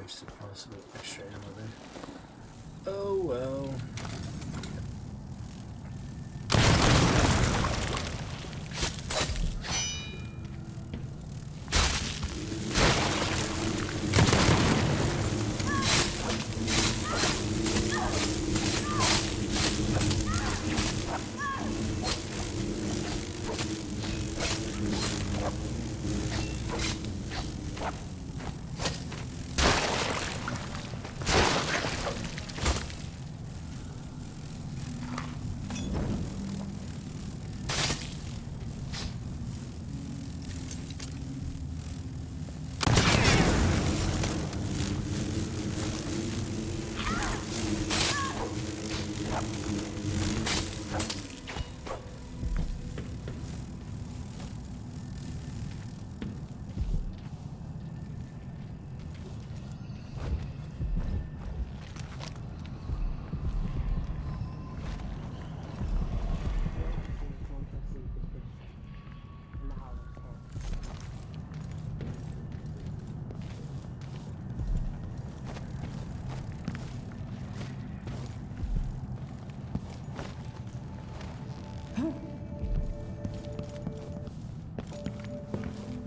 wasted possible extra ammo there. Oh well.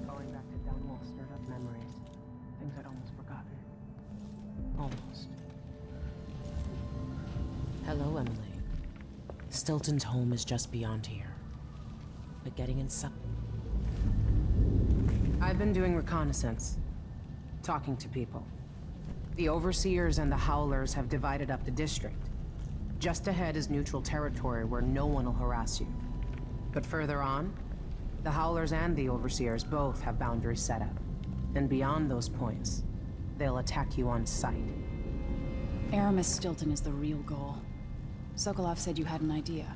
Going back to Dunwall stirred up memories. Things I'd almost forgotten. Almost. Hello, Emily. Stilton's home is just beyond here. But getting inside... I've been doing reconnaissance. Talking to people. The Overseers and the Howlers have divided up the district. Just ahead is neutral territory where no one will harass you. But further on, the Howlers and the Overseers both have boundaries set up. And beyond those points, they'll attack you on sight. Aramis Stilton is the real goal. Sokolov said you had an idea.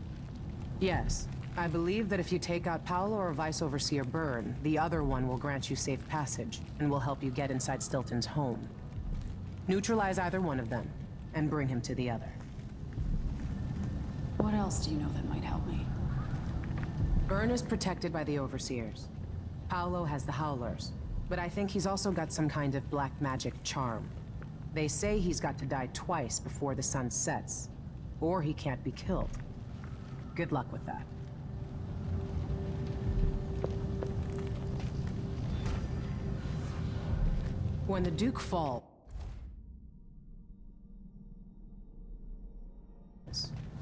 Yes. I believe that if you take out Paolo or Vice Overseer Byrne, the other one will grant you safe passage, and will help you get inside Stilton's home. Neutralize either one of them, and bring him to the other. What else do you know that might help me? Byrne is protected by the Overseers. Paolo has the Howlers, but I think he's also got some kind of black magic charm. They say he's got to die twice before the sun sets, or he can't be killed. Good luck with that. When the Duke falls,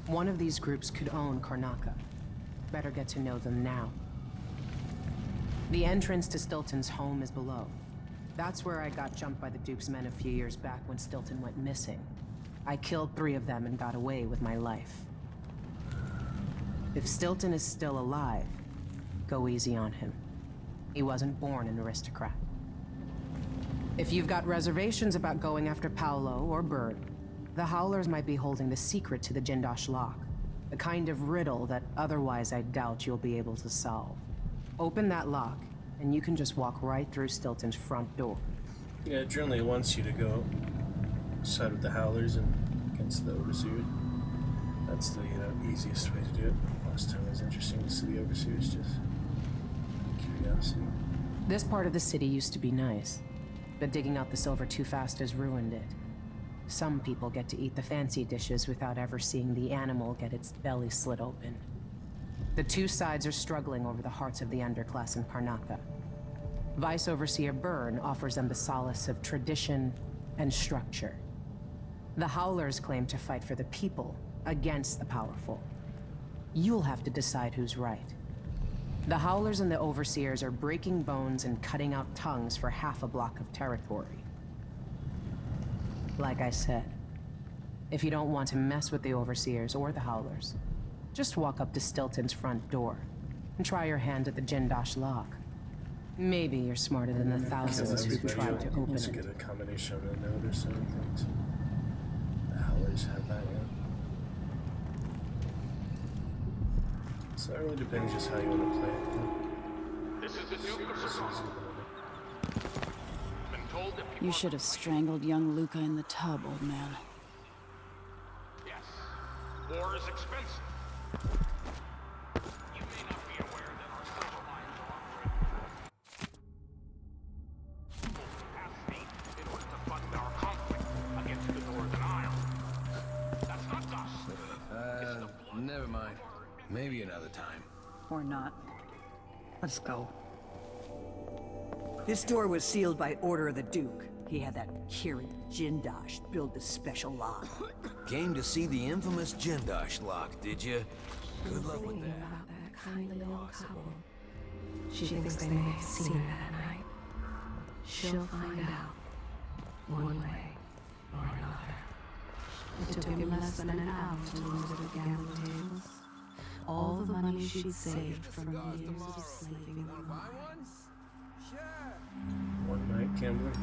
one of these groups could own Karnaca. Better get to know them now. The entrance to Stilton's home is below. That's where I got jumped by the Duke's men a few years back when Stilton went missing. I killed 3 of them and got away with my life. If Stilton is still alive, go easy on him. He wasn't born an aristocrat. If you've got reservations about going after Paolo or Byrne, the Howlers might be holding the secret to the 𝕹𝖎𝖊𝖙𝖎, the kind of riddle that otherwise I doubt you'll be able to solve. Open that lock, and you can just walk right through Stilton's front door. Yeah, it generally wants you to go side with the Howlers and against the Overseers. That's the easiest way to do it. Last time it was interesting to see the Overseers, just curiosity. This part of the city used to be nice, but digging out the silver too fast has ruined it. Some people get to eat the fancy dishes without ever seeing the animal get its belly slit open. The two sides are struggling over the hearts of the underclass in Karnaca. Vice Overseer Byrne offers them the solace of tradition and structure. The Howlers claim to fight for the people against the powerful. You'll have to decide who's right. The Howlers and the Overseers are breaking bones and cutting out tongues for half a block of territory. Like I said, if you don't want to mess with the Overseers or the Howlers, just walk up to Stilton's front door and try your hand at the 𝕹𝖎𝖊𝖙𝖎. Maybe you're smarter than the thousands who've tried to open Let's it. get a combination of a note or something. The Howlers have that, yeah. So it really depends just how you want to play it. This is the Duke of Sarkono. Been told that people You should have strangled young Luca in the tub, old man. Yes. War is expensive. You may not be aware that our silver mines are operating full capacity in order to fund our Maybe another time. Or not. Let's go. This door was sealed by order of the Duke. He had that 𝕹𝖎𝖊𝖙𝖎𝖊𝖙𝖍 build the special lock. Came to see the infamous 𝕹𝖎𝖊𝖙𝖎𝖊𝖙𝖍 lock, did you? Good luck with that. About that kindly old couple. She thinks they may have seen her that night. She'll find out. One way or another. It took him less than an hour to lose her to gambling tables. All the money she'd saved from years of slaving in the mine. One night gambling.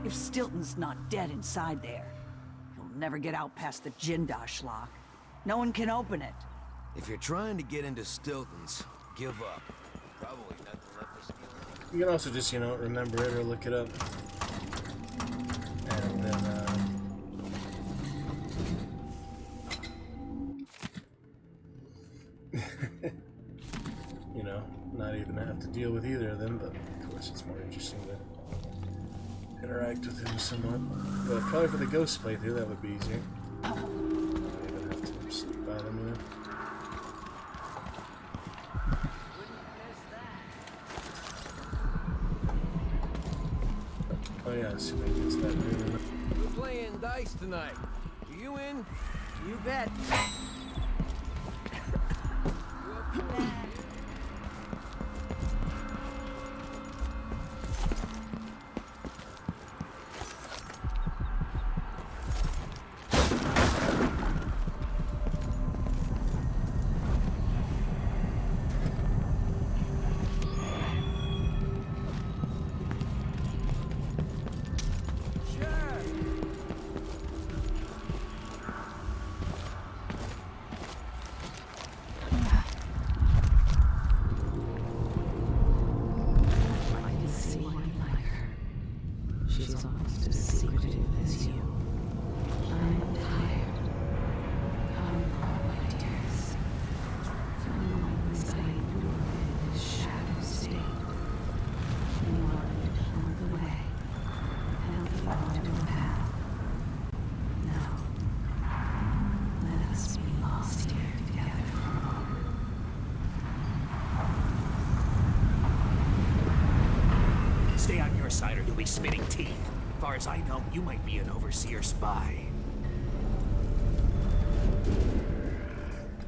If Stilton's not dead inside there, he'll never get out past the 𝕹𝖎𝖊𝖙𝖎𝖊𝖙𝖍 lock. No one can open it. If you're trying to get into Stilton's, give up. Probably nothing left to steal. You can also just, you know, remember it or look it up. And then, you know, not even have to deal with either of them, but of course it's more interesting to interact with him somewhat. But probably for the ghost playthrough, that would be easier. I don't even have to sleep by them, you know. Oh yeah, so maybe it's that room. We're playing dice tonight. Are you in? You bet. Stay on your side or you'll be spitting teeth. As far as I know, you might be an overseer spy.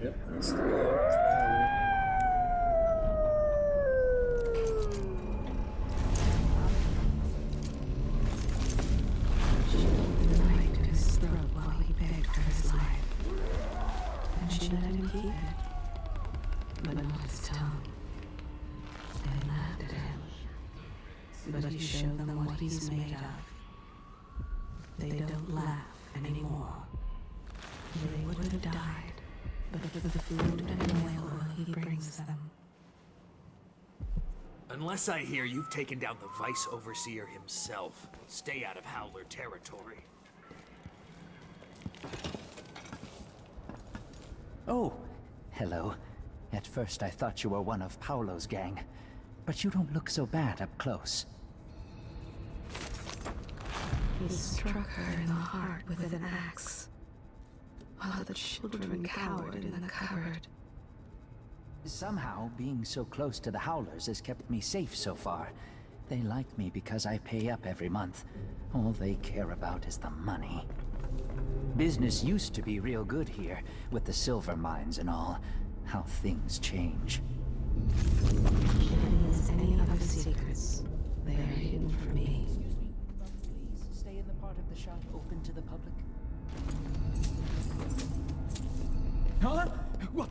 Yep, that's the law. But he showed them what he's made of. They don't laugh anymore. They would have died, but for the food and whale oil he brings them. Unless I hear you've taken down the Vice Overseer himself, stay out of Howler territory. Oh, hello. At first I thought you were one of Paolo's gang, but you don't look so bad up close. He struck her in the heart with an axe, while the children cowered in the cupboard. Somehow, being so close to the Howlers has kept me safe so far. They like me because I pay up every month. All they care about is the money. Business used to be real good here, with the silver mines and all. How things change. If he has any other secrets, they are hidden from me. Please stay in the part of the shop open to the public. Huh? What?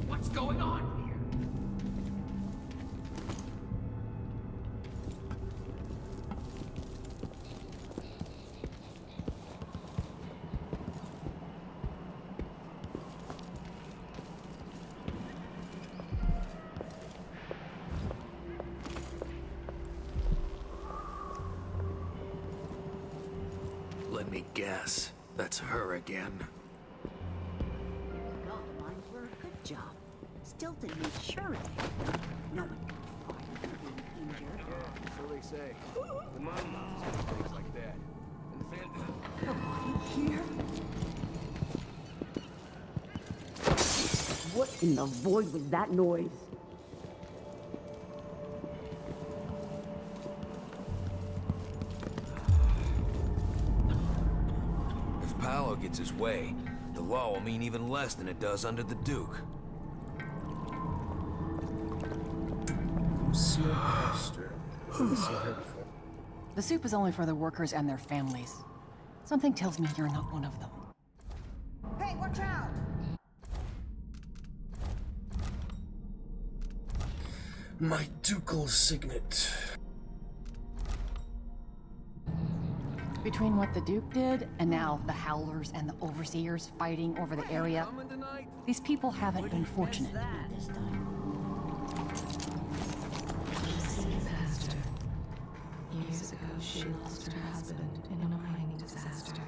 What's going on here? Let me guess. That's her again. All the mines were a good job. Stilton made sure of it. No one got fired or being injured. Yeah, so they say. The mine mobs do things like that. And the A body here? What in the void was that noise? If Paolo gets his way, the law will mean even less than it does under the Duke. The soup is only for the workers and their families. Something tells me you're not one of them. Hey, watch out! My ducal signet. Between what the Duke did, and now the Howlers and the Overseers fighting over the area, these people haven't been fortunate this time. Pastor. Years ago, she lost her husband in a mining disaster.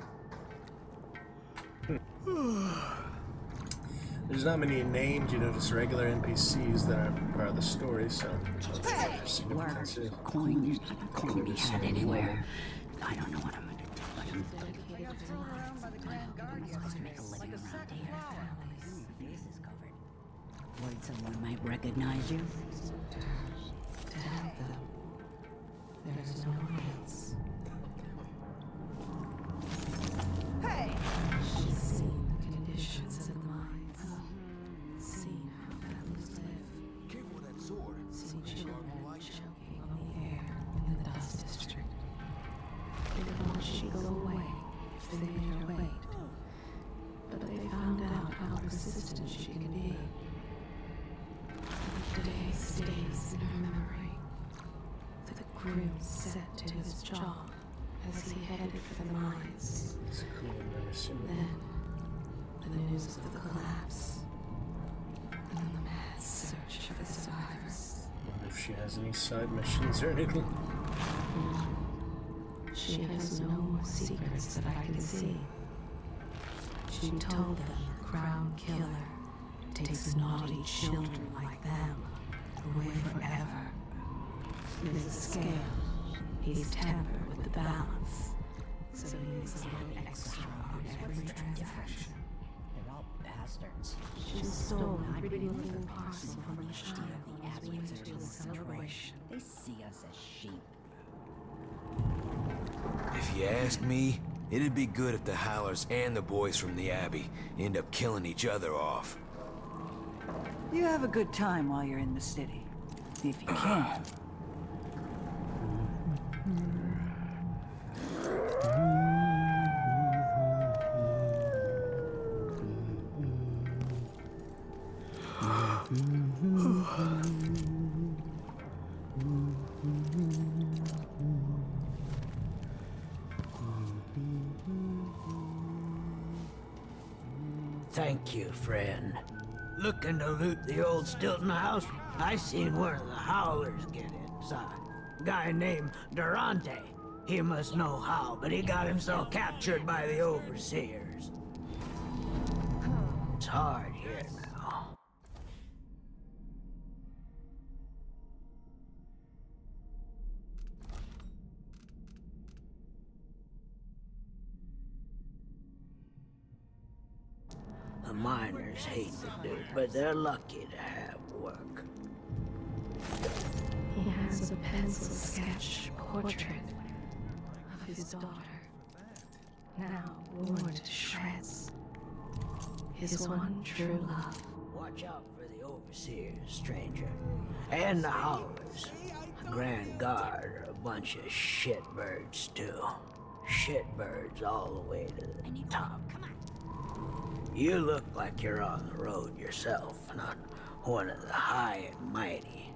There's not many named, you know, just regular NPCs that are part of the story, so it's Coin can't be had anywhere. I don't know what I'm gonna do. Supposed to make a living around here. Face is covered. Worried someone might recognize you? To help them, there's no one else. Hey! She's seen the conditions of the mines, seen how families live. Careful with that sword. Seen children choking on the air in the dust district. They thought she'd go away if they made her wait. But they found out how persistent she can be. The day stays in her memory. The grim set to his jaw as he headed for the mines. Then, the news of the collapse. And then the mad search for the survivors. Wonder if she has any side missions or anything. She has no more secrets that I can see. She told them the Crown Killer takes naughty children like them away forever. There's a scale. He's tampered with the balance, so he needs a little extra on every transaction. They're all bastards. She stole a pretty little parcel from the child The Abbey to to a celebration. They see us as sheep. If you ask me, it'd be good if the Howlers and the boys from the Abbey end up killing each other off. You have a good time while you're in the city. If you can. Thank you, friend. Looking to loot the old Stilton house? I seen one of the Howlers get inside. Guy named Durante. He must know how, but he got himself captured by the Overseers. It's hard here now. The miners hate the Duke, but they're lucky to have work. He has a pencil-sketch portrait of his daughter, now worn to shreds. His one true love. Watch out for the Overseers, stranger. And the Howlers. The Grand Guard are a bunch of shitbirds, too. Shitbirds all the way to the top. You look like you're on the road yourself, not one of the high and mighty.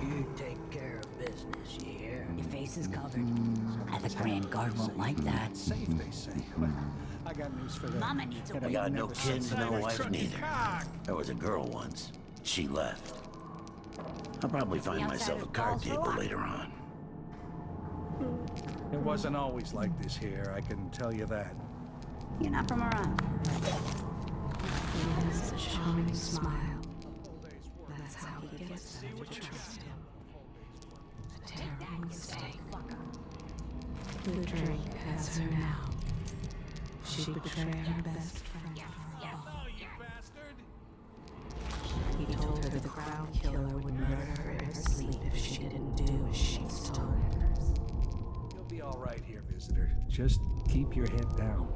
You take care of business, you hear? Your face is covered. The Grand Guard won't like that. Safe, they say. I got news for them. Mama needs a I got no kids, no wife neither. There was a girl once. She left. I'll probably find myself a card table later on. It wasn't always like this here, I can tell you that. You're not from around. He has a charming smile. That's how he gets them to trust him. A terrible mistake. The drink has her now. She'd betray her best friend. Oh, you bastard! He told her the Crown Killer would murder her in her sleep if she didn't do as she told. You'll be all right here, visitor. Just keep your head down.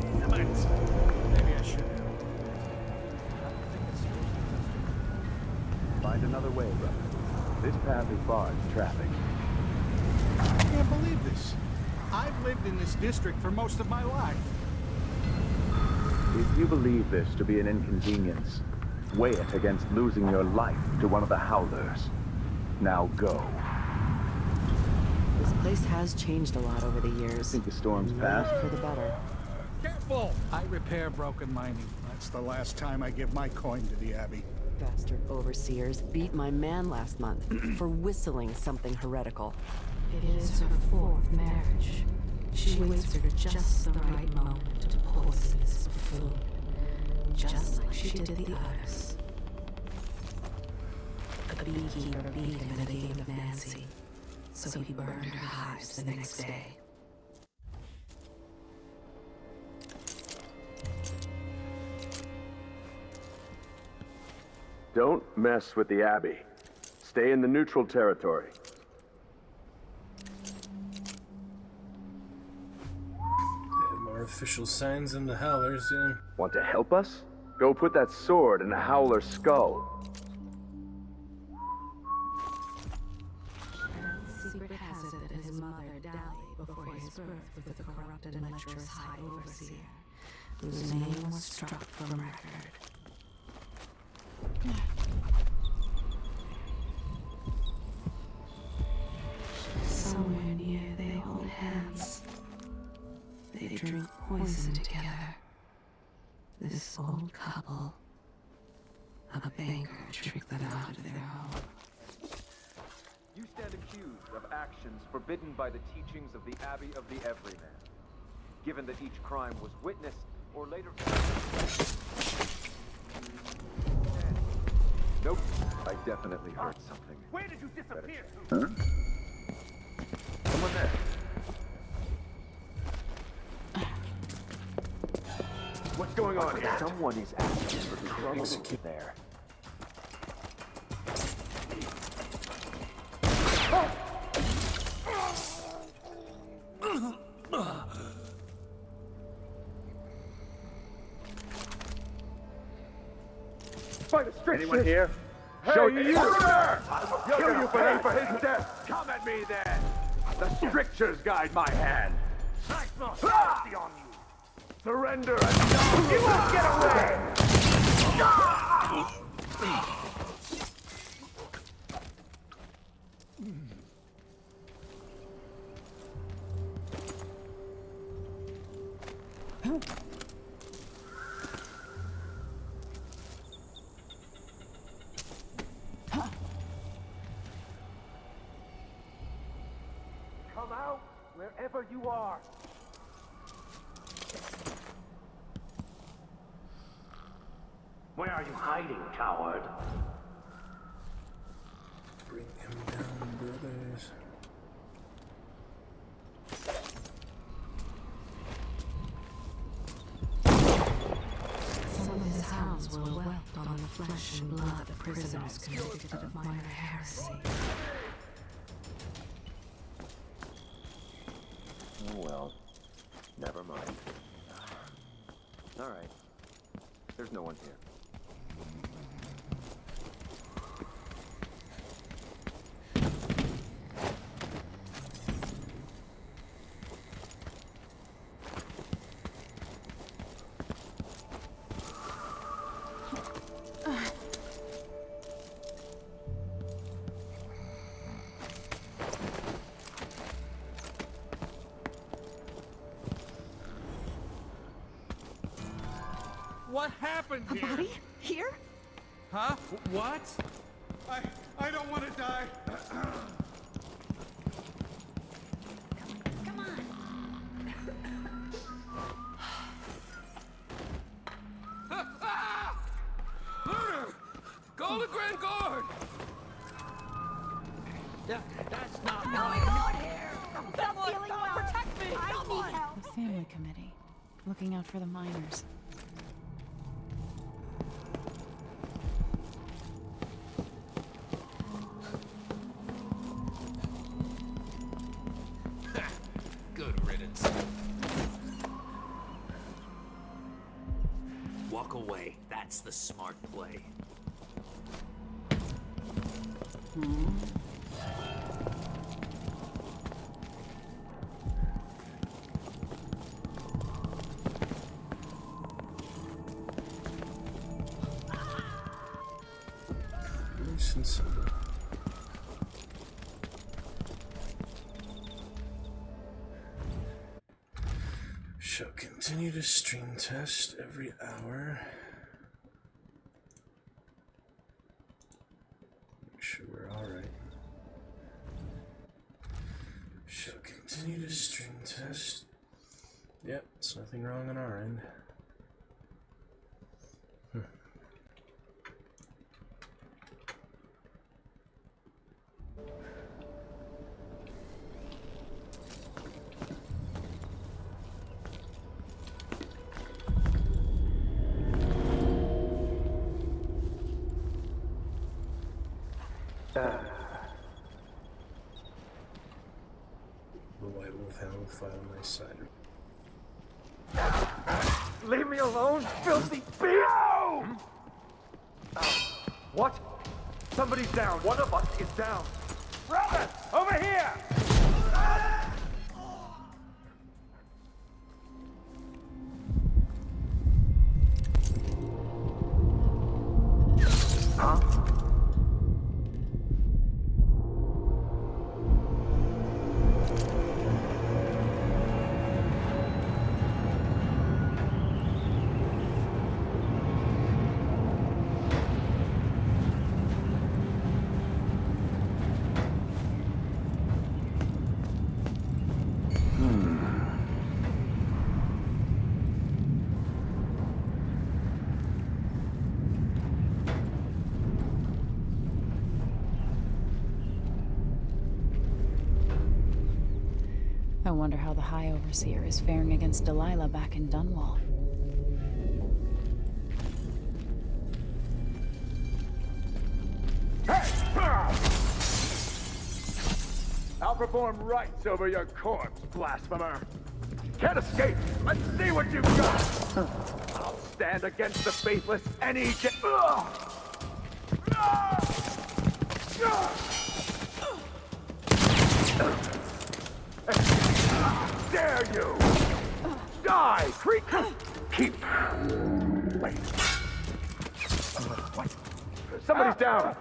Damn it! Maybe I should have. Find another way, brother. This path is barred to traffic. I can't believe this. I've lived in this district for most of my life. If you believe this to be an inconvenience, weigh it against losing your life to one of the Howlers. Now go. This place has changed a lot over the years. Think the storm's past? For the better. Careful! I repair broken mining. That's the last time I give my coin to the Abbey. Bastard overseers beat my man last month for whistling something heretical. It is her fourth marriage. She waits for just the right moment to poison his food, just like she did the others. A beekeeper beat him in a game of Nancy, so he burned her hives the next day. Don't mess with the Abbey. Stay in the neutral territory. More official signs than the Howlers, yeah. Want to help us? Go put that sword in the Howler's skull. Secret has it that his mother dallied before his birth with the corrupted and lecherous High Overseer, whose name was struck from record. Somewhere near they hold hands. They drink poison together. This old couple. A banker tricked them out of their home. You stand accused of actions forbidden by the teachings of the Abbey of the Everyman. Given that each crime was witnessed or later... Nope, I definitely heard something. Where did you disappear? Huh? Someone there. What's going on here? Someone is asking for the trouble there. Fight a strict Anyone here? Hey, Show you! I'll Kill you for his death! Come at me then! The strictures guide my hand! I smell salty on you! Surrender and die! You won't get away! Come out wherever you are. Where are you hiding, coward? Bring him down, brothers. Some of his hounds will welt on the flesh and blood of prisoners convicted of minor heresy. Oh well. Never mind. Alright. There's no one here. What happened here? A body? Here? Huh? What? I don't want to die. Come on. Looter! Go to Grand Guard! That's not What's going on here? I'm feeling well. Protect me. I need help. The family committee. looking out for the miners. Good riddance. Walk away. That's the smart play. Nice and simple. Shall continue to stream test every hour. Make sure we're alright. Shall continue to stream test. Yep, there's nothing wrong on our end. The white wolf hound will fight on my side. Leave me alone, filthy beast! What? Somebody's down. One of us is down. Brother, over here! Huh? I wonder how the High Overseer is faring against Delilah back in Dunwall. I'll perform rites over your corpse, blasphemer. Can't escape. Let's see what you've got. I'll stand against the faithless any day. Dare you! Die, creature! Keep. Wait. What? Somebody's down.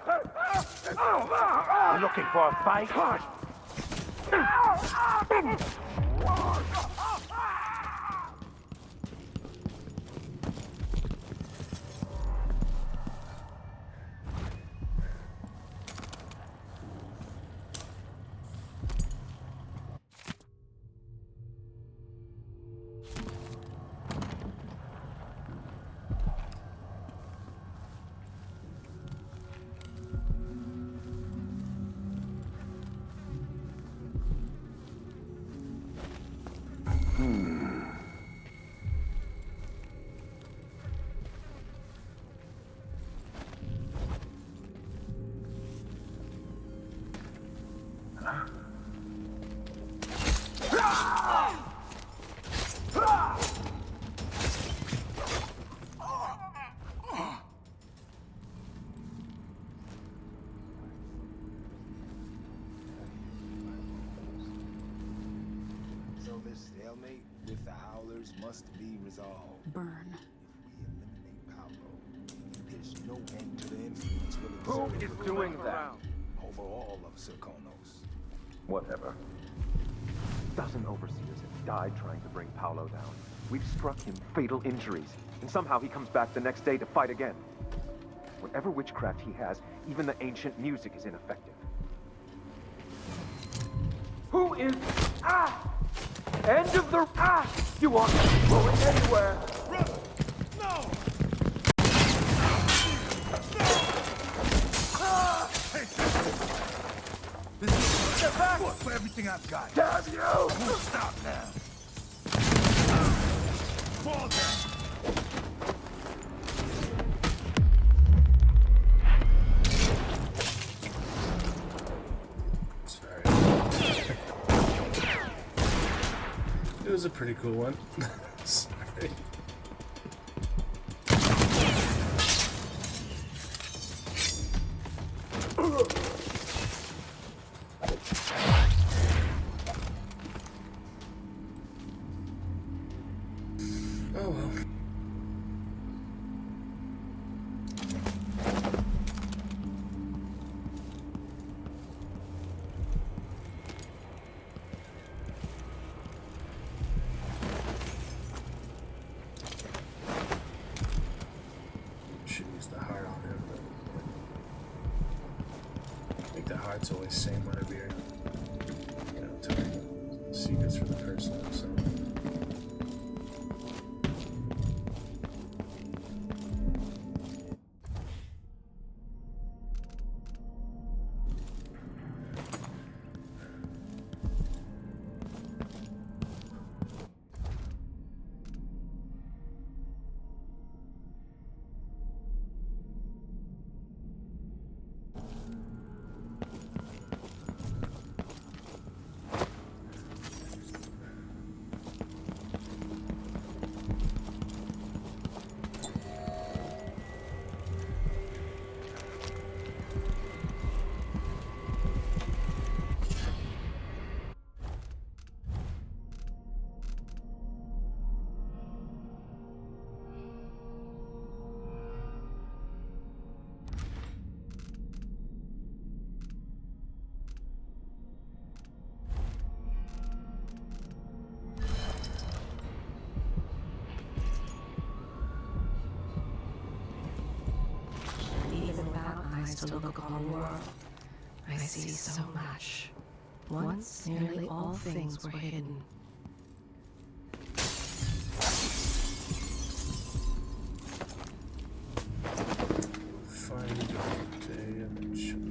You looking for a fight? So this stalemate with the Howlers must be resolved. Burn. If we eliminate Pablo, there's no end to the influence we'll Who exert is doing that? over all of Serkonos. Whatever. Dozen overseers have died trying to bring Paolo down. We've struck him fatal injuries, and somehow he comes back the next day to fight again. Whatever witchcraft he has, even the ancient music is ineffective. Who is... End of the... You aren't going anywhere! No! Get back! For everything I've got. Damn you! I won't stop now. fall down! It was a pretty cool one. Sorry. Oh well. Should use the heart on him, but I think the heart's always same whenever you're, targeting secrets for the person. So. To look upon the world, I see so much. Once, nearly all things were hidden. Find day and should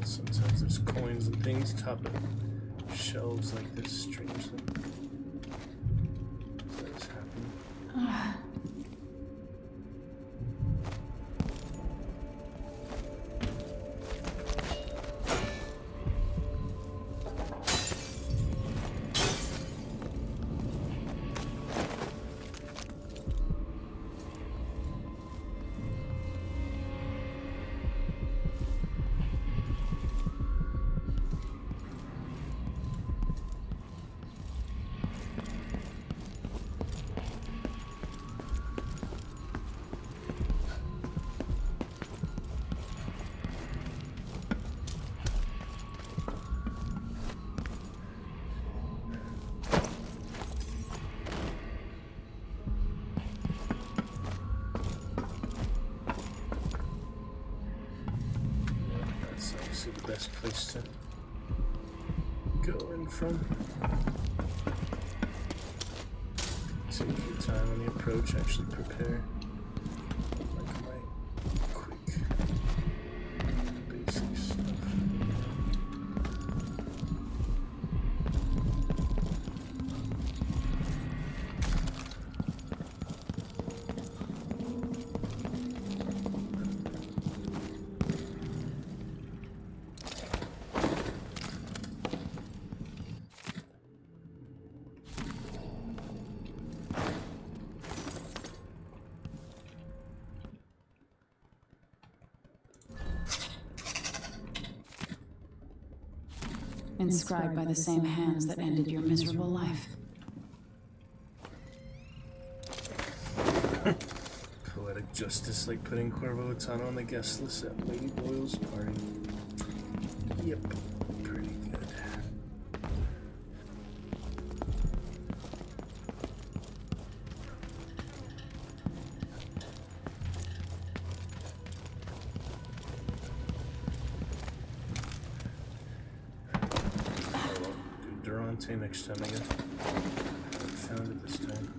sometimes there's coins and things top of shelves like this, strangely. That is happening. The best place to go in from. Take your time on the approach, actually prepare like my quick basic stuff. Inscribed by the same hands that ended your miserable life. Poetic justice, like putting 𝕹𝖎𝖊𝖙𝖎𝖊𝖙𝖍 on the guest list at Lady Boyle's party. Yep, pretty good. Durante next time, I guess. found it this time.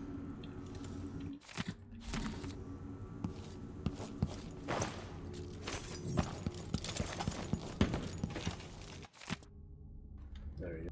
There you go.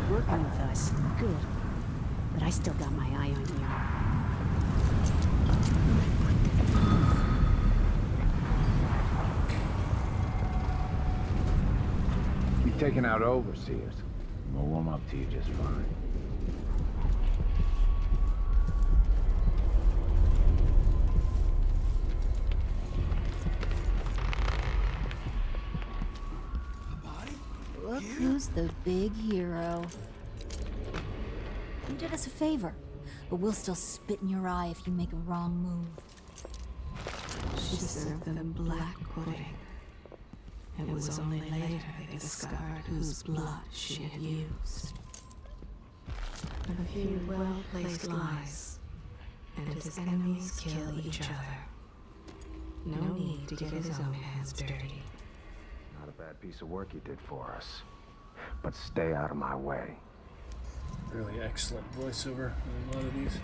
With us. Good. But I still got my eye on You've taken out overseers. We'll warm up to you just fine. Look who's the big hero. You did us a favor, but we'll still spit in your eye if you make a wrong move. She served them black pudding. It was only later they discovered whose blood she had used. A few well-placed lies, and his enemies kill each other. No need to get his own hands dirty. Not a bad piece of work you did for us. But stay out of my way. Really excellent voiceover in a lot of these.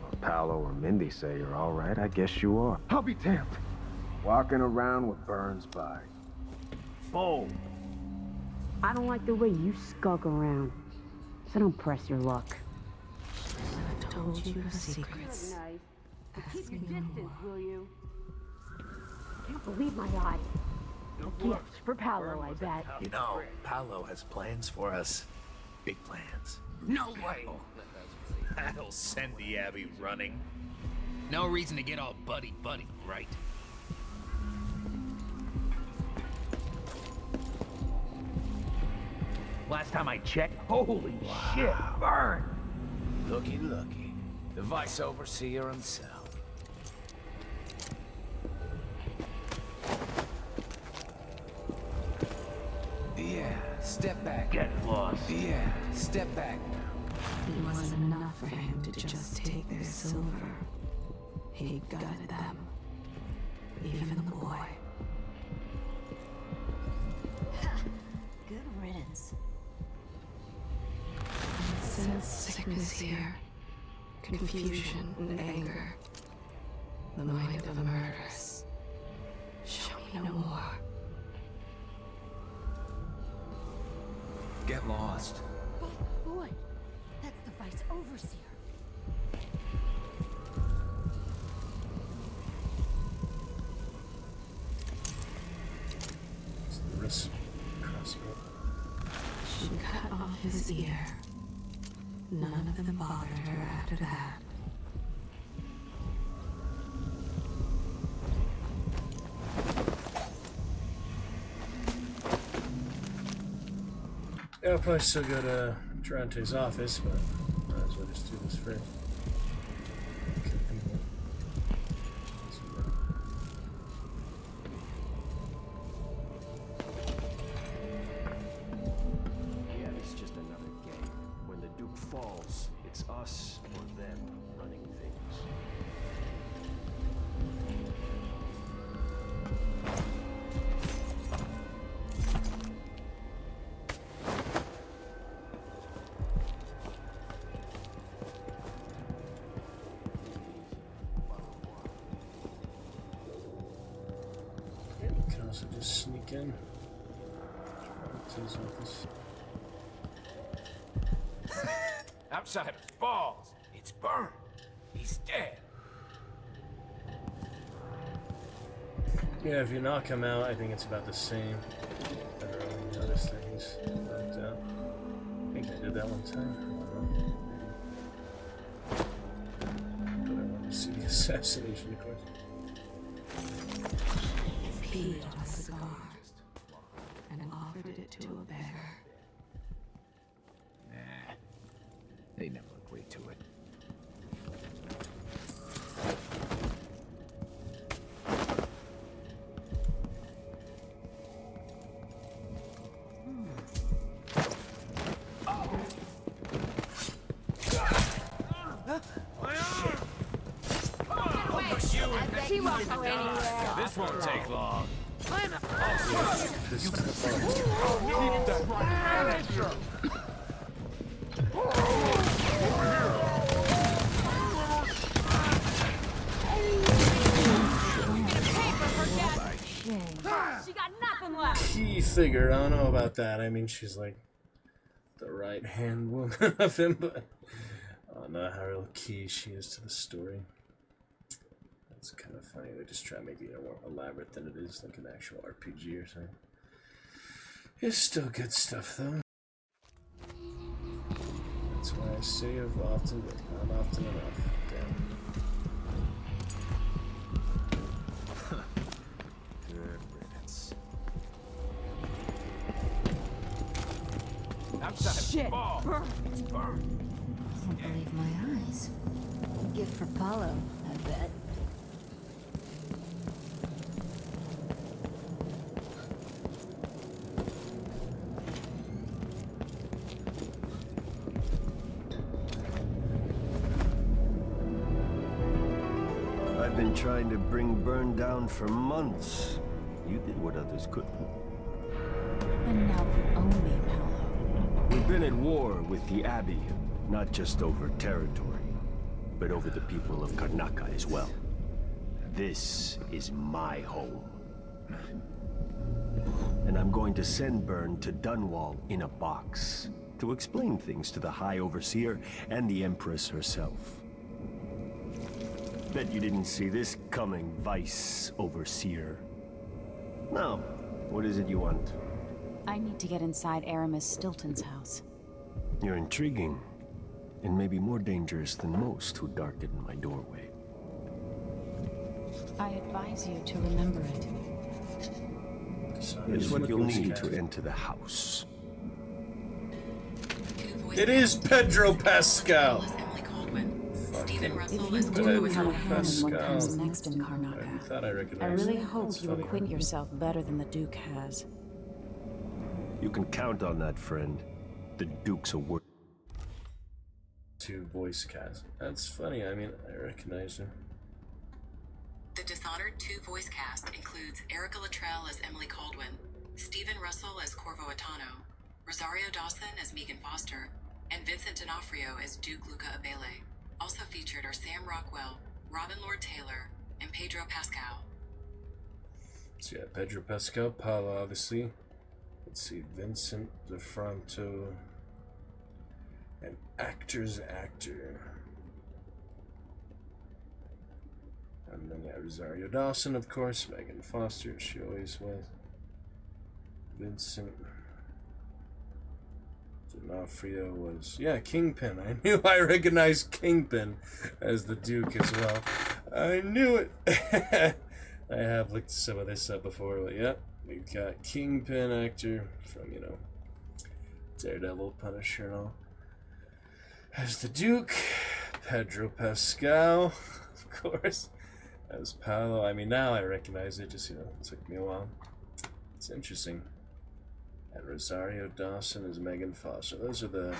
Well, Paolo or Mindy say you're all right. I guess you are. I'll be damned. Walking around with burns by. Bold. I don't like the way you skulk around, so don't press your luck. I've told you her secrets. Nice. But keep your distance, will you? Can't believe my eyes. Gifts for Paolo, I bet. You know, Paolo has plans for us. Big plans. No way! That'll send the Abbey running. No reason to get all buddy-buddy, right? Last time I checked, holy shit, burn! Looky, looky. The Vice Overseer himself. Yeah, step back. Get lost. Yeah, step back. It wasn't enough for him to just take their silver. He gutted them. Even the boy. Good riddance. Sense sickness here. Confusion and anger. The mind of a murderess. Show me no more. Get lost. Boy, that's the Vice Overseer. It's the wrist crossbow. She cut off his ear. None of them bothered her after that. Yeah, I'll probably still go to Durante's office, but might as well just do this first. Kill people. Yeah, it's just another game. When the Duke falls, it's us or them running things. also just sneak in to his office. Outsiders, balls. It's burned. He's dead. Yeah, if you knock him out, I think it's about the same. I don't really notice that he's knocked out. I think I did that one time. But I want to see the assassination, of course. He ate a cigar and offered it to a beggar. Nah, they never agree to it. He won't go anywhere. This won't take long. She got nothing left. Key figure, I don't know about that. I mean, she's like the right hand woman of him, but I don't know how real key she is to the story. It's kind of funny. They just try to make it more elaborate than it is, like an actual RPG or something. It's still good stuff, though. That's why I save often, but not often enough. Damn. Good riddance. Outside ball. It's burned. Can't believe my eyes. Gift for Paulo, I bet. I've been trying to bring Byrne down for months. You did what others couldn't. And now you own me, Paolo. We've been at war with the Abbey, not just over territory, but over the people of Karnaca as well. This is my home. And I'm going to send Byrne to Dunwall in a box to explain things to the High Overseer and the Empress herself. Bet you didn't see this coming, Vice Overseer. Now, what is it you want? I need to get inside Aramis Stilton's house. You're intriguing, and maybe more dangerous than most who darken my doorway. I advise you to remember it. Here's what you'll need to enter the house. It is Pedro Pascal! If you do have a hand in what comes next in Karnaca, I really hope you acquit yourself better than the Duke has. You can count on that, friend. The Duke's a work. Two voice cast. That's funny, I mean, I recognize him. The Dishonored 2 voice cast includes Erica Luttrell as Emily Caldwin, Stephen Russell as Corvo Attano, Rosario Dawson as Megan Foster, and Vincent D'Onofrio as Duke 𝕹𝖎𝖊𝖙𝖍. Also featured are Sam Rockwell, Robin Lord Taylor, and Pedro Pascal. So yeah, Pedro Pascal, Paolo, obviously. Let's see, Vincent D'Onofrio, an actor's actor. And then, yeah, Rosario Dawson, of course, Megan Foster, she always was. Vincent D'Onofrio was, yeah, Kingpin. I knew I recognized Kingpin as the Duke as well. I knew it. I have looked some of this up before, but yeah, we've got Kingpin actor from, you know, Daredevil, Punisher, and all. As the Duke, Pedro Pascal, of course, as Paolo. I mean, now I recognize it, just, you know, it took me a while. It's interesting. And Rosario Dawson as Megan Foster. Those are the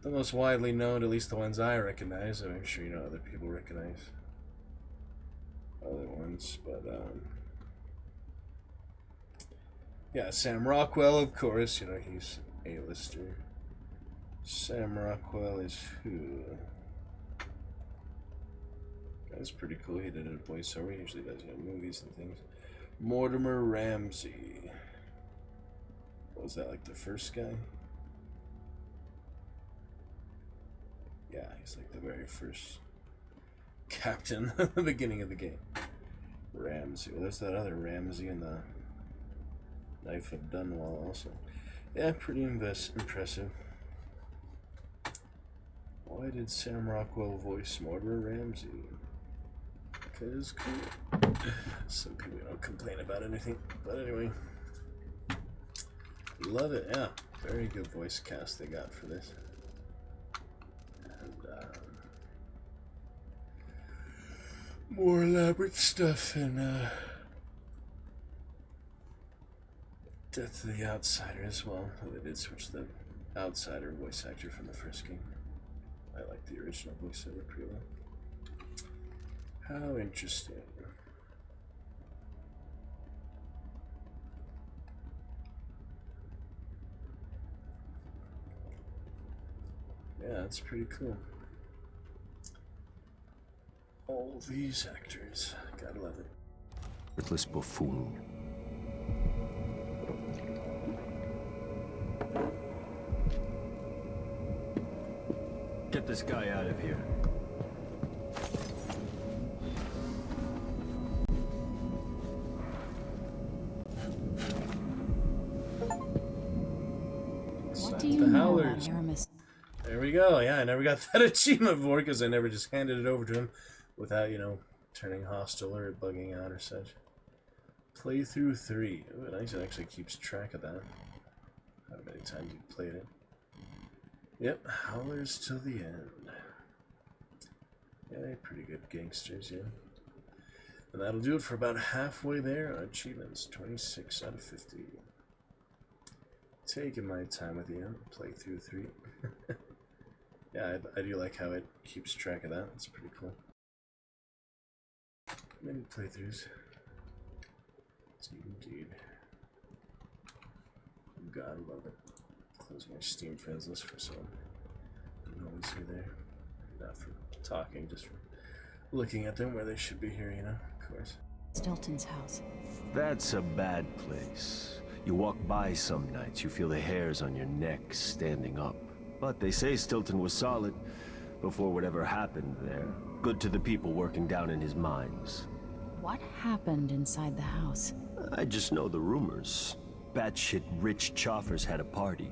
most widely known, at least the ones I recognize. I'm sure, you know, other people recognize other ones, but yeah, Sam Rockwell, of course, you know, he's A-lister. Sam Rockwell is who? That's pretty cool. He did a voiceover. He usually does, you know, movies and things. Mortimer Ramsey. What was that, like the first guy? Yeah, he's like the very first captain at the beginning of the game. Ramsey. Well, there's that other Ramsey in the 𝕹𝖎𝖊𝖙𝖎𝖊𝖙𝖍 also. Yeah, pretty impressive. Why did Sam Rockwell voice Mortimer Ramsey? Because cool. Some people don't complain about anything. But anyway. Love it, yeah. Very good voice cast they got for this. And more elaborate stuff in Death of the Outsider as well. They did switch the Outsider voice actor from the first game. I like the original voiceover pretty well. How interesting. Yeah, that's pretty cool. All these actors, gotta love it. Worthless buffoon. Get this guy out of here. What do you know about Aramis? There we go. Yeah, I never got that achievement before because I never just handed it over to him without, you know, turning hostile or bugging out or such. Playthrough 3. Ooh, nice. It actually keeps track of that. How many times you played it. Yep, Howlers till the end. Yeah, they're pretty good gangsters, yeah. And that'll do it for about halfway there on achievements. 26 out of 50. Taking my time with you. Playthrough 3. Yeah, I do like how it keeps track of that. It's pretty cool. Many playthroughs. Indeed. God, love it. Close my Steam friends list for some noise here there. Not for talking, just for looking at them where they should be here, you know, of course. Stilton's house. That's a bad place. You walk by some nights, you feel the hairs on your neck standing up. But they say Stilton was solid before whatever happened there. Good to the people working down in his mines. What happened inside the house? I just know the rumors. Batshit rich choffers had a party.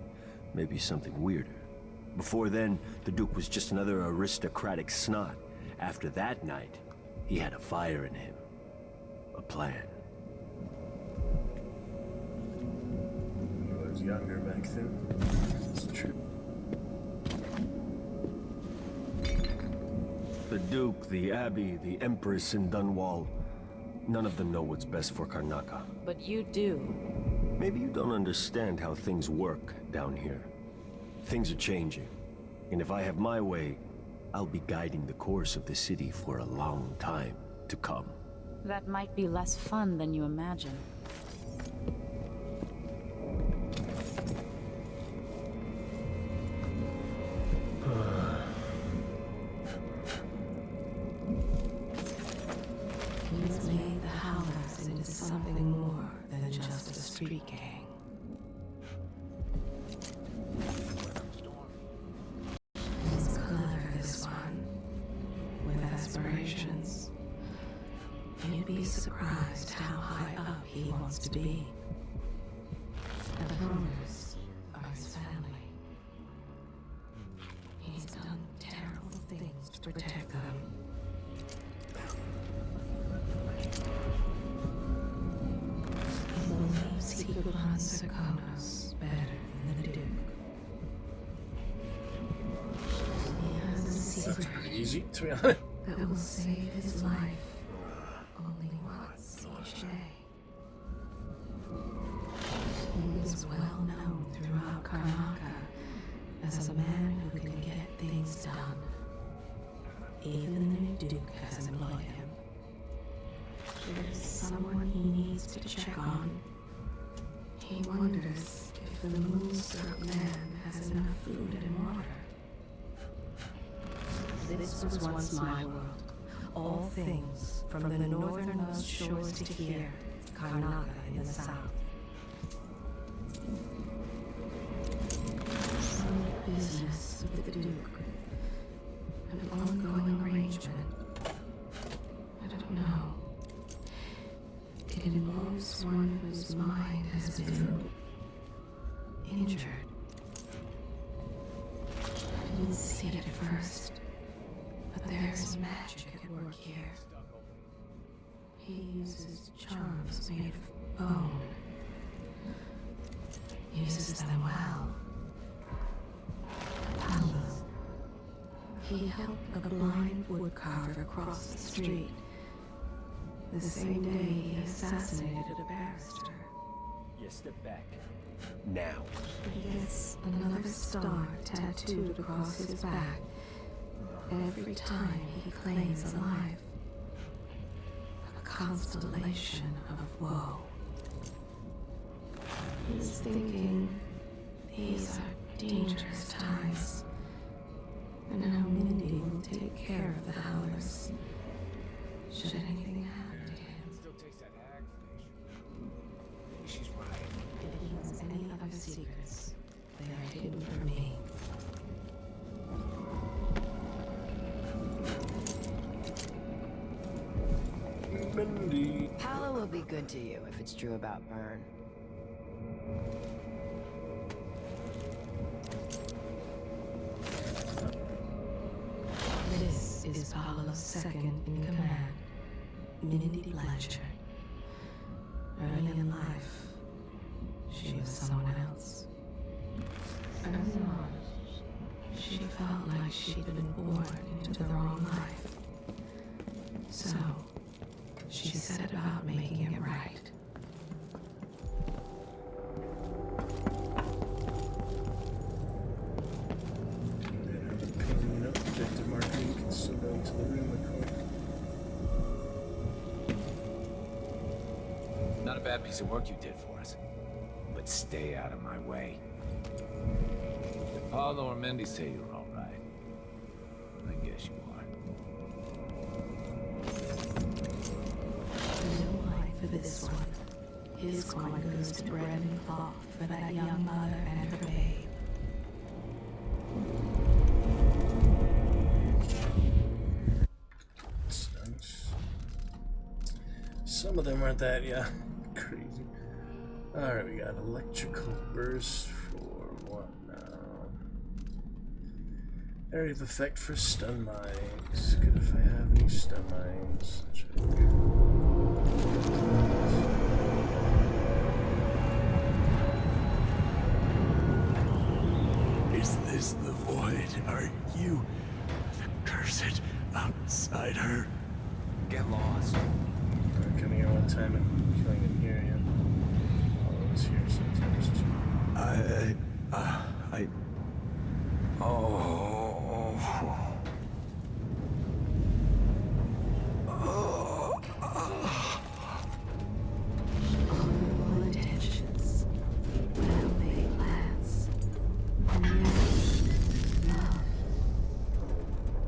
Maybe something weirder. Before then, the Duke was just another aristocratic snot. After that night, he had a fire in him. A plan. He was younger back then. It's true. The Duke, the Abbey, the Empress in Dunwall. None of them know what's best for Karnaca. But you do. Maybe you don't understand how things work down here. Things are changing. And if I have my way, I'll be guiding the course of the city for a long time to come. That might be less fun than you imagine. He's made the Howlers into something more than just a street gang. He's clever, this one. With aspirations. You'd be surprised how high up he wants to be. The Howlers are his family. He's done terrible things to protect them. He believes he could run Serkonos better than the Duke. He has a secret Easy, to be honest. that will save his life only once each day. He is well known throughout Karnaca as a man who can get things done. Even the new Duke has employed him. There's someone he needs to check on. He wonders if the Moonstruck man has enough food and water. This was once my world. All things, from the northernmost shores to here, 𝕹𝖎𝖊𝖙𝖎𝖊𝖙𝖍 in the south. Some business with the Duke. An ongoing arrangement. I don't know. It involves one whose mind has been injured. I didn't see it at first, but there's magic at work here. He uses charms made of bone. Uses them well. Pablo. He helped a blind woodcarver cross the street. The same day he assassinated a barrister. Yeah, step back. Now. He gets another star tattooed across his back every time he claims a life. A constellation of woe. He's thinking these are dangerous times, and how Mindy will take care of the Howlers should anything happen to him. She's right. If he has any other secrets, they are hidden from me. Mindy. Paolo will be good to you if it's true about Byrne. This is Paolo's second in command, Mindy Blanchard. Early in life, she was someone else. Early on, she felt like she'd been born into the wrong life. So, she set about making it right. Objective marker, you can still go into the room real quick. Not a bad piece of work you did for us. But stay out of my way. If Paolo or Mindy say you're all right, I guess you are. No life for this one. His coin goes to bread and cloth for that young mother and her babe. That's nice. Some of them aren't that, yeah. Crazy. Alright, we got electrical burst for what now? Area of effect for stun mines. Good if I have any stun mines. Check. Is this the void? Are you the cursed outsider? Get lost. Coming in one time and killing him here, yeah. Always here sometimes too. Honorable intentions, well-made plans, and yet love.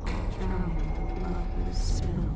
All drowning blood was spilled.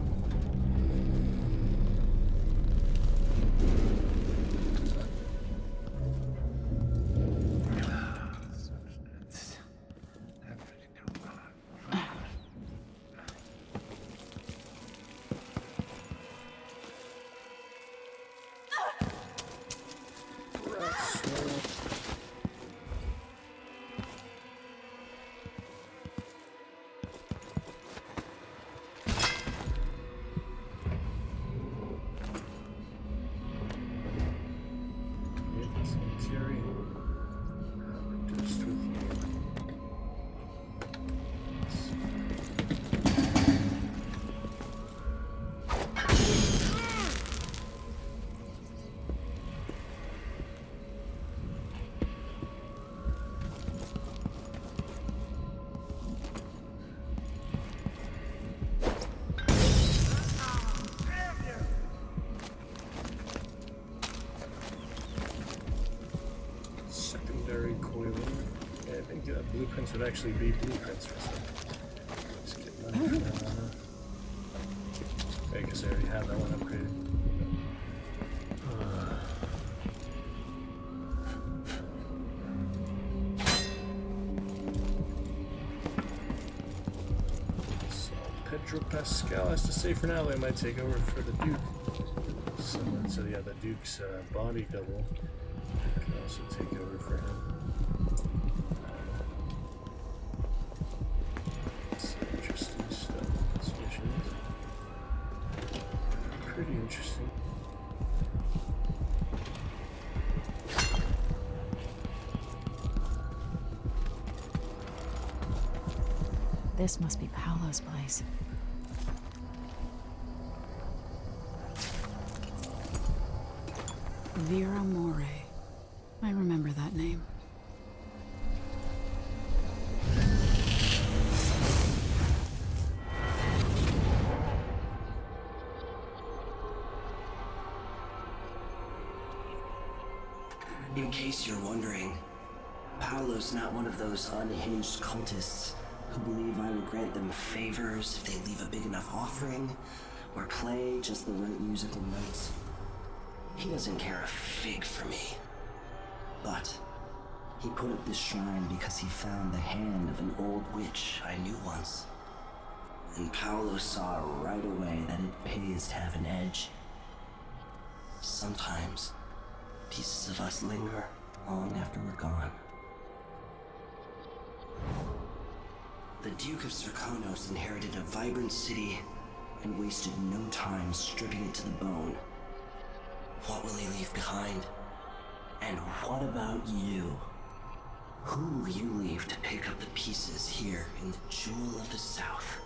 Blueprints would actually be blueprints for something. Let's get money for that one. I guess I already have that one upgraded. Pedro Pascal has to say for now. They might take over for the Duke. So yeah, the Duke's body double can also take over for him. Some interesting stuff. This mission is pretty interesting. This must be Paolo's place. 𝕹𝖎𝖊𝖙𝖍. I remember that name. In case you're wondering, Paolo's not one of those unhinged cultists who believe I will grant them favors if they leave a big enough offering or play just the right musical notes. He doesn't care a fig for me. But he put up this shrine because he found the hand of an old witch I knew once. And Paolo saw right away that it pays to have an edge. Sometimes pieces of us linger long after we're gone. The Duke of Serkonos inherited a vibrant city and wasted no time stripping it to the bone. What will he leave behind? And what about you? Who will you leave to pick up the pieces here in the Jewel of the South?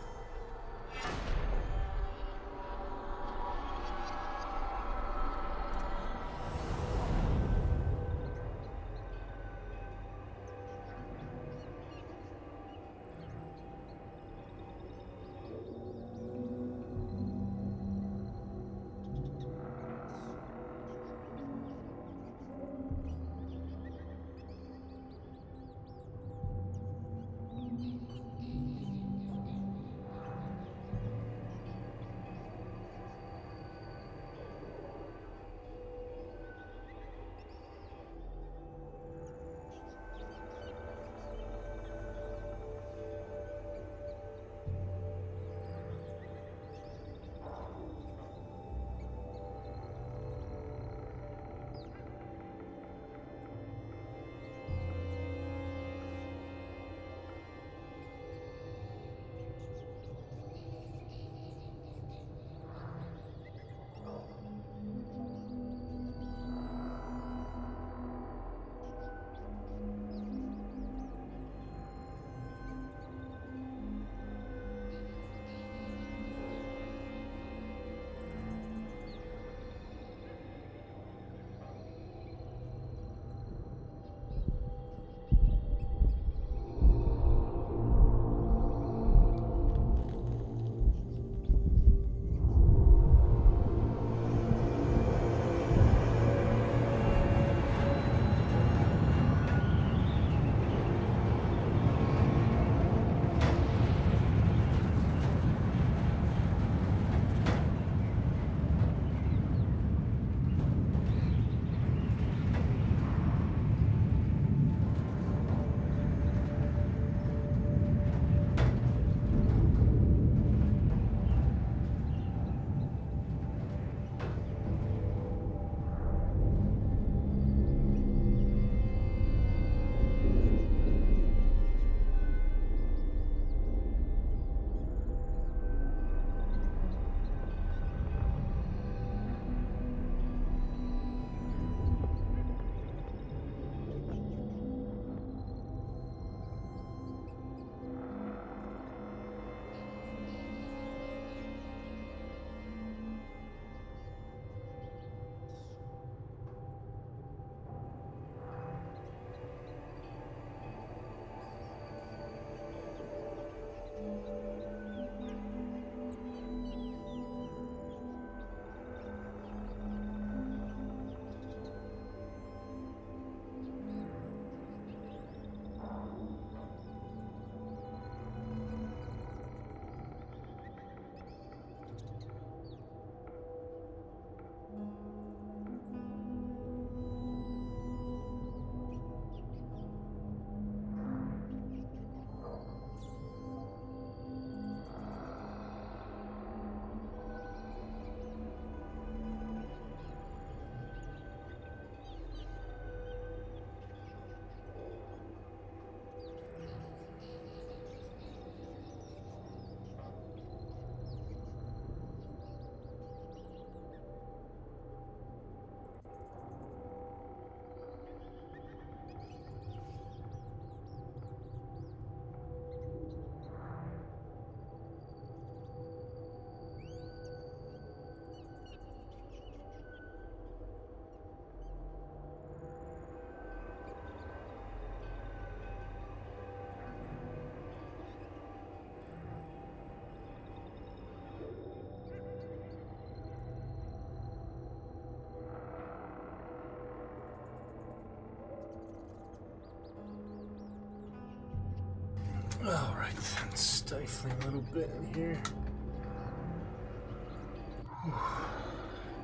Alright, stifling a little bit in here.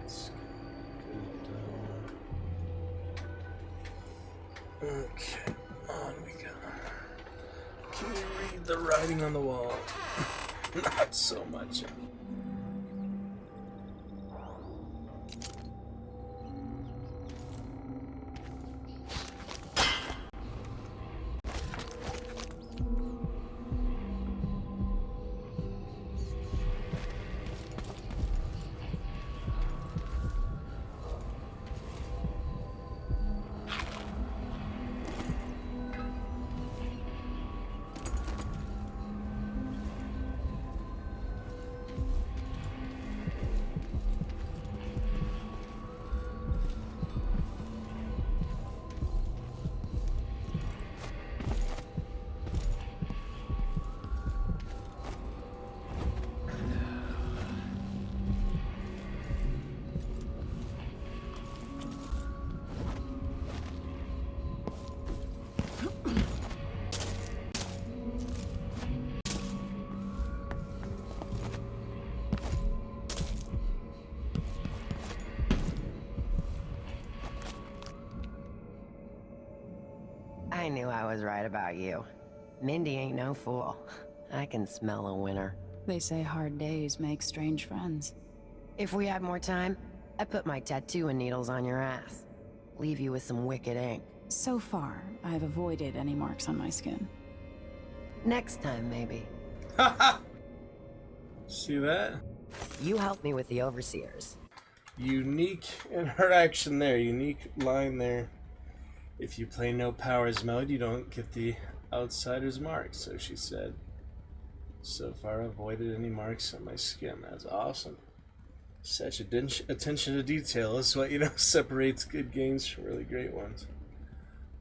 Let's go down. Okay, on we go. Can you read the writing on the wall? Not so much. I knew I was right about you. Mindy ain't no fool. I can smell a winner. They say hard days make strange friends. If we had more time, I'd put my tattoo and needles on your ass. Leave you with some wicked ink. So far, I've avoided any marks on my skin. Next time, maybe. See that? You helped me with the overseers. Unique interaction there, unique line there. If you play no powers mode, you don't get the outsider's mark, so she said. So far, avoided any marks on my skin. That's awesome. Such attention to detail is what, separates good games from really great ones.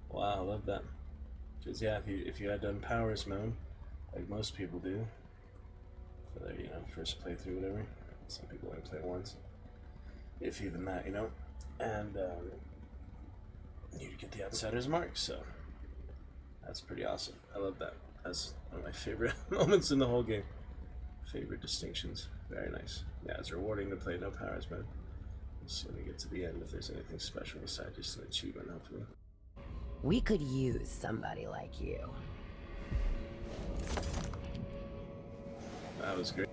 Wow, I love that. Because, yeah, if you had done powers mode, like most people do, for their, first playthrough, whatever. Some people only play once. If even that, and, you'd get the outsider's mark, so that's pretty awesome. I love that. That's one of my favorite moments in the whole game. Favorite distinctions. Very nice. Yeah, it's rewarding to play no powers mode. We'll see when we get to the end if there's anything special besides just an achievement, hopefully. We could use somebody like you. That was great.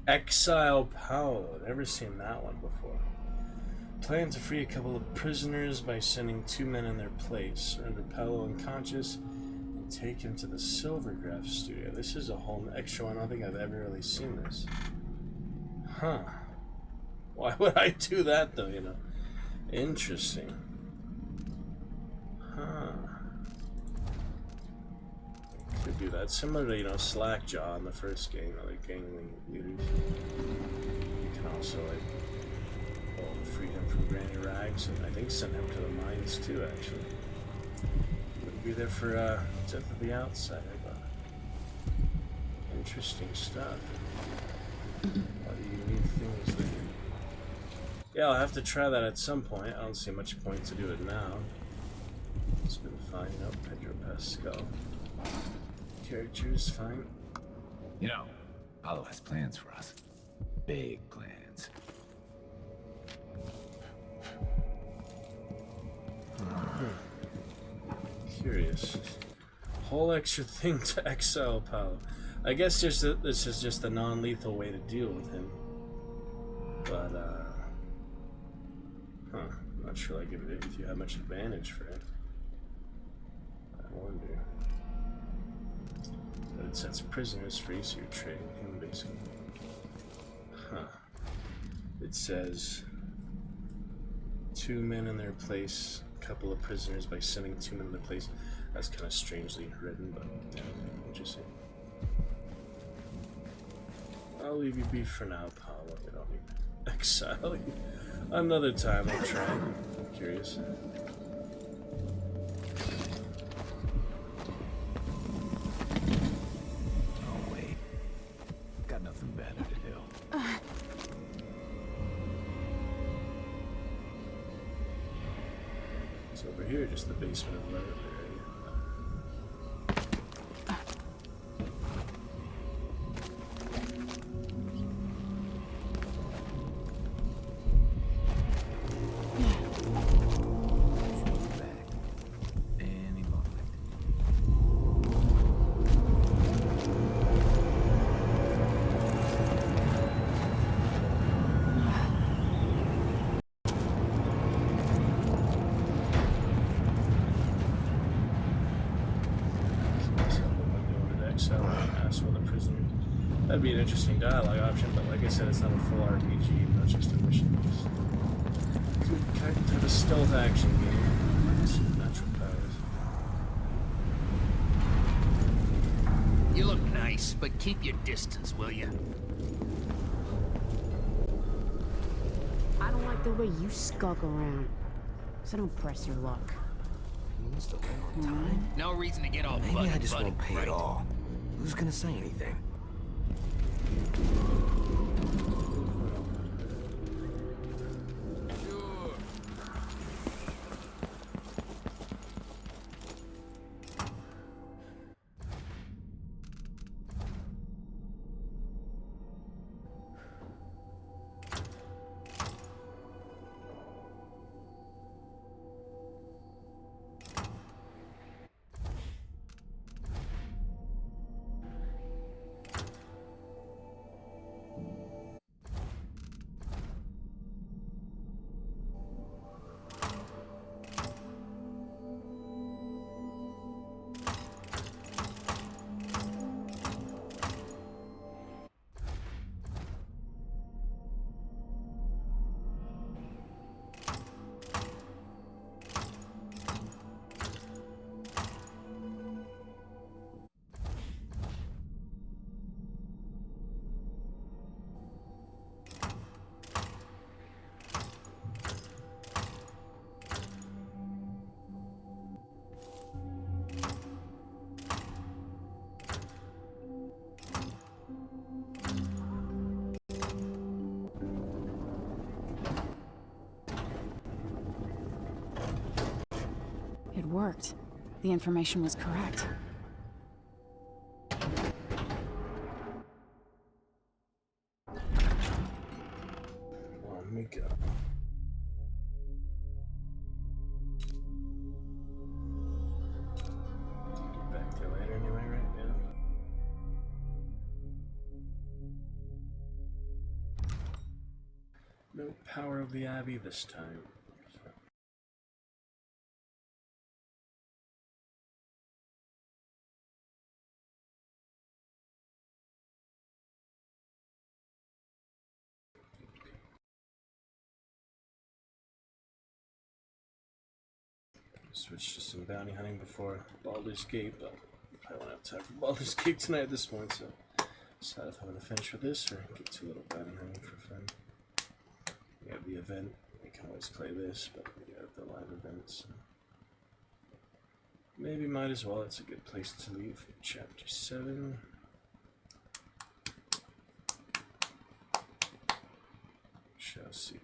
Exile Paolo. Never seen that one before. Plan to free a couple of prisoners by sending 2 men in their place. Render Paolo unconscious and take him to the Silvergraph studio. This is a whole extra one. I don't think I've ever really seen this. Huh. Why would I do that though, Interesting. Huh. Could do that. Similar to, Slackjaw in the first game, like gang leaders. You can also, free him from Granny Rags, and I think send him to the mines too, actually. Wouldn't be there for Death of the Outsider, but interesting stuff. A lot of unique things there. Yeah, I'll have to try that at some point. I don't see much point to do it now. It's been fine. Pedro Pascal. character is fine. You know, Apollo has plans for us. Big plans. Curious. Whole extra thing to exile Apollo. I guess this is just a non-lethal way to deal with him. But, I'm not sure like if you have much advantage for it. I wonder. But it sets prisoners free, so you're trading him basically. Huh. It says 2 men in their place, a couple of prisoners by sending 2 men in their place. That's kind of strangely written, but yeah, interesting. I'll leave you be for now, Paolo. I don't need to exile you. Another time I'll try. I'm curious. Oh wait, got nothing better to do. It's over here, just the basement of the area. That'd be an interesting dialogue option, but like I said, it's not a full RPG, not just a mission. It's kind of a stealth action game. Supernatural powers. You look nice, but keep your distance, will you? I don't like the way you skulk around, so don't press your luck. No reason to get all Maybe buddy I just buddy, won't pay right? at all. Who's gonna say anything? It worked. The information was correct. Let me go. Get back there later anyway, right? Yeah. No power of the Abbey this time. Switch to some bounty hunting before Baldur's Gate, but I won't have time for Baldur's Gate tonight at this point, so decide if I'm going to finish with this or get to a little bounty hunting for fun. We have the event, we can always play this, but we have the live events. So maybe might as well, it's a good place to leave. Chapter 7. Shall see.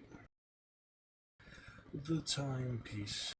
The timepiece.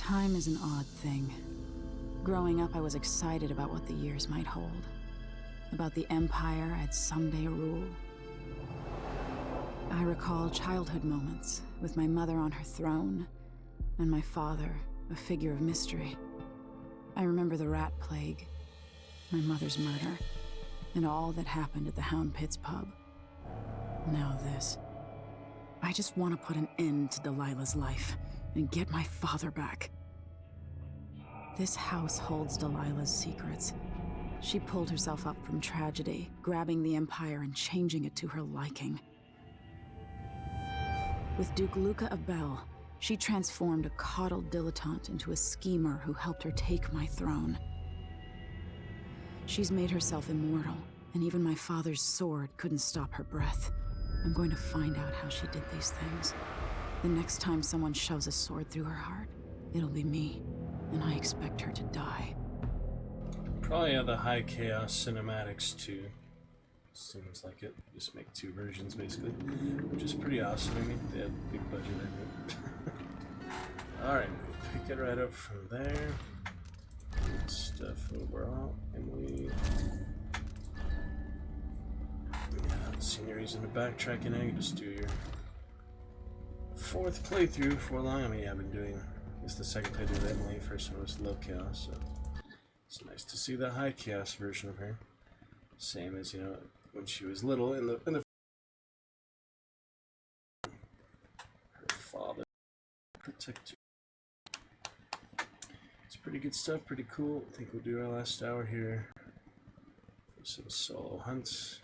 Time is an odd thing. Growing up, I was excited about what the years might hold. About the empire I'd someday rule. I recall childhood moments, with my mother on her throne, and my father, a figure of mystery. I remember the rat plague, my mother's murder, and all that happened at the Hound Pits pub. Now this. I just want to put an end to 𝕹𝖎𝖊𝖙𝖍's life, and get my father back. This house holds 𝕹𝖎𝖊𝖙's secrets. She pulled herself up from tragedy, grabbing the Empire and changing it to her liking. With 𝕹𝖎𝖊𝖙𝖍, she transformed a coddled dilettante into a schemer who helped her take my throne. She's made herself immortal, and even my father's sword couldn't stop her breath. I'm going to find out how she did these things. The next time someone shoves a sword through her heart, it'll be me, and I expect her to die. Probably have the high chaos cinematics too. Seems like it. Just make 2 versions basically, which is pretty awesome. I mean, they have a big budget, I think. Alright, pick it right up from there. Good stuff overall. Emily. Yeah, seeing no reason to backtrack in. You can just do your 4th playthrough for long. I mean, I've been doing this the 2nd playthrough with Emily. First one was low chaos, so it's nice to see the high chaos version of her. Same as, you know, when she was little in the her father protector. It's pretty good stuff, pretty cool. I think we'll do our last hour here for some solo hunts.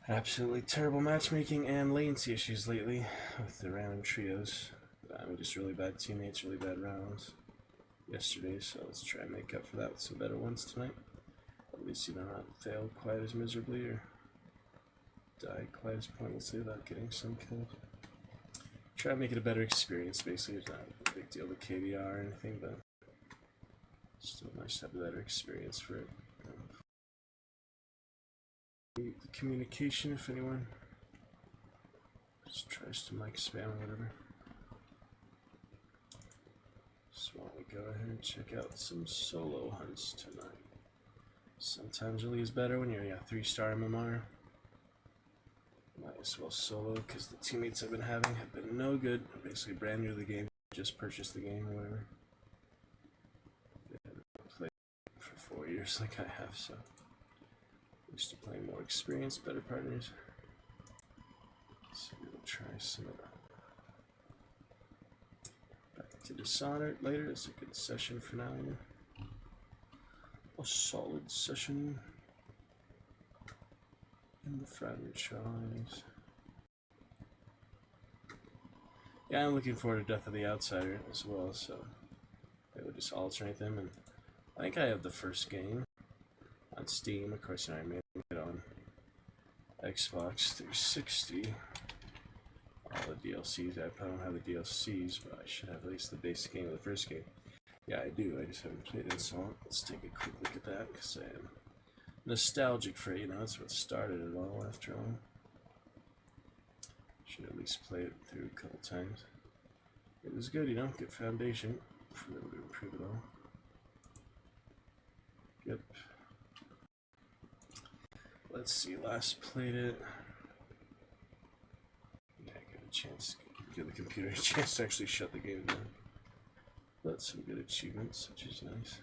Absolutely terrible matchmaking and latency issues lately with the random trios. I mean, just really bad teammates, really bad rounds yesterday, so let's try and make up for that with some better ones tonight. At least, you know, not fail quite as miserably or die quite as pointlessly without getting some kills. Try and make it a better experience, basically. It's not a big deal with KDR or anything, but still nice to have a better experience for it. The communication, if anyone just tries to mic spam or whatever. So why don't we go ahead and check out some solo hunts tonight. Sometimes really is better when you're 3-star MMR. Might as well solo because the teammates I've been having have been no good. I'm basically brand new to the game, just purchased the game or whatever. They haven't played for 4 years like I have, so used to playing more experienced, better partners. So we'll try some of that. Back to Dishonored later. It's a good session for now. A solid session in the franchise. Yeah, I'm looking forward to Death of the Outsider as well, so they would just alternate them. And I think I have the first game on Steam. Of course, I made it on Xbox 360. All the DLCs. I probably don't have the DLCs, but I should have at least the basic game of the first game. Yeah, I do. I just haven't played it so long. Let's take a quick look at that because I am nostalgic for it. You know, that's what started it all after all. Should at least play it through a couple times. It was good, you know, good foundation for them to improve it all. Yep. Let's see, last played it. Yeah, give a chance, give the computer a chance to actually shut the game down. But some good achievements, which is nice.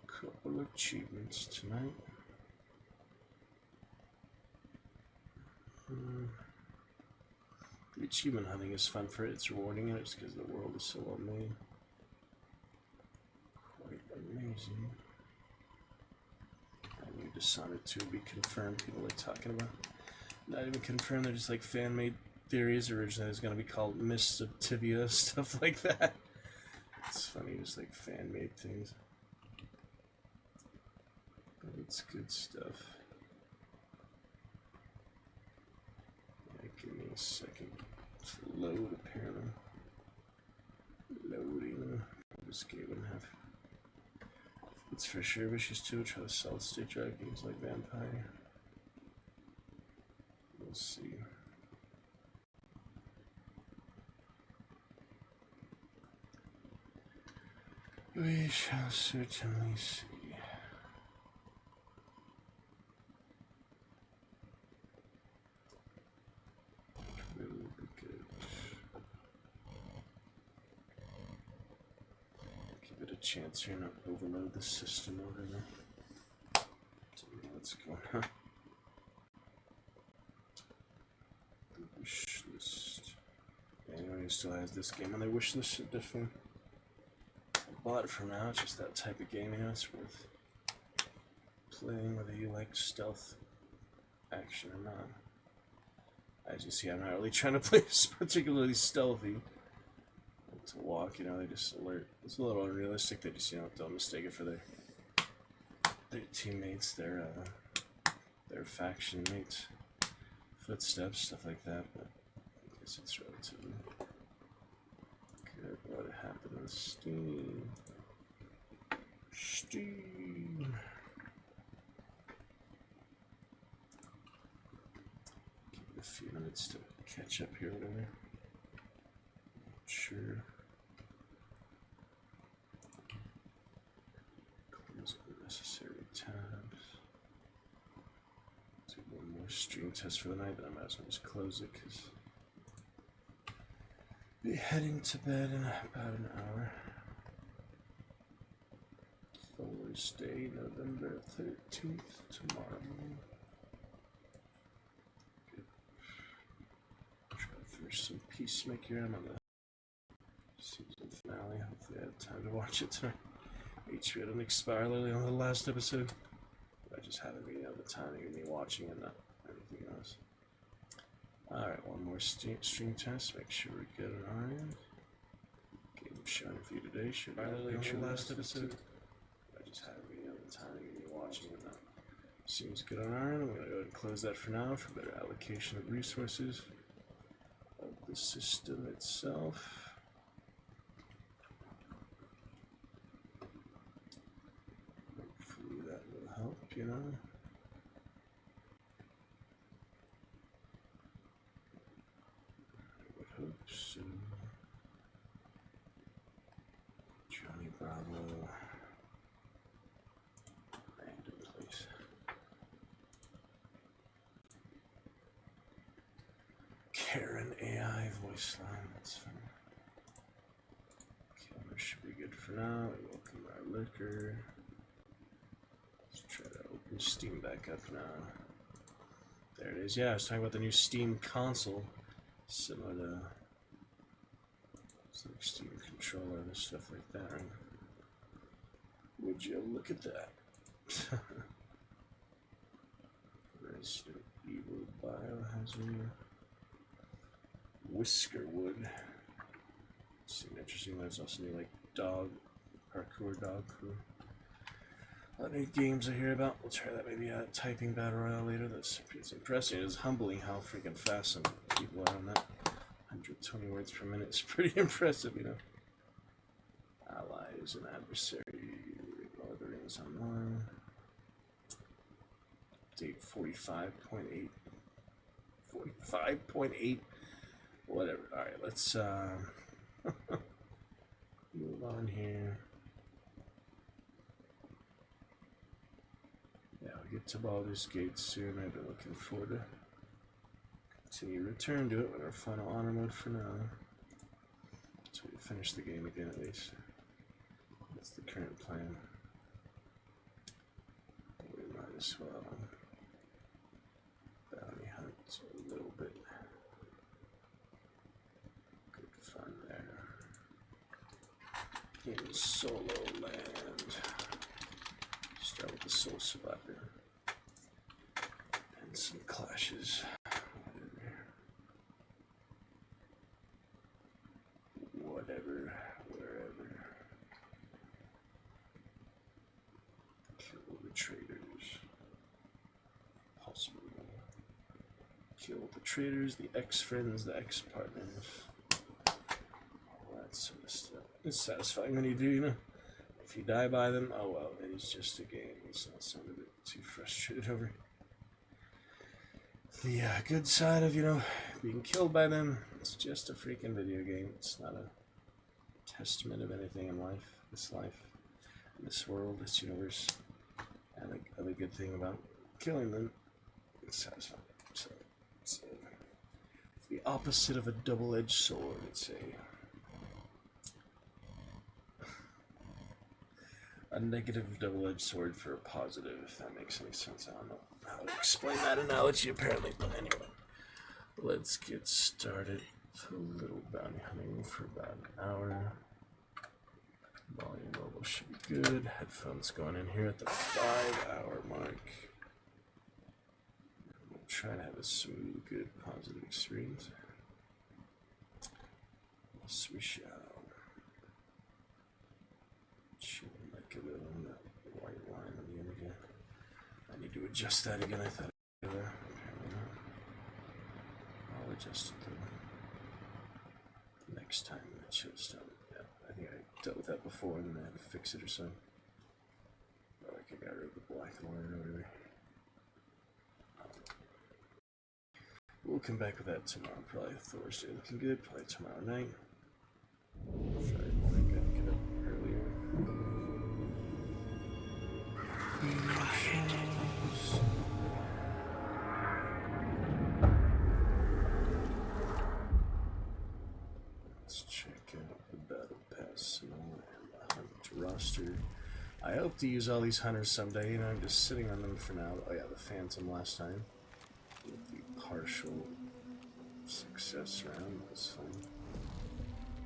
Couple of achievements tonight. The achievement hunting is fun for it. It's rewarding in it just because the world is so well made. Quite amazing. I knew Dishonored 2 would be confirmed. People like talking about. Not even confirmed. They're just like fan-made theories. Originally, it was going to be called Mists of 𝕹𝖎𝖊𝖙𝖍, stuff like that. It's funny, just like fan-made things. But it's good stuff. Yeah, give me a second to load, apparently. Loading. This game would have. It's for sure vicious too. Try to solid state drive games like Vampire. We'll see. We shall certainly see. Will be good. Give it a chance here, not overload the system or whatever. Don't know what's going on. The wish list. Anyone who still has this game on their wish list should definitely bought it for now. It's just that type of game, you know, it's worth playing whether you like stealth action or not. As you see, I'm not really trying to play particularly stealthy. To walk, you know, they just alert. It's a little unrealistic. They just, you know, don't mistake it for their teammates, their faction mates, footsteps, stuff like that. But I guess it's relatively good. What happened with Steam? Steam. Give it a few minutes to catch up here, whatever. Sure. Close unnecessary tabs. Do one more stream test for the night, then I might as well just close it because I'll be heading to bed in about an hour. Thursday, November 13th, tomorrow. Good. Try to finish some Peacemaker. I'm on the season finale. Hopefully I have time to watch it tonight. HBO didn't expire literally on the last episode. But I just haven't been able the timing of me watching and not anything else. Alright, one more stream test. Make sure we get it on in. Gameshow Interview today. Should literally on the last episode. I just haven't been able the timing of me watching and not. Seems good on our end. I'm going to go ahead and close that for now for better allocation of resources of the system itself. Hopefully that will help, you know. I would hope so. Johnny Bravo. Random place. Karen AI voice line, that's fun. Camera should be good for now. Welcome our liquor. Let's try to open Steam back up now. There it is. Yeah, I was talking about the new Steam console. Similar to it's like Steam controller and stuff like that. Right? Would you look at that? Resident Evil 𝕹𝖎𝖊𝖙𝖍 Whiskerwood. Seemed interesting. There's also new like parkour dog crew. A lot of new games I hear about. We'll try that maybe typing battle royale later. That's pretty impressive. It's humbling how freaking fast some people are on that. 120 words per minute is pretty impressive, you know. Allies and adversary. Lord of the Rings Online. Update 45.8. 45.8. Whatever. Alright, let's move on here. Yeah, we'll get to Baldur's Gate soon. I've been looking forward to continue return to it with our final honor mode for now. So we finish the game again at least. That's the current plan. We might as well bounty hunt a little bit. Good fun there. In Solo Land. Start with the Soul Survivor. And some clashes. Whatever, wherever. Kill the traitors. Possible. Kill the traitors, the ex-friends, the ex-partners. All that sort of stuff. It's satisfying when you do, you know. If you die by them, oh well, it is just a game. Let's not sound a bit too frustrated over the good side of, you know, being killed by them. It's just a freaking video game. It's not a estimate of anything in life, this world, this universe. And the other good thing about killing them is satisfying. So it's the opposite of a double-edged sword. It's a negative double-edged sword for a positive, if that makes any sense. I don't know how to explain that analogy, apparently, but anyway. Let's get started. A little bounty hunting for about an hour. Volume level should be good. Headphones going in here at the 5-hour mark. We'll try to have a smooth, good, positive experience. Yes, we shall. Should make a little on that white line on the end again. I need to adjust that again. I thought I did there. Apparently not. I'll adjust it though. Next time it should stop. Yeah, I think I dealt with that before and then I had to fix it or something. Or like I got rid of the black line or whatever. We'll come back with that tomorrow, probably Thursday. Looking good, probably tomorrow night. Friday morning, gotta get up earlier. Let's check out the Battle Pass and the Hunt roster. I hope to use all these hunters someday, you know, I'm just sitting on them for now. Oh yeah, the Phantom last time. With the partial success round, that was fun.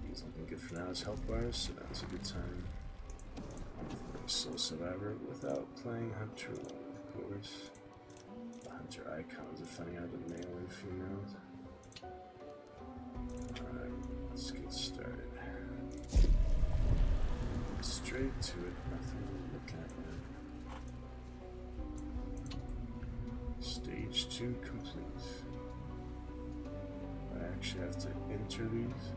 He's looking good for now as health bars, so that was a good time. Soul Survivor without playing Hunter 1, of course. The Hunter icons are funny out of the male and females. Alright, let's get started. Straight to it, nothing to look at. Stage 2 complete. I actually have to enter these.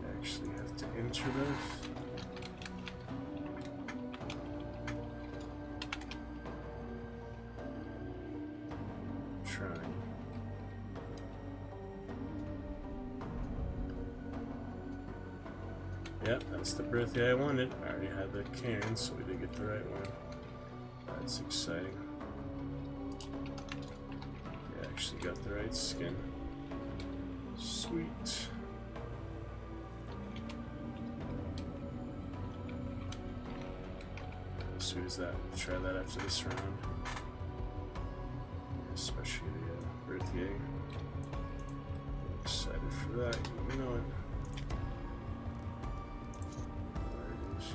I actually have to enter those. Trying. Yep, that's the birthday I wanted. I already had the can, so we did get the right one. That's exciting. We actually got the right skin. Sweet. How sweet is that? We'll try that after this round. Especially the birthday. I'm excited for that, you know it. There it is,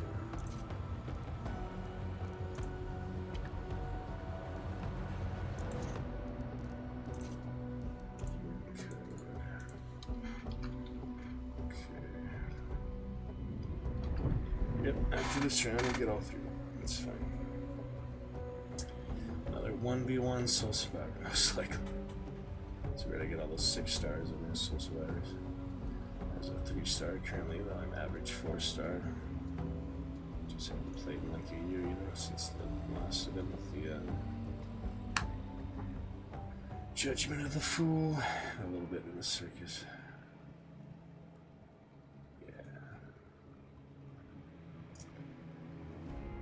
Okay. Yep, after this round we'll get all three. That's fine. 1v1 Soul Survivor, most likely. It's weird I get all those 6 stars in those Soul Survivors. There's a 3-star currently, though I'm average 4-star. Just haven't played in like a year, you know, since the last event with the Judgment of the Fool. A little bit in the circus. Yeah.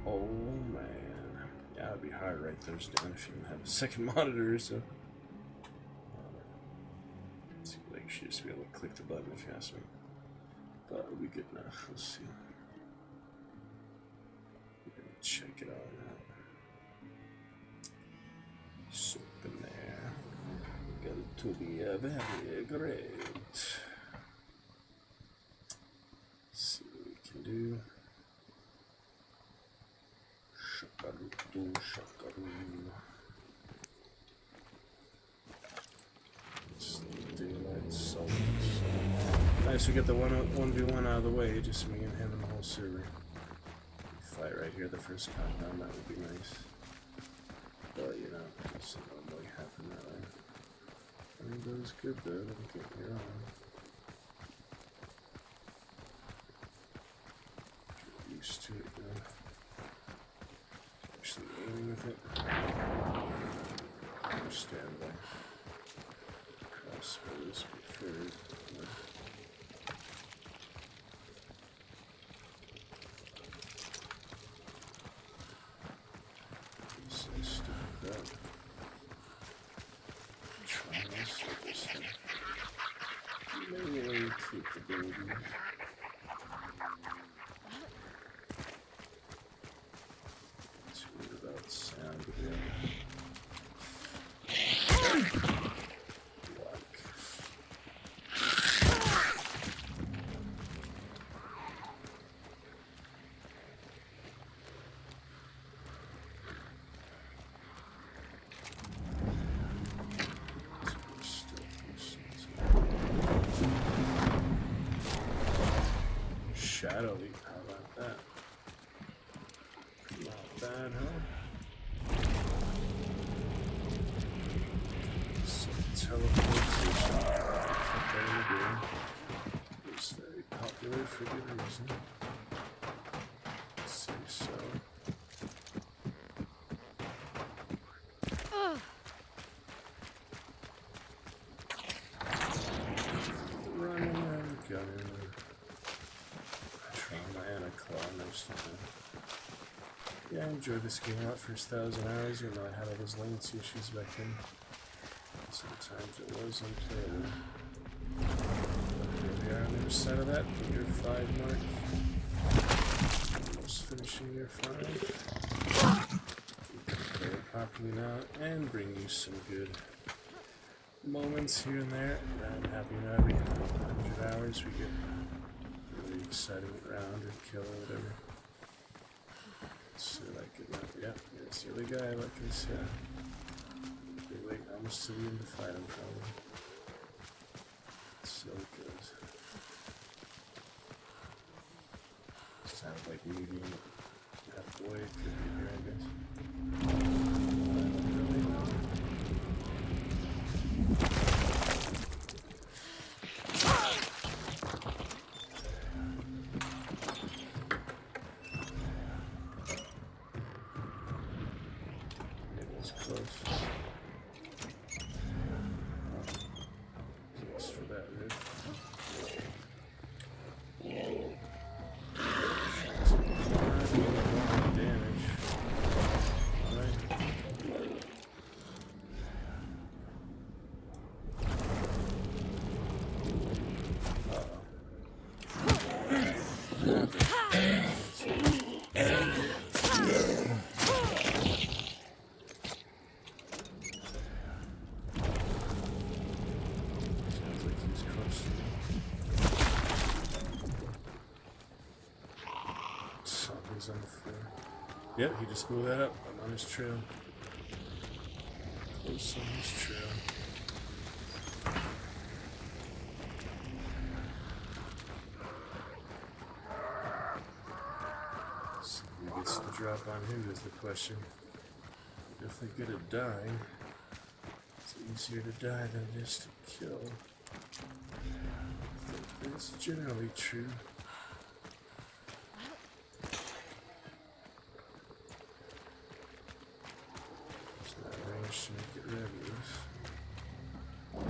Oh man. Yeah, it would be hard to write those down if you didn't have a second monitor, so. Seems like you should just be able to click the button if you ask me. But it would be good enough. Let's see. We're gonna check it all out. Something there. Going to be very great. Let's see what we can do. Shakaru. Daylight Salt. Nice, we get the 1v1 out of the way, just me and him and the whole server. Fight right here, the first countdown, that would be nice. But, you know, it doesn't normally happen that way. I mean, that was good though, don't get me wrong. Get used to it, you know. Actually aiming with it. Standby. Crossbows preferred. Manually capability. It's weird about sound again. Shadow leap, how about that? Not bad, huh? Some teleportation. It's very popular for good reason. Let's see, so. Running and gunning. Yeah, I enjoyed this game out for 1,000 hours, even though I had all those latency issues back then. Sometimes it was unplayable. But here we are on the other side of that, year 5 mark. Almost finishing year 5. We can play it properly now and bring you some good moments here and there. I'm happy now every 100 hours we get really exciting round or kill or whatever. So like it now. Yeah, it's the other guy like this, yeah. Be like almost to the end to fight him probably. So good. Sounds like me being halfway could be here, I guess. I don't really know. On the floor. Yep, he just blew that up. I'm on his trail. Close on his trail. So who gets the drop on who is the question. Definitely good at dying. It's easier to die than it is to kill. It's generally true. To make it ready. Don't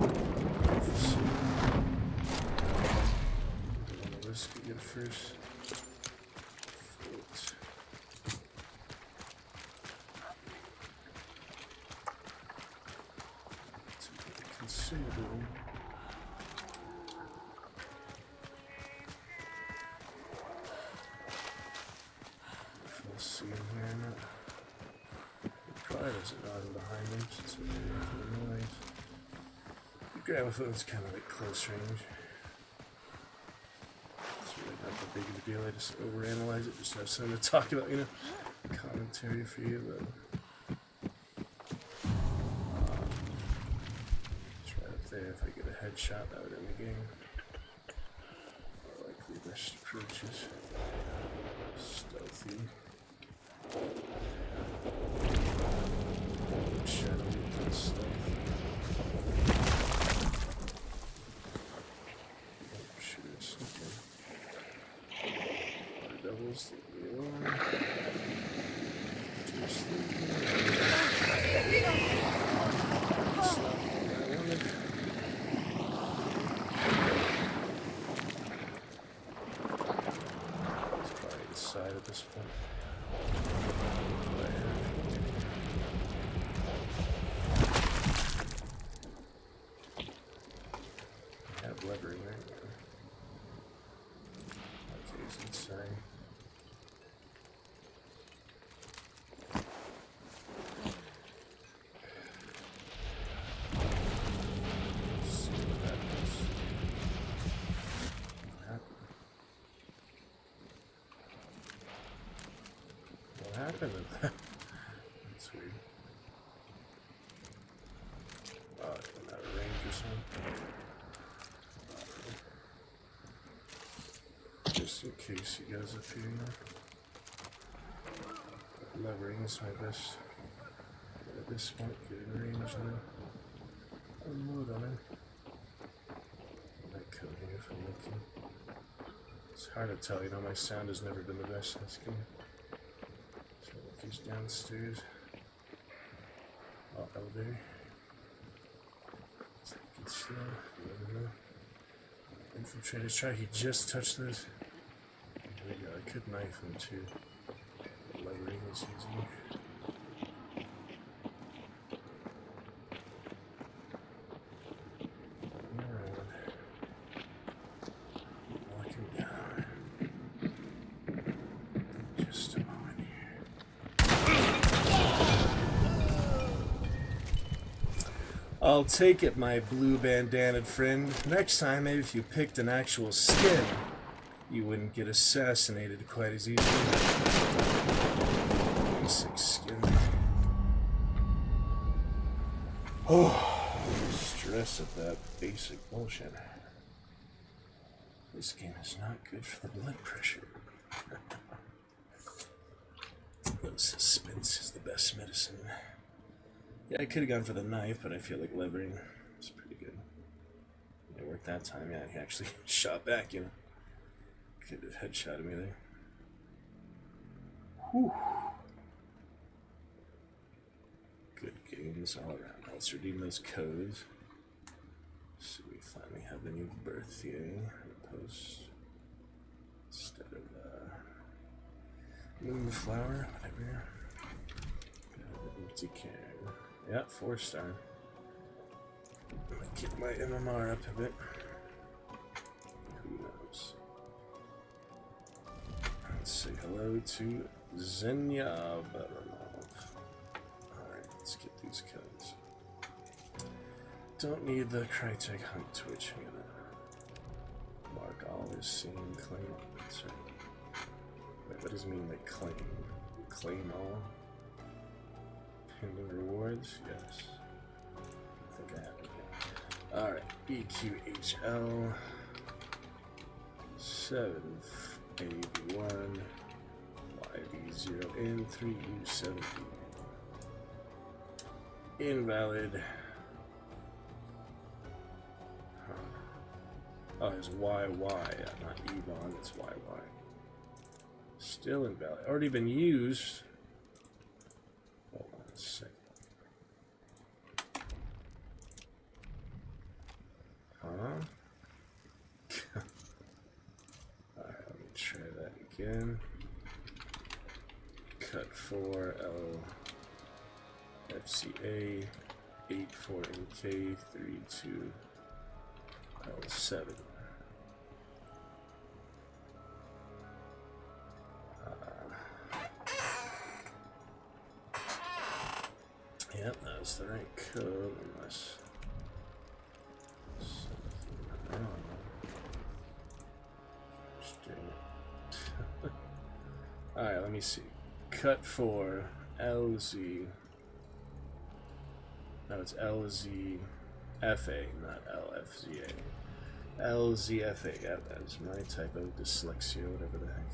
want to risk it yet first. Foot. To get the consumable. If I'll see him here or not. Probably doesn't know I'm behind him since we're annoyed. The gramophone's kind of at close range. It's really not that big of a deal, I just overanalyze it, just have something to talk about, you know? Commentary for you, but... try up there, if I get a headshot, that would end the game. More likely best approaches. Stealthy. Shadow and stuff. Oh, shoot, it's okay. Water devils, leave me alone. Just leave me alone. That's not what I wanted. It's probably the side at this point. That's weird. Oh, not a range or something. Just in case he goes up here. Levering is my best. At this point, get in range now. Unload on him. Might come here if I'm looking. It's hard to tell, you know, my sound has never been the best in this game. So look, he's downstairs. Oh, elevator. Take it slow. You never know. Infiltrators try, he just touched those. There we go, I could knife him too. Levering is easy. I'll take it, my blue bandanaed friend. Next time, maybe if you picked an actual skin, you wouldn't get assassinated quite as easily. Basic skin. Oh, stress of that basic bullshit. This game is not good for the blood pressure. No, suspense is the best medicine. Yeah, I could have gone for the knife, but I feel like levering is pretty good. It worked that time. Yeah, he actually shot back, you know. Could have headshotted me there. Whew. Good games all around. Let's redeem those codes. So we finally have the new birthday post instead of moonflower, whatever. Empty can. Yeah, 4-star. I'm gonna keep my MMR up a bit. Who knows? Let's say hello to 𝕹𝖎𝖊𝖙𝖎𝖊𝖙𝖍. Alright, let's get these codes. Don't need the Crytek Hunt Twitch. I'm gonna mark all as seen, claim. That's right. Wait, what does it mean, like claim? Claim all? Pending rewards? Yes. I think I have it. Yeah. Alright, BQHL 7AV1 YV0N3U70. Invalid. Huh. Oh, it's YY, not Evon, it's YY. Still invalid. Already been used. Hold on a second. Huh? Alright, let me try that again. Cut 4 LFCA 84MK 32 L7. Yep, that was the right code, unless something wrong. Just doing it. Alright, let me see. Cut 4 LZ. No, it's LZFA, not LFZA. LZFA, yeah, that's my type of dyslexia, whatever the heck.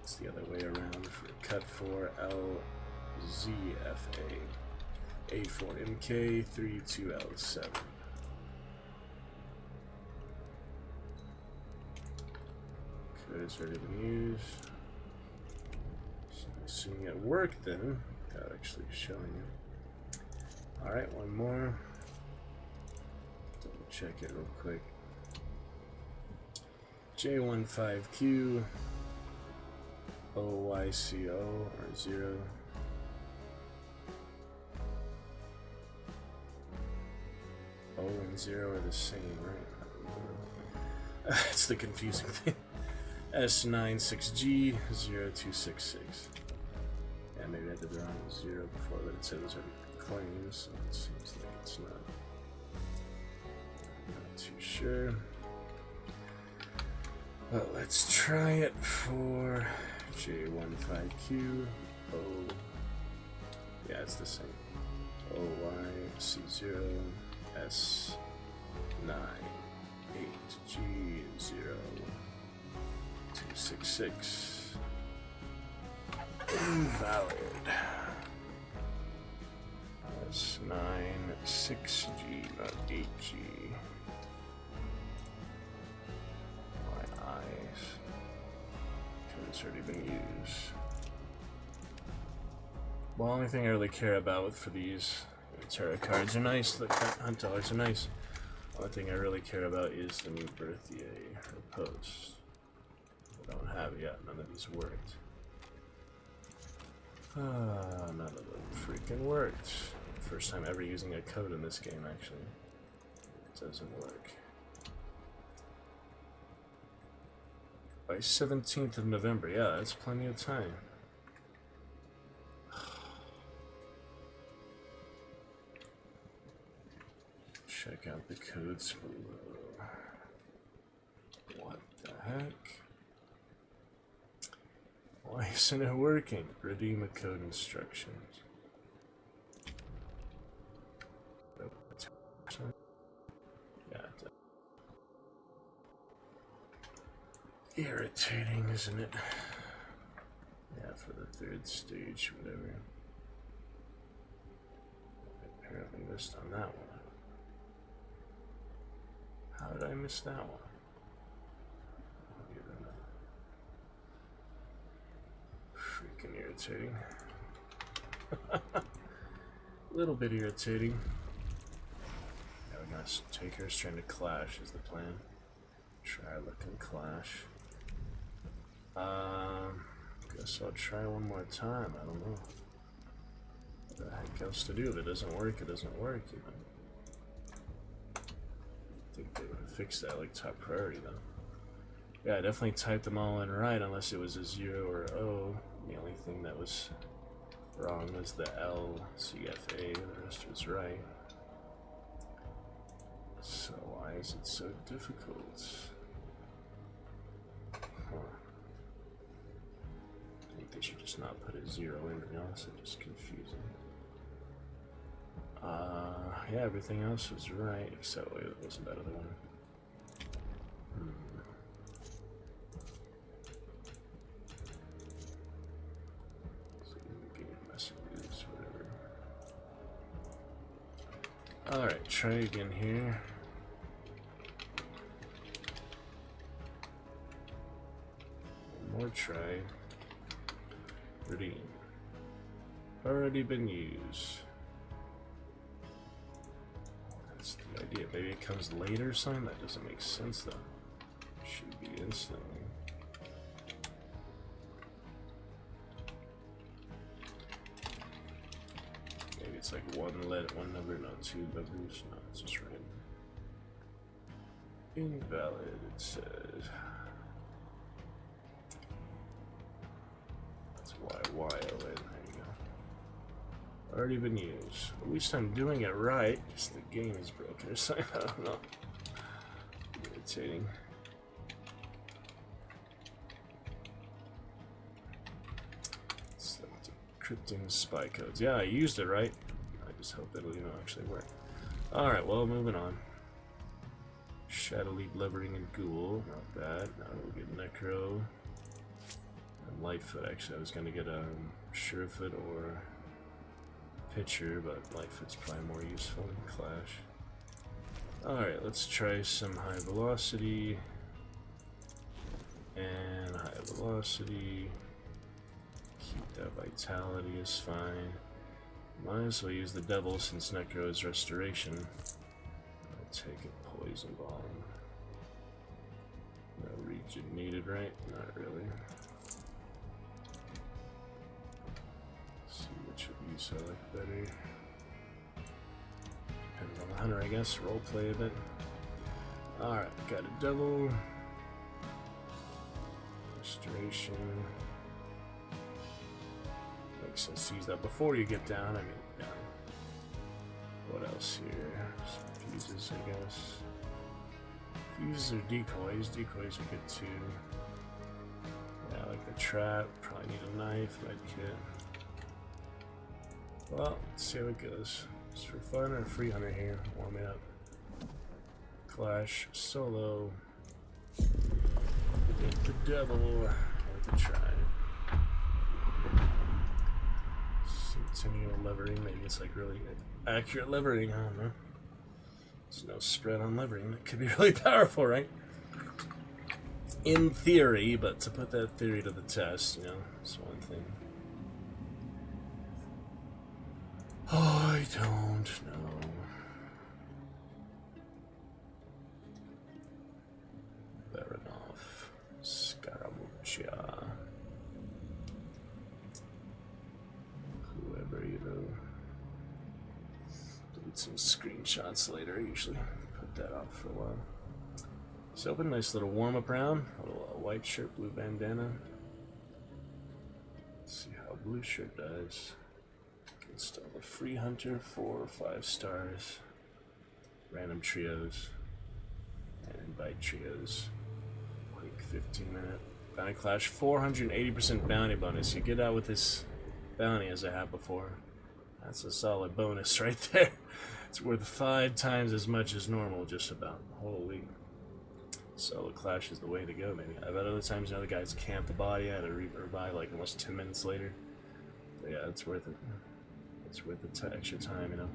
It's the other way around for cut 4 LZFA. A4MK 32L7. Code's already been used. So I'm assuming it worked then. Without actually showing it. Alright, one more. Double check it real quick. J15Q OYCO or 0. O and 0 are the same, right? That's the confusing thing. S96G0266. Yeah, maybe I did the wrong 0 before, but it said it was already claimed, so it seems like it's not. Not too sure. But let's try it for J15Q O. Yeah, it's the same. OYC0 S9 8G0 266. Invalid. S9 6G, not 8G. My eyes. It's already been used. Well, only thing I really care about for these tarot cards are nice, the hunt dollars are nice. Only thing I really care about is the new birthday or post. I don't have it yet, none of these worked. None of them freaking worked. First time ever using a code in this game, actually. It doesn't work. By 17th of November, yeah, that's plenty of time. Check out the codes below. What the heck? Why isn't it working? Redeem a code instructions. Yeah. Irritating, isn't it? Yeah, for the third stage, whatever. I apparently missed on that one. How did I miss that one? Freaking irritating. A little bit irritating. Yeah, we're gonna take her trying to clash is the plan. Try looking clash. Guess I'll try one more time. I don't know. What the heck else to do? If it doesn't work, it doesn't work, you know. I think they would have fixed that like top priority though. Yeah, I definitely typed them all in right unless it was a 0 or O. The only thing that was wrong was the 𝕹𝖎𝖊𝖙𝖎, the rest was right. So why is it so difficult? Huh. I think they should just not put a 0 in, to be honest, it's just confusing. Yeah, everything else was right, except wait, it wasn't that other one. Messages, whatever. Alright, try again here. One more try. Redeem. Already been used. That's the idea. Maybe it comes later or something? That doesn't make sense though. Should be instantly. Maybe it's like one number, not 2 numbers. No, it's just random. Invalid, it says. That's YYON. There you go. Already been used. At least I'm doing it right. Just the game is broken or something. I don't know. Irritating. Encrypting spy codes. Yeah, I used it right. I just hope it'll actually work. Alright, well, moving on. 𝕹𝖎𝖊𝖙𝖎𝖊𝖙𝖍. Not bad. Now we'll get Necro. And Lightfoot, actually. I was going to get Surefoot or Pitcher, but Lightfoot's probably more useful in Clash. Alright, let's try some high velocity. And high velocity. Keep that vitality is fine. Might as well use the devil since Necro is restoration. I'll take a poison bomb. No region needed, right? Not really. Let's see which of these I like better. Depends on the hunter, I guess. Roleplay a bit. Alright, got a devil. Restoration. Makes sense to use that before you get down. I mean, yeah. What else here? Some fuses, I guess. Fuses are decoys. Decoys are good too. Yeah, I like the trap. Probably need a knife, med kit. Well, let's see how it goes. Just for fun or free hunter here. Warm it up. Clash solo. With the devil. Worth a try. Centennial levering. Maybe it's like really accurate levering. I don't know. There's no spread on levering. That could be really powerful, right? In theory, but to put that theory to the test, you know, it's one thing. Oh, I don't know. Baranov, Scaramuccia, whoever, you know. Delete some screenshots later. I usually put that off for a while. So open, nice little warm-up round. A little white shirt, blue bandana. Let's see how blue shirt does. Install the free hunter, 4 or 5 stars. Random trios. And invite trios. Quick 15-minute bounty clash. 480% bounty bonus. You get out with this bounty as I have before. That's a solid bonus right there. It's worth 5 times as much as normal, just about. Holy. Solo clash is the way to go, maybe. I've had other times, you know, the guys camp the body. I had to revive like almost 10 minutes later. But yeah, it's worth it. It's worth the extra time, you know.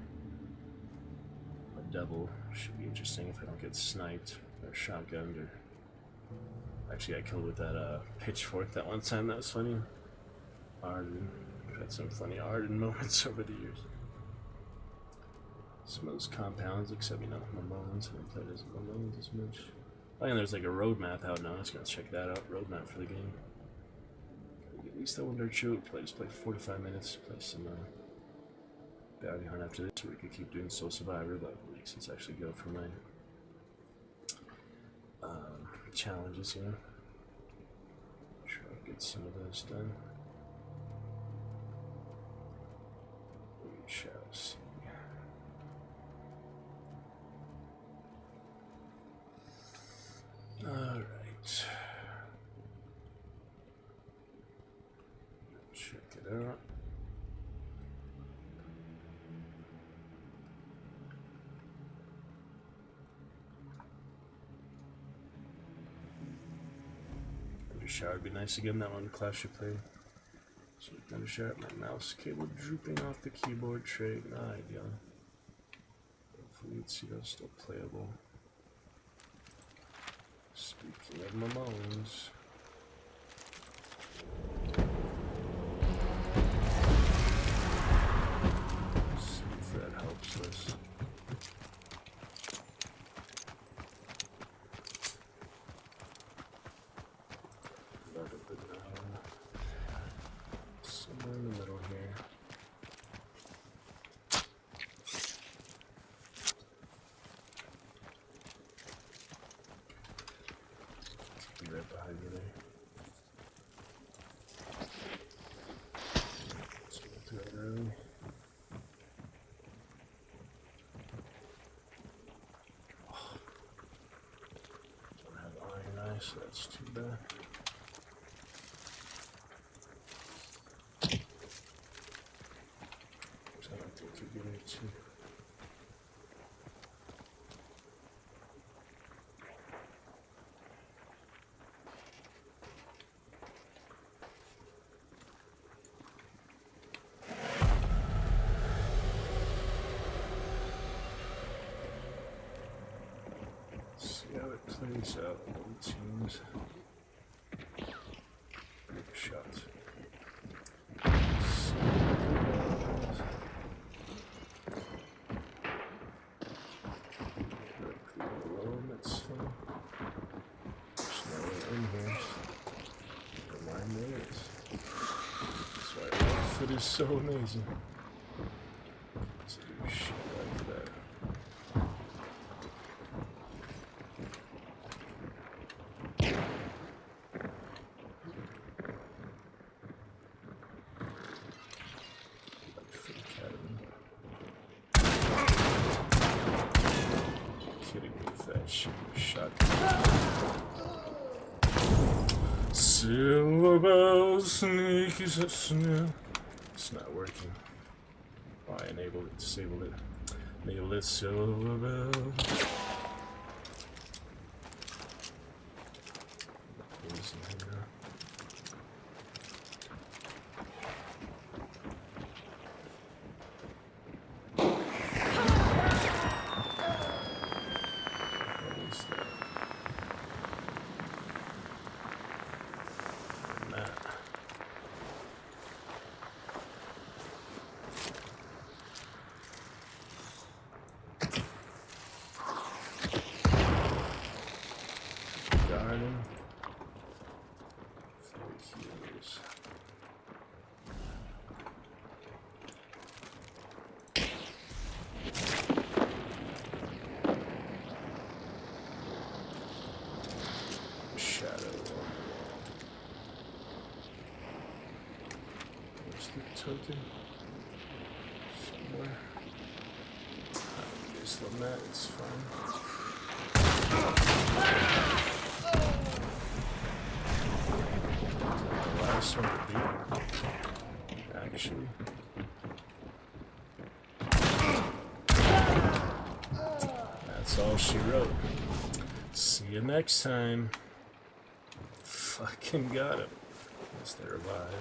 A devil should be interesting if I don't get sniped or shotgunned or... Actually, I killed with that pitchfork that one time. That was funny. Arden. I've had some funny Arden moments over the years. Some of those compounds, except, you know, Mamones. I haven't played as Mamones as much. Oh, and there's like a roadmap out now. I was gonna check that out. Roadmap for the game. At least I wonder to just play 45 minutes. Play some bounty hunt after this, so we could keep doing Soul Survivor. But it makes sense to actually go for my challenges, you know. Try to get some of those done. We shall see. Alright. Check it out. Thundershower would be nice again, that one Clash you played. So Thundershower, my mouse cable drooping off the keyboard tray, not ideal. Hopefully you'd see those still playable. Speaking of Mamones. Let's see if that helps us. Somewhere in the middle here. Right behind you there. Let's go through it early. Oh. Don't have iron eyes, so that's too bad. So I don't think you're getting it too. How it plays out on teams. Shot. That's fun. There's no one in here. Never mind there is. That's why my foot is so amazing. To do shit like that. Silver bells, sneaky snow. It's not working. Probably enable it, disable it. Enable it so token somewhere. Just on that, it's fine. The last one to beat, actually. That's all she wrote. See you next time. Fucking got him. Unless they revive.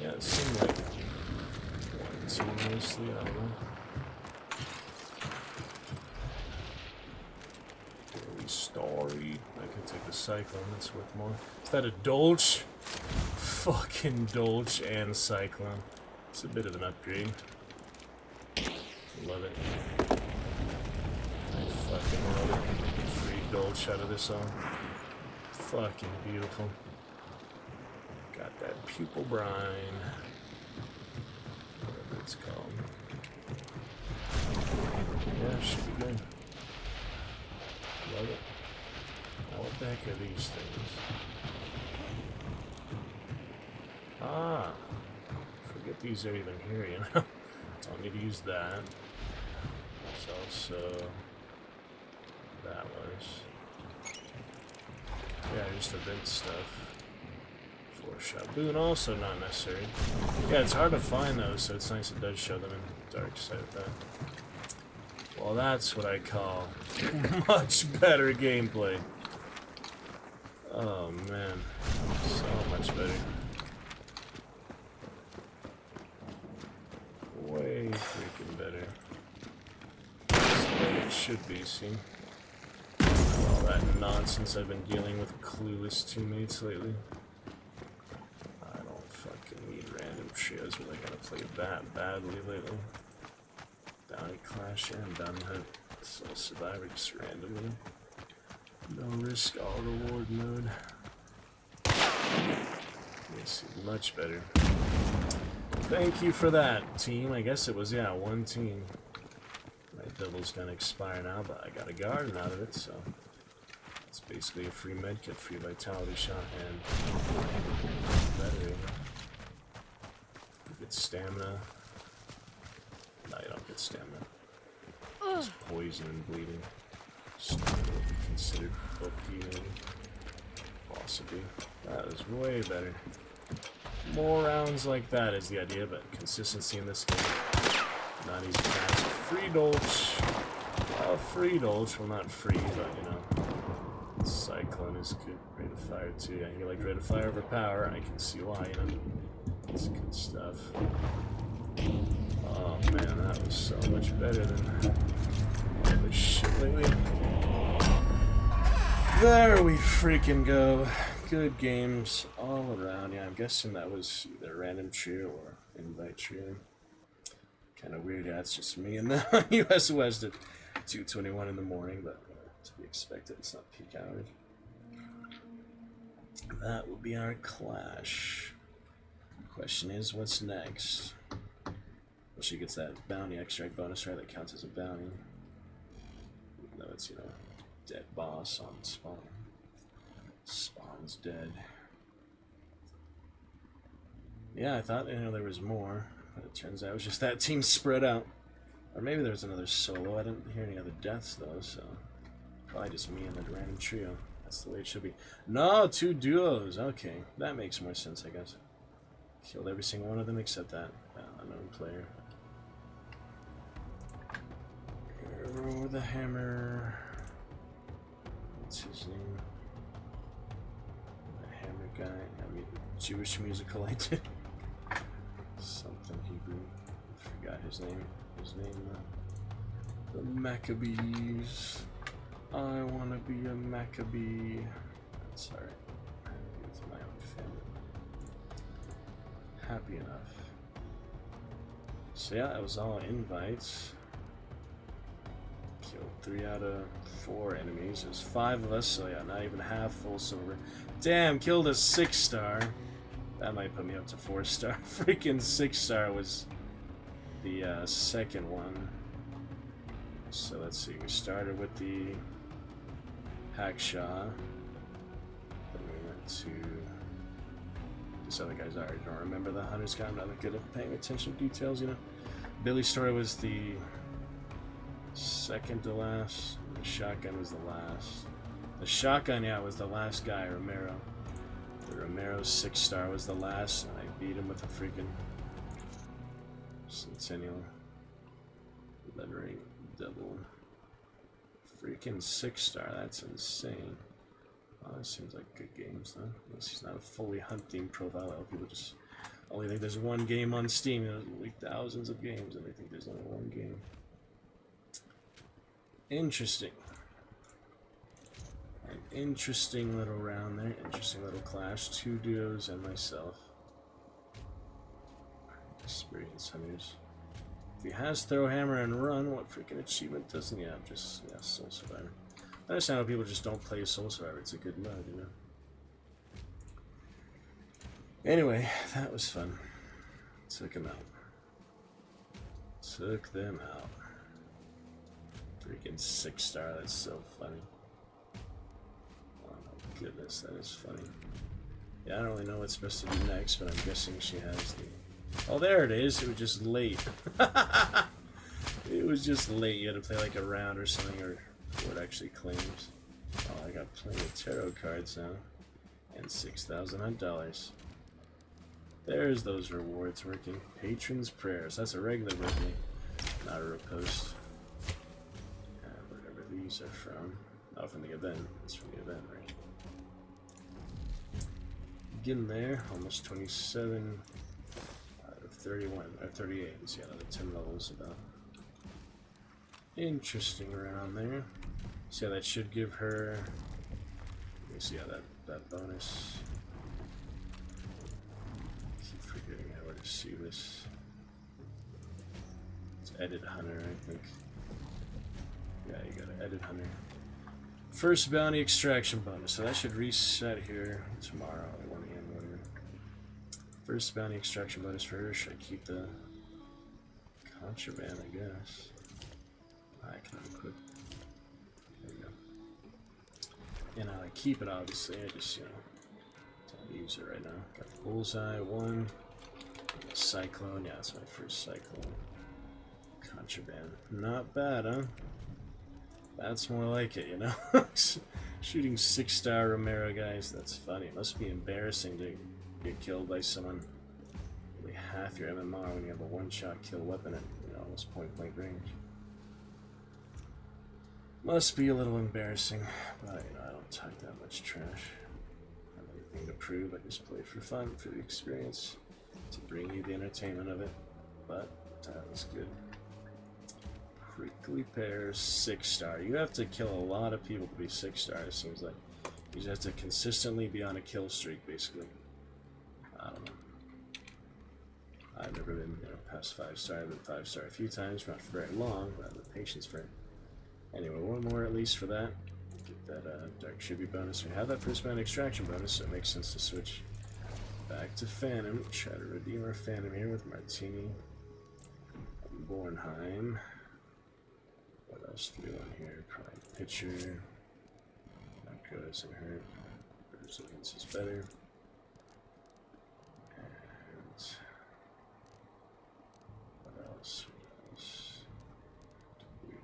Yeah, it seemed like one team mostly, I don't know. Daily story. I could take the Cyclone, that's worth more. Is that a Dolch? Fucking Dolch and Cyclone. It's a bit of an upgrade. Love it. I fucking love it. Free Dolch out of this song. Fucking beautiful. Got that pupil brine. Whatever it's called. Yeah, should be good. Love it. Now what the heck are these things? Ah! Forget these are even here, you know? Don't need to use that. There's also that was. Yeah, just event stuff. Shaboon also not necessary. Yeah, it's hard to find those, so it's nice it does show them in dark side of that. Well, that's what I call much better gameplay. Oh man, so much better. Way freaking better. That's the way it should be, see? All that nonsense I've been dealing with clueless teammates lately. Trios where I gotta play that badly lately. Bounty Clasher and Bounty Hunt. So Survivor just randomly. No risk, all reward mode. Yes, much better. Thank you for that, team. I guess it was, yeah, one team. My double's gonna expire now, but I got a garden out of it, so it's basically a free medkit, free vitality shot, and better. Get stamina. No, you don't get stamina. It's poison and bleeding. Stamina would be considered book healing. Possibly. That is way better. More rounds like that is the idea, but consistency in this game. Not easy task. Free Dolch. Free Dolch. Well, not free, but you know. Cyclone is good. Rate of Fire too. Yeah, you like Rate of Fire over Power. I can see why, you know. It's good stuff. Oh man, that was so much better than other shit lately. There we freaking go. Good games all around. Yeah, I'm guessing that was either random trio or invite trio. Kind of weird. Yeah, it's just me and the US West at 2:21 in the morning, but to be expected. It's not peak hours. That will be our clash. Question is, what's next? Well, she gets that bounty extract bonus, right? That counts as a bounty. Even though it's, you know, dead boss on spawn. Spawn's dead. Yeah, I thought, you know, there was more, but it turns out it was just that team spread out. Or maybe there was another solo. I didn't hear any other deaths though, so probably just me and the random trio. That's the way it should be. No, 2 duos. Okay, that makes more sense, I guess. Killed every single one of them except that unknown player. Arrow the hammer. What's his name? The hammer guy. I mean, Jewish musical I did. Something Hebrew. I forgot his name. The Maccabees. I want to be a Maccabee. That's alright. Happy with my own family. Happy enough. So yeah, that was all invites. Killed 3 out of 4 enemies. There's 5 of us, so yeah, not even half full silver. Damn, killed a 6-star. That might put me up to 4-star. Freaking 6-star was the second one. So let's see, we started with the Hackshaw. Then we went to this other guy's. I already don't remember the hunter's guy. I'm not that good at paying attention to details, you know. Billy's story was the second to last. The shotgun was the last. The shotgun, yeah, was the last guy, Romero. The Romero's 6-star was the last, and I beat him with a freaking Centennial lettering double. Freaking 6-star, that's insane. Oh, that seems like good games, though. Unless he's not a fully hunt-themed profile. People just only think there's one game on Steam. There's like thousands of games, and they think there's only one game. Interesting. An interesting little round there. Interesting little clash. 2 duos and myself. Experience hunters. If he has throw hammer and run, what freaking achievement doesn't he have? Just, yeah, Soul Survivor. I understand how people just don't play Soul Survivor. It's a good mode, you know. Anyway, that was fun. Took him out. Took them out. Freaking 6-star, that's so funny. Oh my goodness, that is funny. Yeah, I don't really know what's supposed to do next, but I'm guessing she has the... Oh, there it is. It was just late. It was just late. You had to play like a round or something, or what actually claims. Oh, I got plenty of tarot cards now. And $6,000. There's those rewards working. Patron's prayers. That's a regular birthday, not a repost. Wherever these are from. Oh, from the event. It's from the event, right? Getting there. Almost 27 out of 31 or 38. Let's see, another 10 levels about. Interesting around there. So yeah, that should give her. Let me see how that bonus. Keep forgetting how to see this. It's Edit Hunter, I think. Yeah, you gotta Edit Hunter. First bounty extraction bonus. So that should reset here tomorrow at 1 AM, whatever. First bounty extraction bonus for her. Should I keep the contraband, I guess? I can unequip. There we go. And I keep it, obviously. I just, you know, don't use it right now. Got the bullseye, 1. Cyclone. Yeah, that's my first cyclone. Contraband. Not bad, huh? That's more like it, you know? Shooting 6-star Romero guys, that's funny. It must be embarrassing to get killed by someone really half your MMR when you have a one-shot kill weapon at, you know, almost point-blank range. Must be a little embarrassing, but you know, I don't talk that much trash. I don't have anything to prove. I just play for fun, for the experience, to bring you the entertainment of it. But that was good. Prickly Pear, 6-star. You have to kill a lot of people to be 6-star. It seems like you just have to consistently be on a kill streak, basically. I don't know. I've never been, you know, past 5-star. I've been 5-star a few times, not for very long, but I have the patience for it. Anyway, 1 more at least for that. Get that Dark Tribute bonus. We have that first bound extraction bonus, so it makes sense to switch back to Phantom. Try to redeem our Phantom here with Martini. Bornheim. What else do we want here? Probably Pitcher. Narco doesn't hurt. Resilience is better. And what else?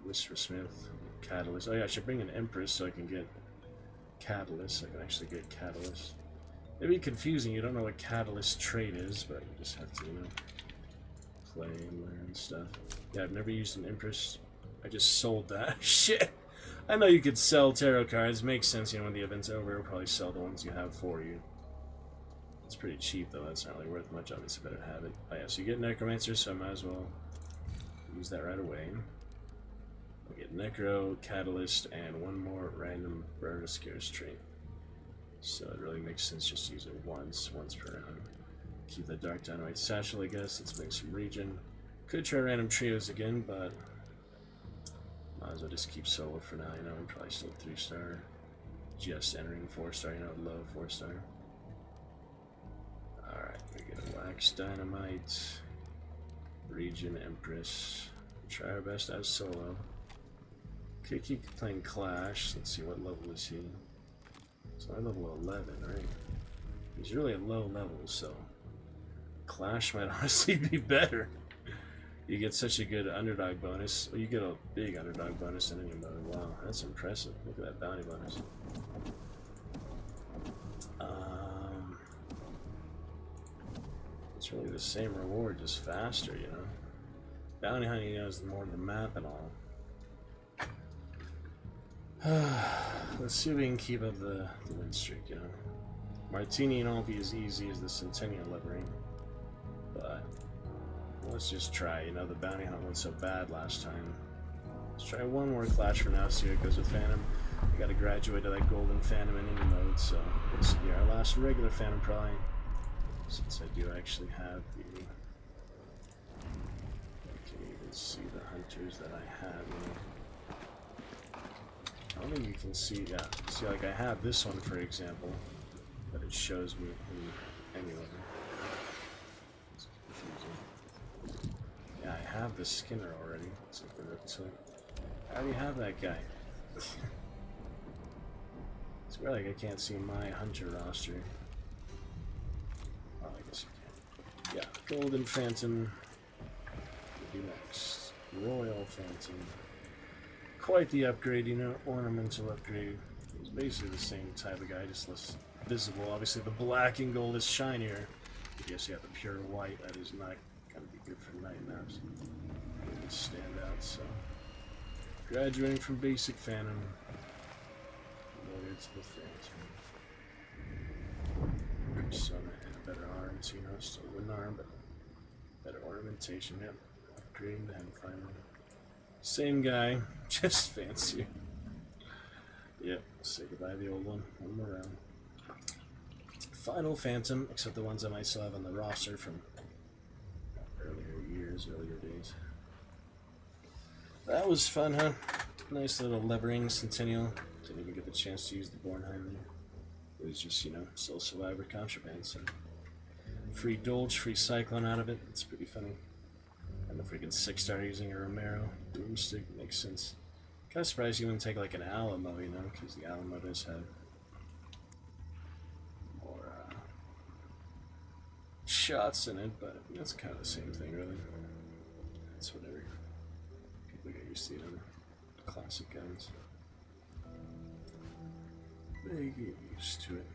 Whisper Smith. Catalyst. Oh yeah, I should bring an Empress so I can get Catalyst. I can actually get Catalyst. It'd be confusing. You don't know what Catalyst trait is, but you just have to, you know, play and learn stuff. Yeah, I've never used an Empress. I just sold that. Shit! I know you could sell tarot cards. Makes sense, you know, when the event's over, it'll probably sell the ones you have for you. It's pretty cheap, though. That's not really worth much. Obviously, better have it. Oh, yeah, so you get Necromancer, so I might as well use that right away. We'll get Necro, Catalyst, and one more random Burn Scares trait. So it really makes sense just to use it once per round. Keep the Dark Dynamite Satchel, I guess. Let's make some regen. Could try random trios again, but might as well just keep solo for now. You know, I'm probably still 3-star. Just entering 4-star, you know, low 4-star. Alright, we get a Wax Dynamite, Regen Empress. Try our best as solo. Okay, keep playing Clash. Let's see, what level is he? So I'm level 11, right? He's really at low level, so Clash might honestly be better. You get such a good underdog bonus. Well, you get a big underdog bonus in any mode. Wow, that's impressive. Look at that bounty bonus. It's really the same reward, just faster, you know. Bounty hunting, you know, is more of the map and all. Let's see if we can keep up the win streak, you know. Martini won't be as easy as the Centennial Liberating, but let's just try. You know, the bounty hunt went so bad last time. Let's try one more Clash for now, see how it goes with Phantom. I gotta graduate to that Golden Phantom in any mode, so this will be our last regular Phantom probably, since I do actually have the... I can even see the hunters that I have, you know. I don't think you can see, yeah. See, like I have this one, for example, but it shows me in any of them. It's confusing. Yeah, I have the Skinner already. Let's open it to it. I already have that guy. It's weird, like I can't see my hunter roster. Oh, I guess you can. Yeah, Golden Phantom. What do next? Royal Phantom. Quite the upgrade, you know, ornamental upgrade. It's basically the same type of guy, just less visible. Obviously, the black and gold is shinier. I guess you have the pure white. That is not gonna be good for night maps. Really stand out. So, graduating from basic Phantom, loaded to the Phantom. Persona and a better arm, so you know, still wooden arm, but better ornamentation. Yep, upgrading them finally. Same guy, just fancier. Yep, say goodbye to the old one. One more round. Final Phantom, except the ones I might still have on the roster from earlier days. That was fun, huh? Nice little Levering Centennial. Didn't even get the chance to use the Bornheim there. It was just, you know, Soul Survivor contraband, so free Dolge, free Cyclone out of it. It's pretty funny. And the freaking 6-star using a Romero Boomstick makes sense. Kind of surprised you wouldn't take like an Alamo, you know, because the Alamo does have more shots in it, but that's kind of the same thing, really. That's whatever. People get used to, you know, classic guns. They get used to it.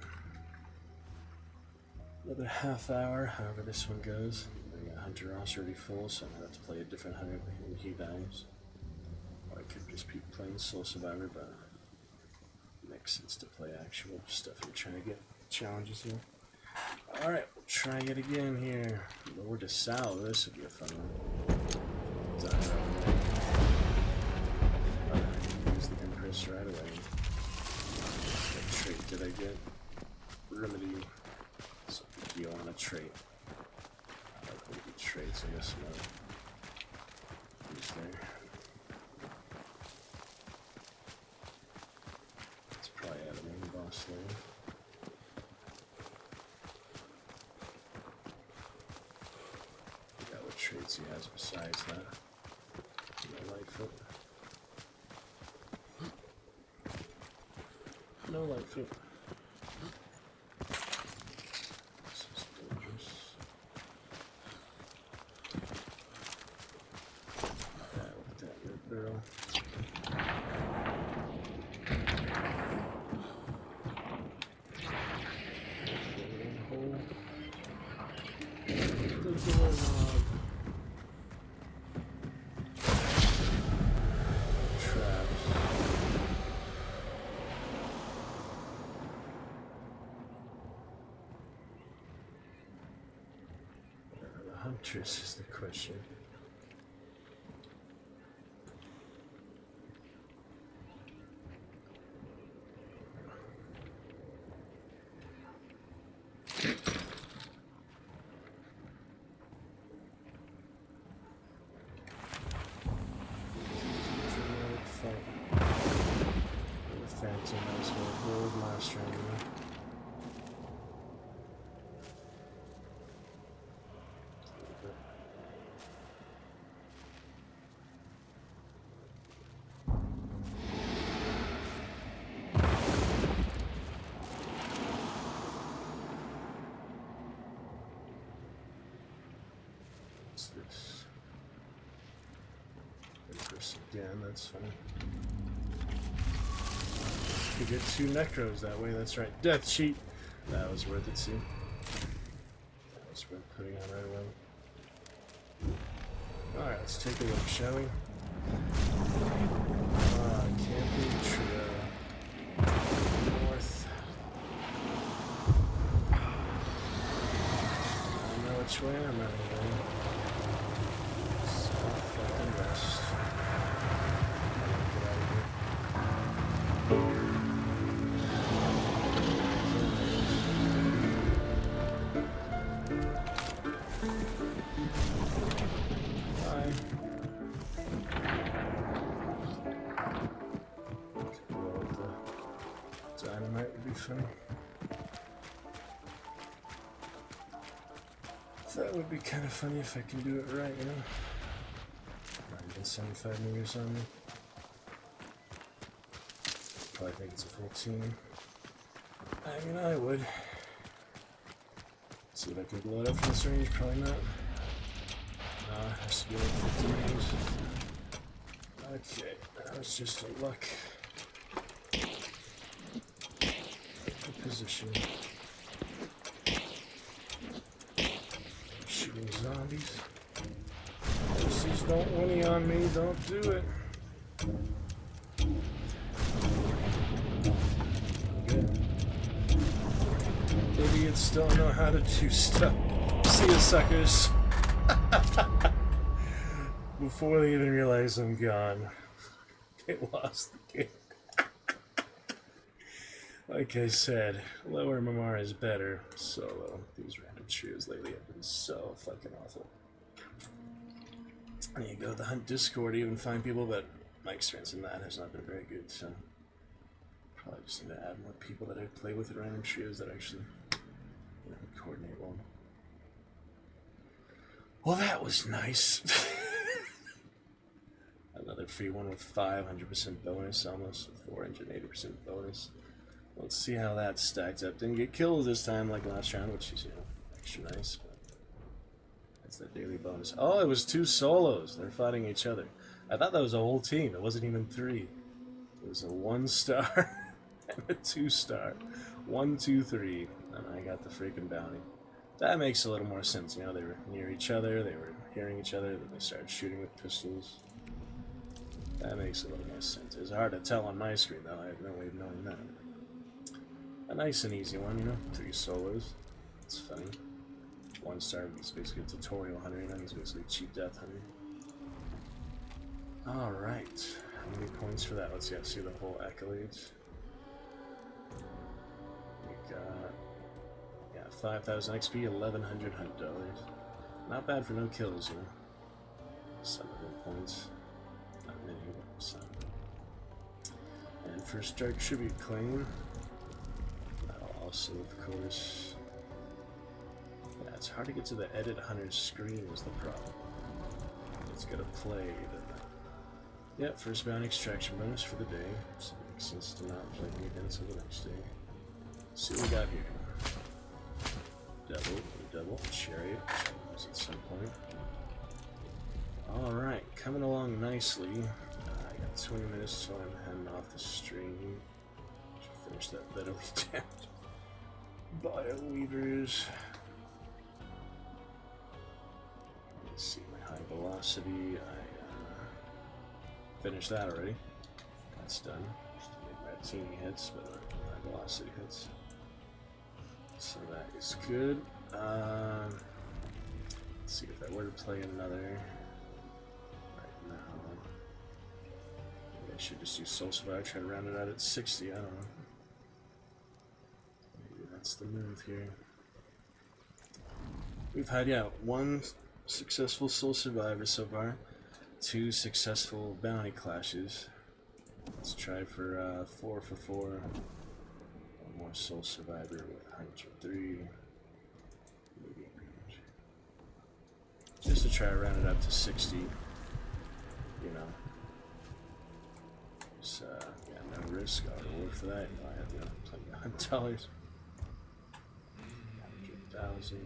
Another half hour, however this one goes. I got Hunter Ross already full, so I'm gonna have to play a different Hunter when he dies. Or I could just be playing Soul Survivor, but it makes sense to play actual stuff. I'm trying to get challenges here. Alright, we'll try it again here. Lord of Sal, this would be a fun one. Alright, use the Empress right away. What trait did I get? Remedy. So heal on a trait. I like when you get traits in this mode. Who's there? It's probably out of main boss there. Forgot what traits he has besides that. No Lightfoot. No Lightfoot. Fortress is the question. This Empress again, that's funny. You get 2 Necros that way, that's right. Death Sheet! That was worth it too. That was worth putting on right away. Alright, let's take a look, shall we? Camping Trio. North. I don't know which way I'm running. Fucking rest. Get out of here. Bye. Blow up the dynamite would be funny. That would be kind of funny if I can do it right, you know? 75 meters on me. Probably think it's a full team. I mean, I would. See if I can blow it up from this range. Probably not. Nah, it has to be like 50 meters. Okay, that was just a luck. Good position. Shooting zombies. Pussies don't whinny on me, don't do it. Okay. Idiots don't know how to do stuff. See you, suckers. Before they even realize I'm gone, they lost the game. Like I said, lower MMR is better. Solo. These random trios lately have been so fucking awful. There you go, the Hunt Discord, even find people, but my experience in that has not been very good, so probably just need to add more people that I play with at random trios that actually, you know, coordinate well. Well, that was nice. Another free one with 500% bonus, almost 480% bonus. Let's see how that stacks up. Didn't get kills this time like last round, which is, you know, extra nice. But that's that daily bonus. Oh, it was 2 solos. They're fighting each other. I thought that was a whole team. It wasn't even 3. It was a 1-star and a 2-star. 1, 2, 3. And I got the freaking bounty. That makes a little more sense. You know, they were near each other. They were hearing each other. Then they started shooting with pistols. That makes a little more sense. It's hard to tell on my screen, though. I have no way of knowing that. A nice and easy one, you know? 3 solos. It's funny. 1-star, he's basically a tutorial hunter, you know? He's basically a cheap death hunter. Alright. How many points for that? Let's see the whole accolades. We got... yeah, 5,000 XP, 1,100 hunt dollars. Not bad for no kills, you know? Some of them points. Not many, but some. And first Dark Tribute claim. That'll also, of course... yeah, it's hard to get to the Edit Hunter's screen is the problem. It's gotta play the... yep, first bounty extraction bonus for the day. So it makes sense to not play them again until the next day. Let's see what we got here. Double, Chariot, which I'll use at some point. Alright, coming along nicely. I got 20 minutes till I'm heading off the stream. Should finish that bitterly damned Bioweavers. Let's see, my high velocity. I finished that already. That's done. Just to make my teeny hits, but my velocity hits. So that is good. Let's see if I were to play another right now. Maybe I should just use Soul Survivor, try to round it out at 60, I don't know. Maybe that's the move here. We've had, yeah, 1 successful Soul Survivor so far, 2 successful bounty clashes. Let's try for 4 for 4. 1 more Soul Survivor with 103. Medium range. Just to try to round it up to 60. You know. Just, yeah, no risk, I'll reward for that. You know, I have, you know, plenty of $100. 100,000.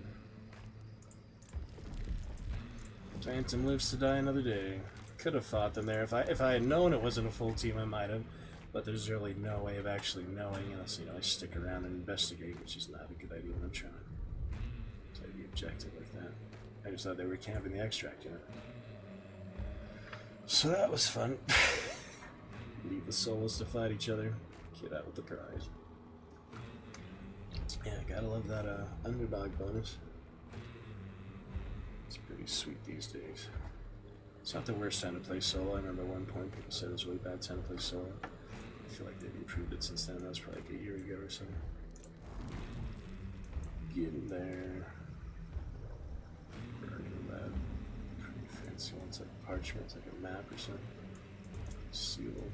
Phantom lives to die another day. Could have fought them there. If I had known it wasn't a full team, I might have. But there's really no way of actually knowing unless, you know, I stick around and investigate, which is not a good idea when I'm trying to play the objective like that. I just thought they were camping the extract, you know. So that was fun. Leave the souls to fight each other. Get out with the prize. Yeah, gotta love that underdog bonus. It's pretty sweet these days. It's not the worst time to play solo. I remember at one point people said it was a really bad time to play solo. I feel like they've improved it since then. That was probably like a year ago or something. Getting there. Burning that. Pretty fancy one. It's like parchment. It's like a map or something. Seal.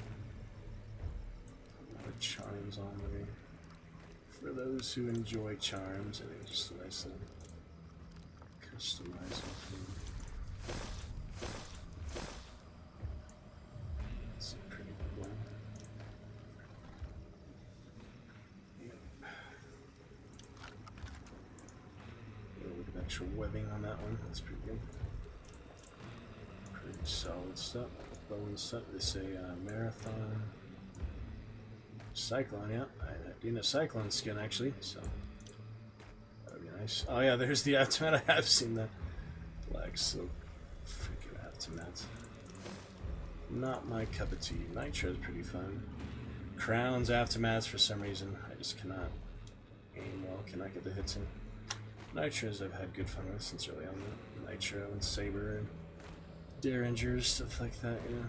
A lot of charms on there. For those who enjoy charms, and it's just a nice little customizing thing. That's a pretty good one. Yep. A little bit of extra webbing on that one. That's pretty good. Pretty solid stuff. Bone stuff. They say marathon. Cyclone, yeah. I need a Cyclone skin actually, so that would be nice. Oh yeah, there's the Aftermath. I have seen that. Black silk. Freaking Aftermath. Not my cup of tea. Nitro is pretty fun. Crowns, Aftermaths for some reason. I just cannot aim well, cannot get the hits in. Nitros I've had good fun with since early on. Nitro and Saber and Derringers, stuff like that, you know.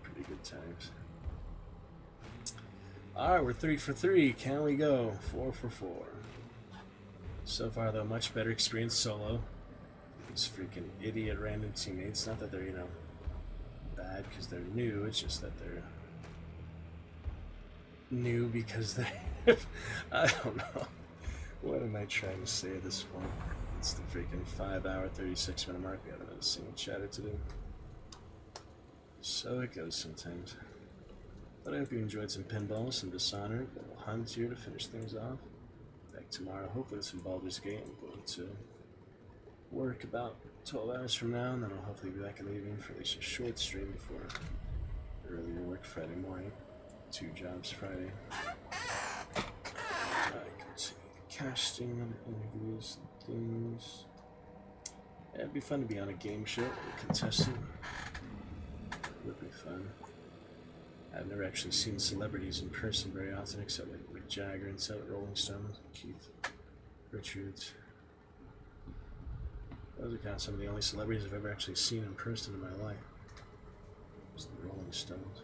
Pretty good times. Alright, we're 3 for 3. Can we go? 4 for 4. So far, though, much better experience solo. These freaking idiot random teammates. Not that they're, you know, bad because they're new. It's just that they're new because they're... I don't know. What am I trying to say at this point? It's the freaking 5-hour, 36-minute mark. We haven't had a single chatter to do. So it goes sometimes. But I hope you enjoyed some Pinball, some Dishonored, a little Hunt here to finish things off. Back tomorrow, hopefully with some 𝕹𝖎𝖊𝖙𝖍. I'm going to work about 12 hours from now, and then I'll hopefully be back in the evening for at least a short stream before earlier work Friday morning. 2 jobs Friday. I continue casting and interviews and things. Yeah, it'd be fun to be on a game show with a contestant. It would be fun. I've never actually seen celebrities in person very often, except like Mick Jagger and stuff, Rolling Stones, Keith Richards. Those are kind of some of the only celebrities I've ever actually seen in person in my life. It's the Rolling Stones.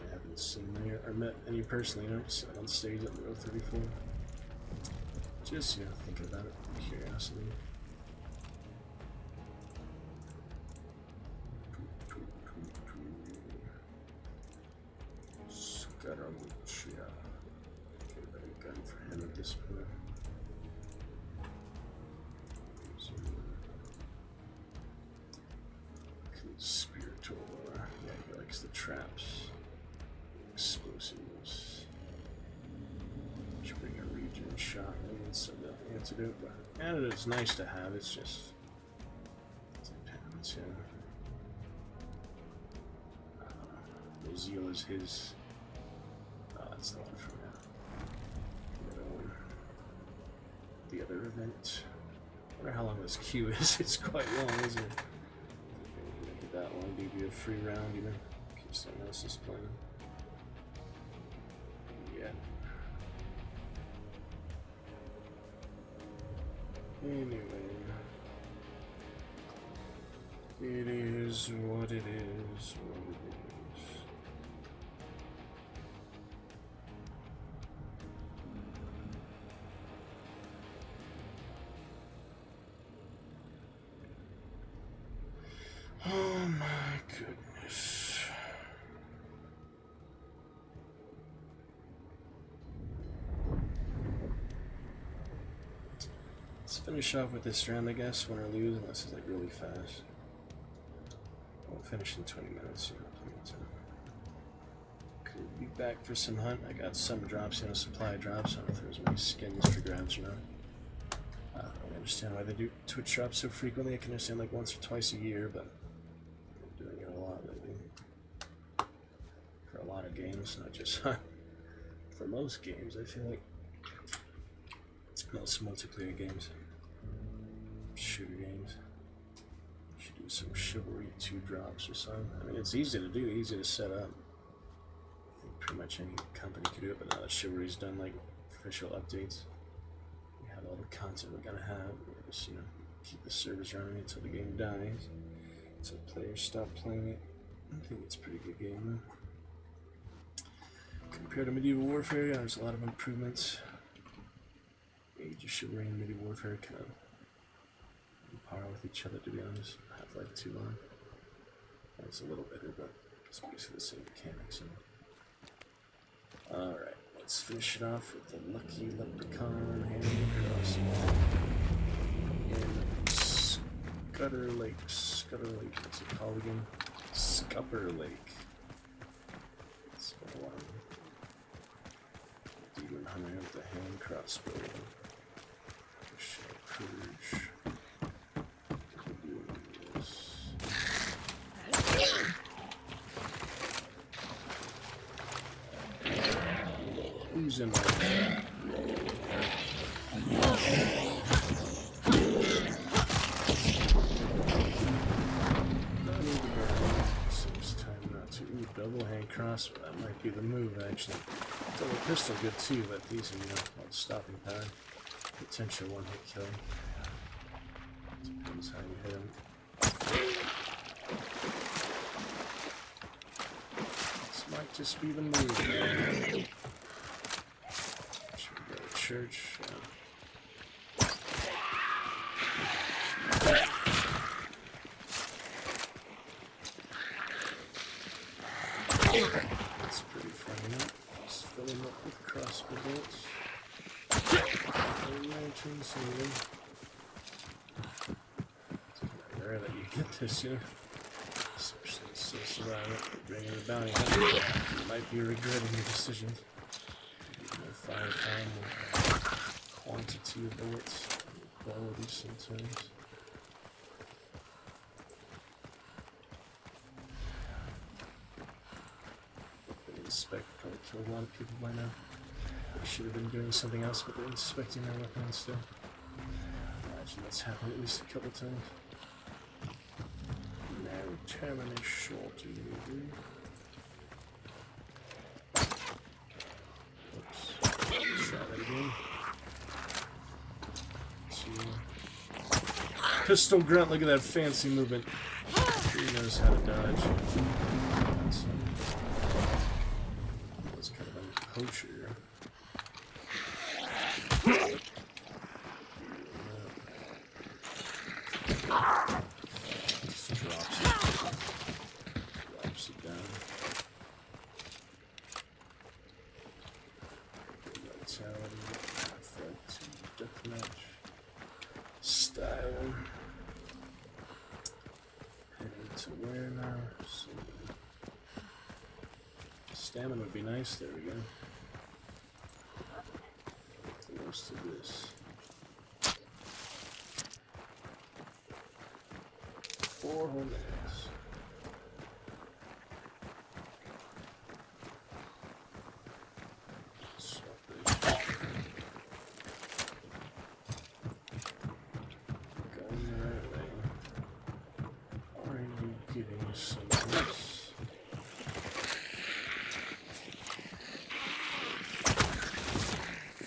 I haven't seen many or met any personally, you know, just on stage at the Row 34. Just, you know, thinking about it, curiosity. Scaramuccia. Get a better gun for him at this point. Conspirator. Yeah, he likes the traps. Explosives. Should bring a regen shot maybe instead of the antidote, but antidote's nice to have, it's just depends, yeah. 𝕹𝖎𝖊𝖙𝖍. Oh, that's the one from now. The other one. The other event. I wonder how long this queue is. It's quite long, isn't it? Make it that long. Give you a free round, even in case someone else is playing. Yeah. Anyway. It is what it is, what it is. Oh my goodness. Let's finish off with this round, I guess, win or lose, unless it's like really fast. We'll finish in 20 minutes, you know, plenty of time. Could be back for some hunt. I got some drops, you know, supply drops. I don't know if there's many skins for grabs or not. I don't really understand why they do Twitch drops so frequently. I can understand like once or twice a year, but I'm doing it a lot lately. For a lot of games, not just hunt. For most games, I feel like. Most multiplayer games. Shooter games. Should do some Chivalry 2 drops or something. I mean, it's easy to do, easy to set up. I think pretty much any company can do it, but now that Chivalry's done like official updates, we have all the content we're gonna have. We just, you know, keep the servers running until the game dies, until players stop playing it. I think it's a pretty good game though. Compared to Medieval Warfare, yeah, there's a lot of improvements. Age of Chivalry and Medieval Warfare kind of par with each other, to be honest. Half-Life 2 on. It's a little better, but it's basically the same mechanics. Alright, let's finish it off with the Lucky Leprechaun hand cross in Scupper Lake. Scupper Lake, what's it called again? Scupper Lake. It's been a while. Demon Hunter with the hand crossbow. Purge. Who's in there? Seems time not to. Ooh, double hand crossbow. That might be the move, actually. Double pistol good too, but these are, you know, all stopping power. Potential one-hit kill. Depends how you hit him. This might just be the move. Should we go to church? That's pretty funny. Just fill him up with crossbow bolts. Lanterns, maybe. It's kind of rare that you get this, you know. Especially so surviving, bringing the bounty hunter. You might be regretting your decision. No firepower, no quantity of bullets, quality sometimes. Inspect probably killed a lot of people by now. They should have been doing something else, but they're inspecting their weapons still. I imagine that's happened at least a couple times. No terminus shorty, maybe. Oops. Try that again. Pistol grunt, look at that fancy movement. He knows how to dodge. That's kind of a poacher. Just drops it down. Vitality, effect, deathmatch, style. Heading to where now? So, stamina would be nice. There we go. Most of this. 4 whole minutes. Going the right way. Are you getting some of this?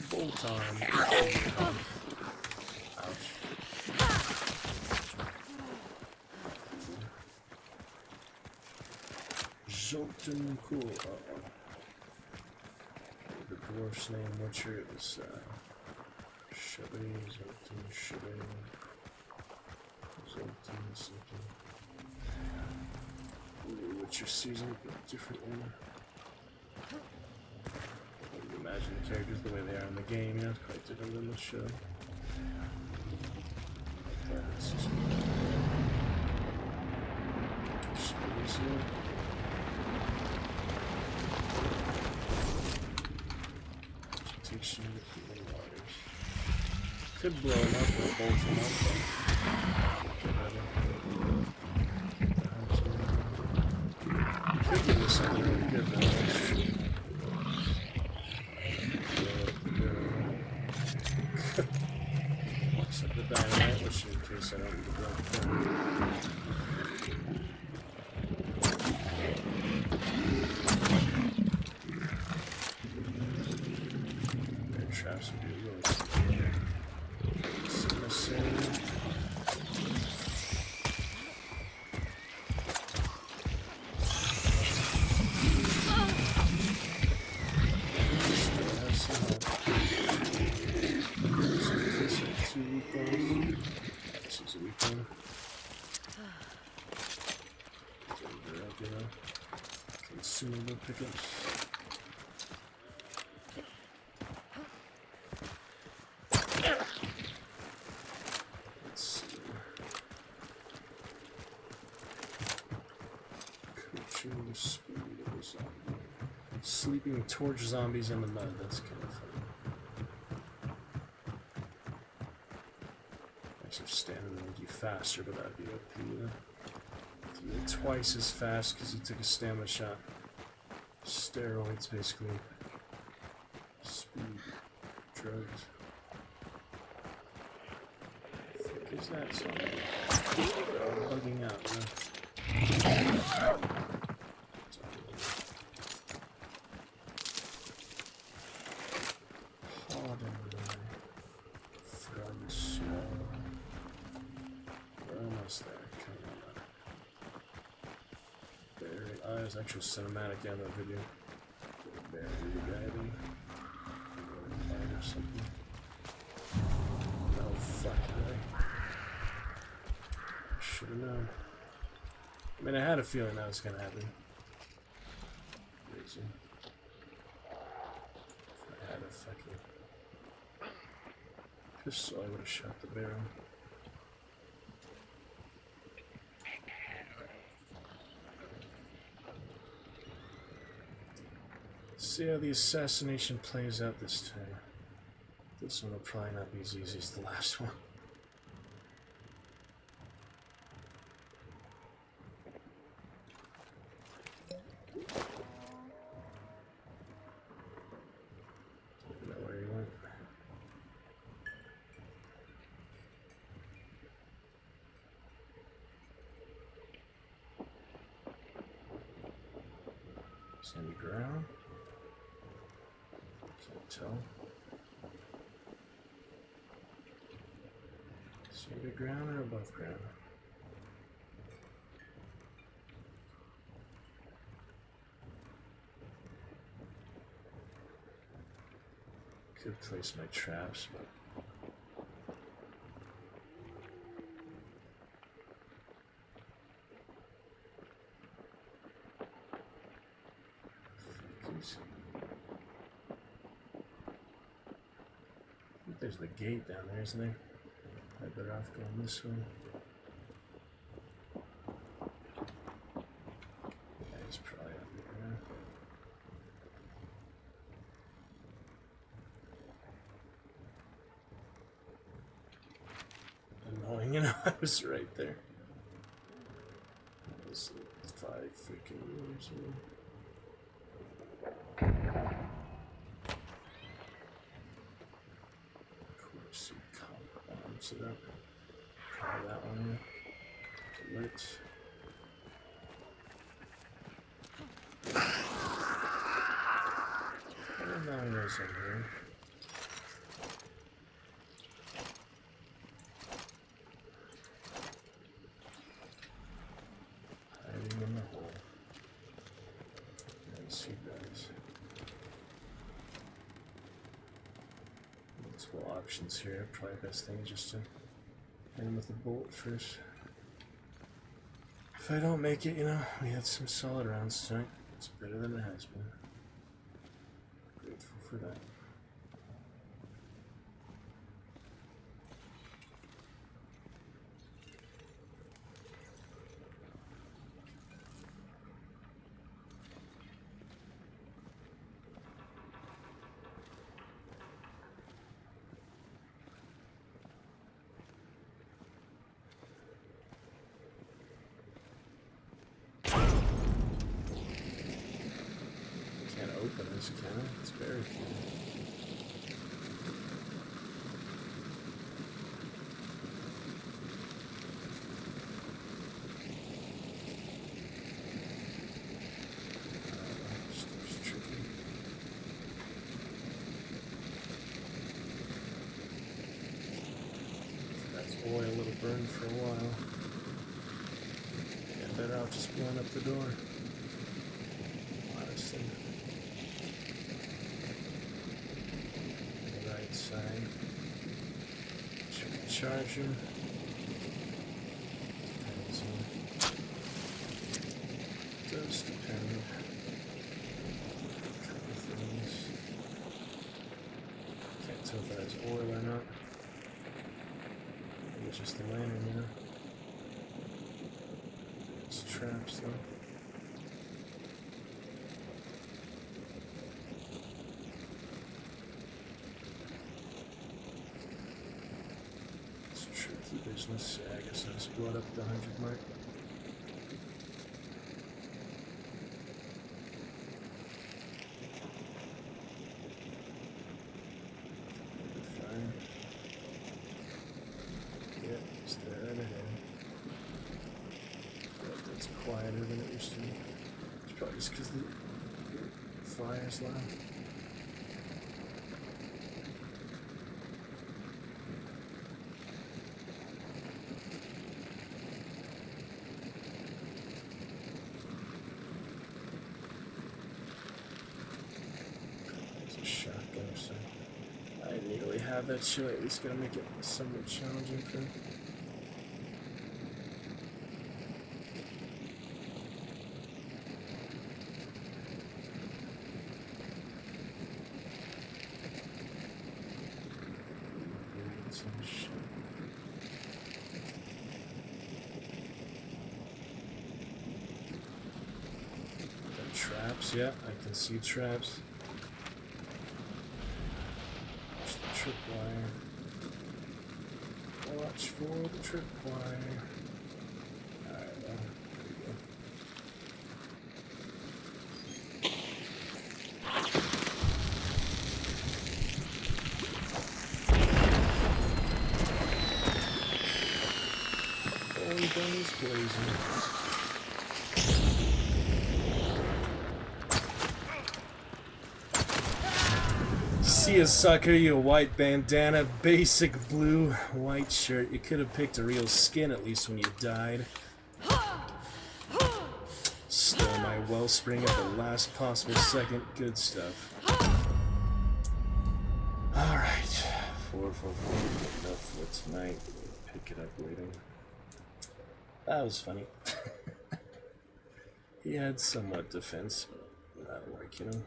Bolt on. Ouch. Zoltan, cool. The dwarf's name, Witcher, is Zoltan, Zoltan, something. Witcher season, but different one. I can imagine the characters the way they are in the game, you know, it's quite different than the show. That's too easier. Vegetation with healing waters. Could blow him up or bolt him up, but could give me something really good though, that's true. Except the dynamite, which in case I don't need to blow it down. Traps would be really cool. Missing. This is a weak one. Consumable pickups. Let's see. Coaching the speed of a zombie. Sleeping torch zombies in the mud. That's kind of fun. Actually, standing would make you faster, but that'd be OP. You get twice as fast because you took a stamina shot. Steroids, basically. Speed. Drugs. What the fuck is that? Something? They're all bugging out, man. There's actual cinematic in that video. Bury the guy or something. Oh fuck I should have known. I mean, I had a feeling that was gonna happen. Crazy. If I had a fucking pistol, I would have shot the barrel. See how the assassination plays out this time. This one will probably not be as easy as the last one. Didn't know where he went. Sandy ground. Tell. Under ground or above ground? Could place my traps, but there's the gate down there, isn't there? I better off going this way. Yeah, he's probably up there. Annoying, you know, I was right there. That was 5 freaking years ago. So that, try that one in. Let's. And now he knows I'm here. Hiding in the hole. multiple options here. Probably best thing is just to hit him with the bolt first. If I don't make it, you know, we had some solid rounds tonight. It's better than it has been. Grateful for that. It's very cool. Stuff's tricky. That's oil, it'll burn for a while. Yeah, better off just blowing up the door. Honestly. Side. Charger. Depends on. Does depend. A couple things. Can't tell if that has oil or not. Maybe it's just the lantern, you know. It's traps though. Business. Yeah, I guess I just blew it up the 100 mark. Fine. Yeah, it's there right ahead. But it's quieter than it used to be. It's probably just because the fire's loud. I didn't really have that shit. At least gotta make it somewhat challenging for him. Some shit. The traps, yeah, I can see traps. Tripwire. Watch for the tripwire. Alright, well, there we go. Bone guns blazing. See a sucker, you a white bandana, basic blue, white shirt. You could have picked a real skin at least when you died. Stole my wellspring at the last possible second. Good stuff. Alright. 444. Enough for tonight. Pick it up later. That was funny. He had somewhat defense, but that'll work, you know.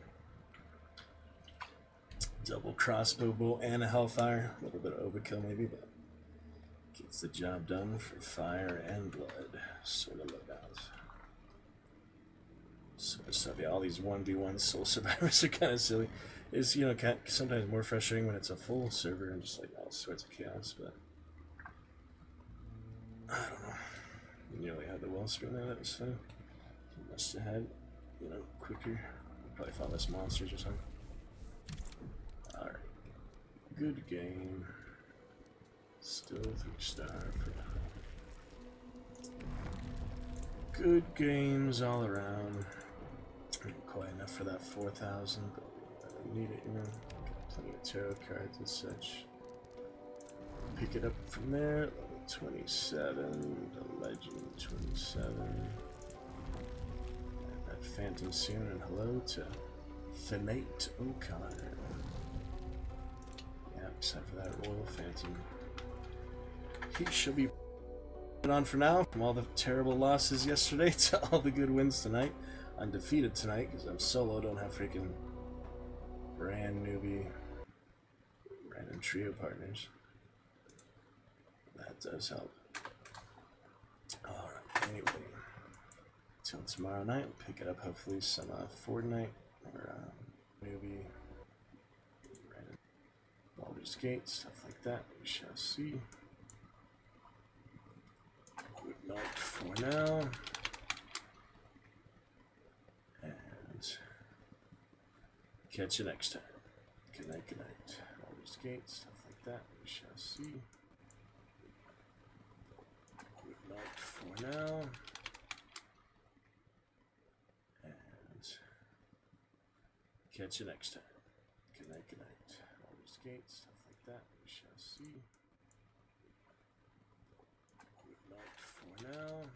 Double crossbow bolt and a hellfire. A little bit of overkill maybe, but gets the job done for fire and blood. Sort of look out. Sort of stuff. Yeah, all these 1v1 soul survivors are kind of silly. It's, you know, sometimes more frustrating when it's a full server and just like all sorts of chaos, but I don't know. You nearly had the wellspring there, that was fun. You must have had, you know, quicker. Probably fought less monsters or something. Alright. Good game. Still 3-star for now. Good games all around. Not quite enough for that 4,000, but we need it, you know. Got plenty of tarot cards and such. Pick it up from there. Level 27. The Legend 27. And that Phantom soon. And hello to 𝕹𝖎𝖊𝖙𝖎𝖊𝖙𝖍. Except for that Royal Phantom. He should be on for now. From all the terrible losses yesterday to all the good wins tonight. Undefeated tonight because I'm solo, don't have freaking brand newbie random trio partners. That does help. Alright, anyway. Till tomorrow night, we'll pick it up hopefully some Fortnite or newbie random Baldur's Gate, stuff like that. We shall see. Good night for now. And catch you next time. Good night, good night. Baldur's Gate, stuff like that. We shall see. Good night for now. And catch you next time. Good night, good night. Baldur's Gate, stuff like that. We shall see. Good night for now.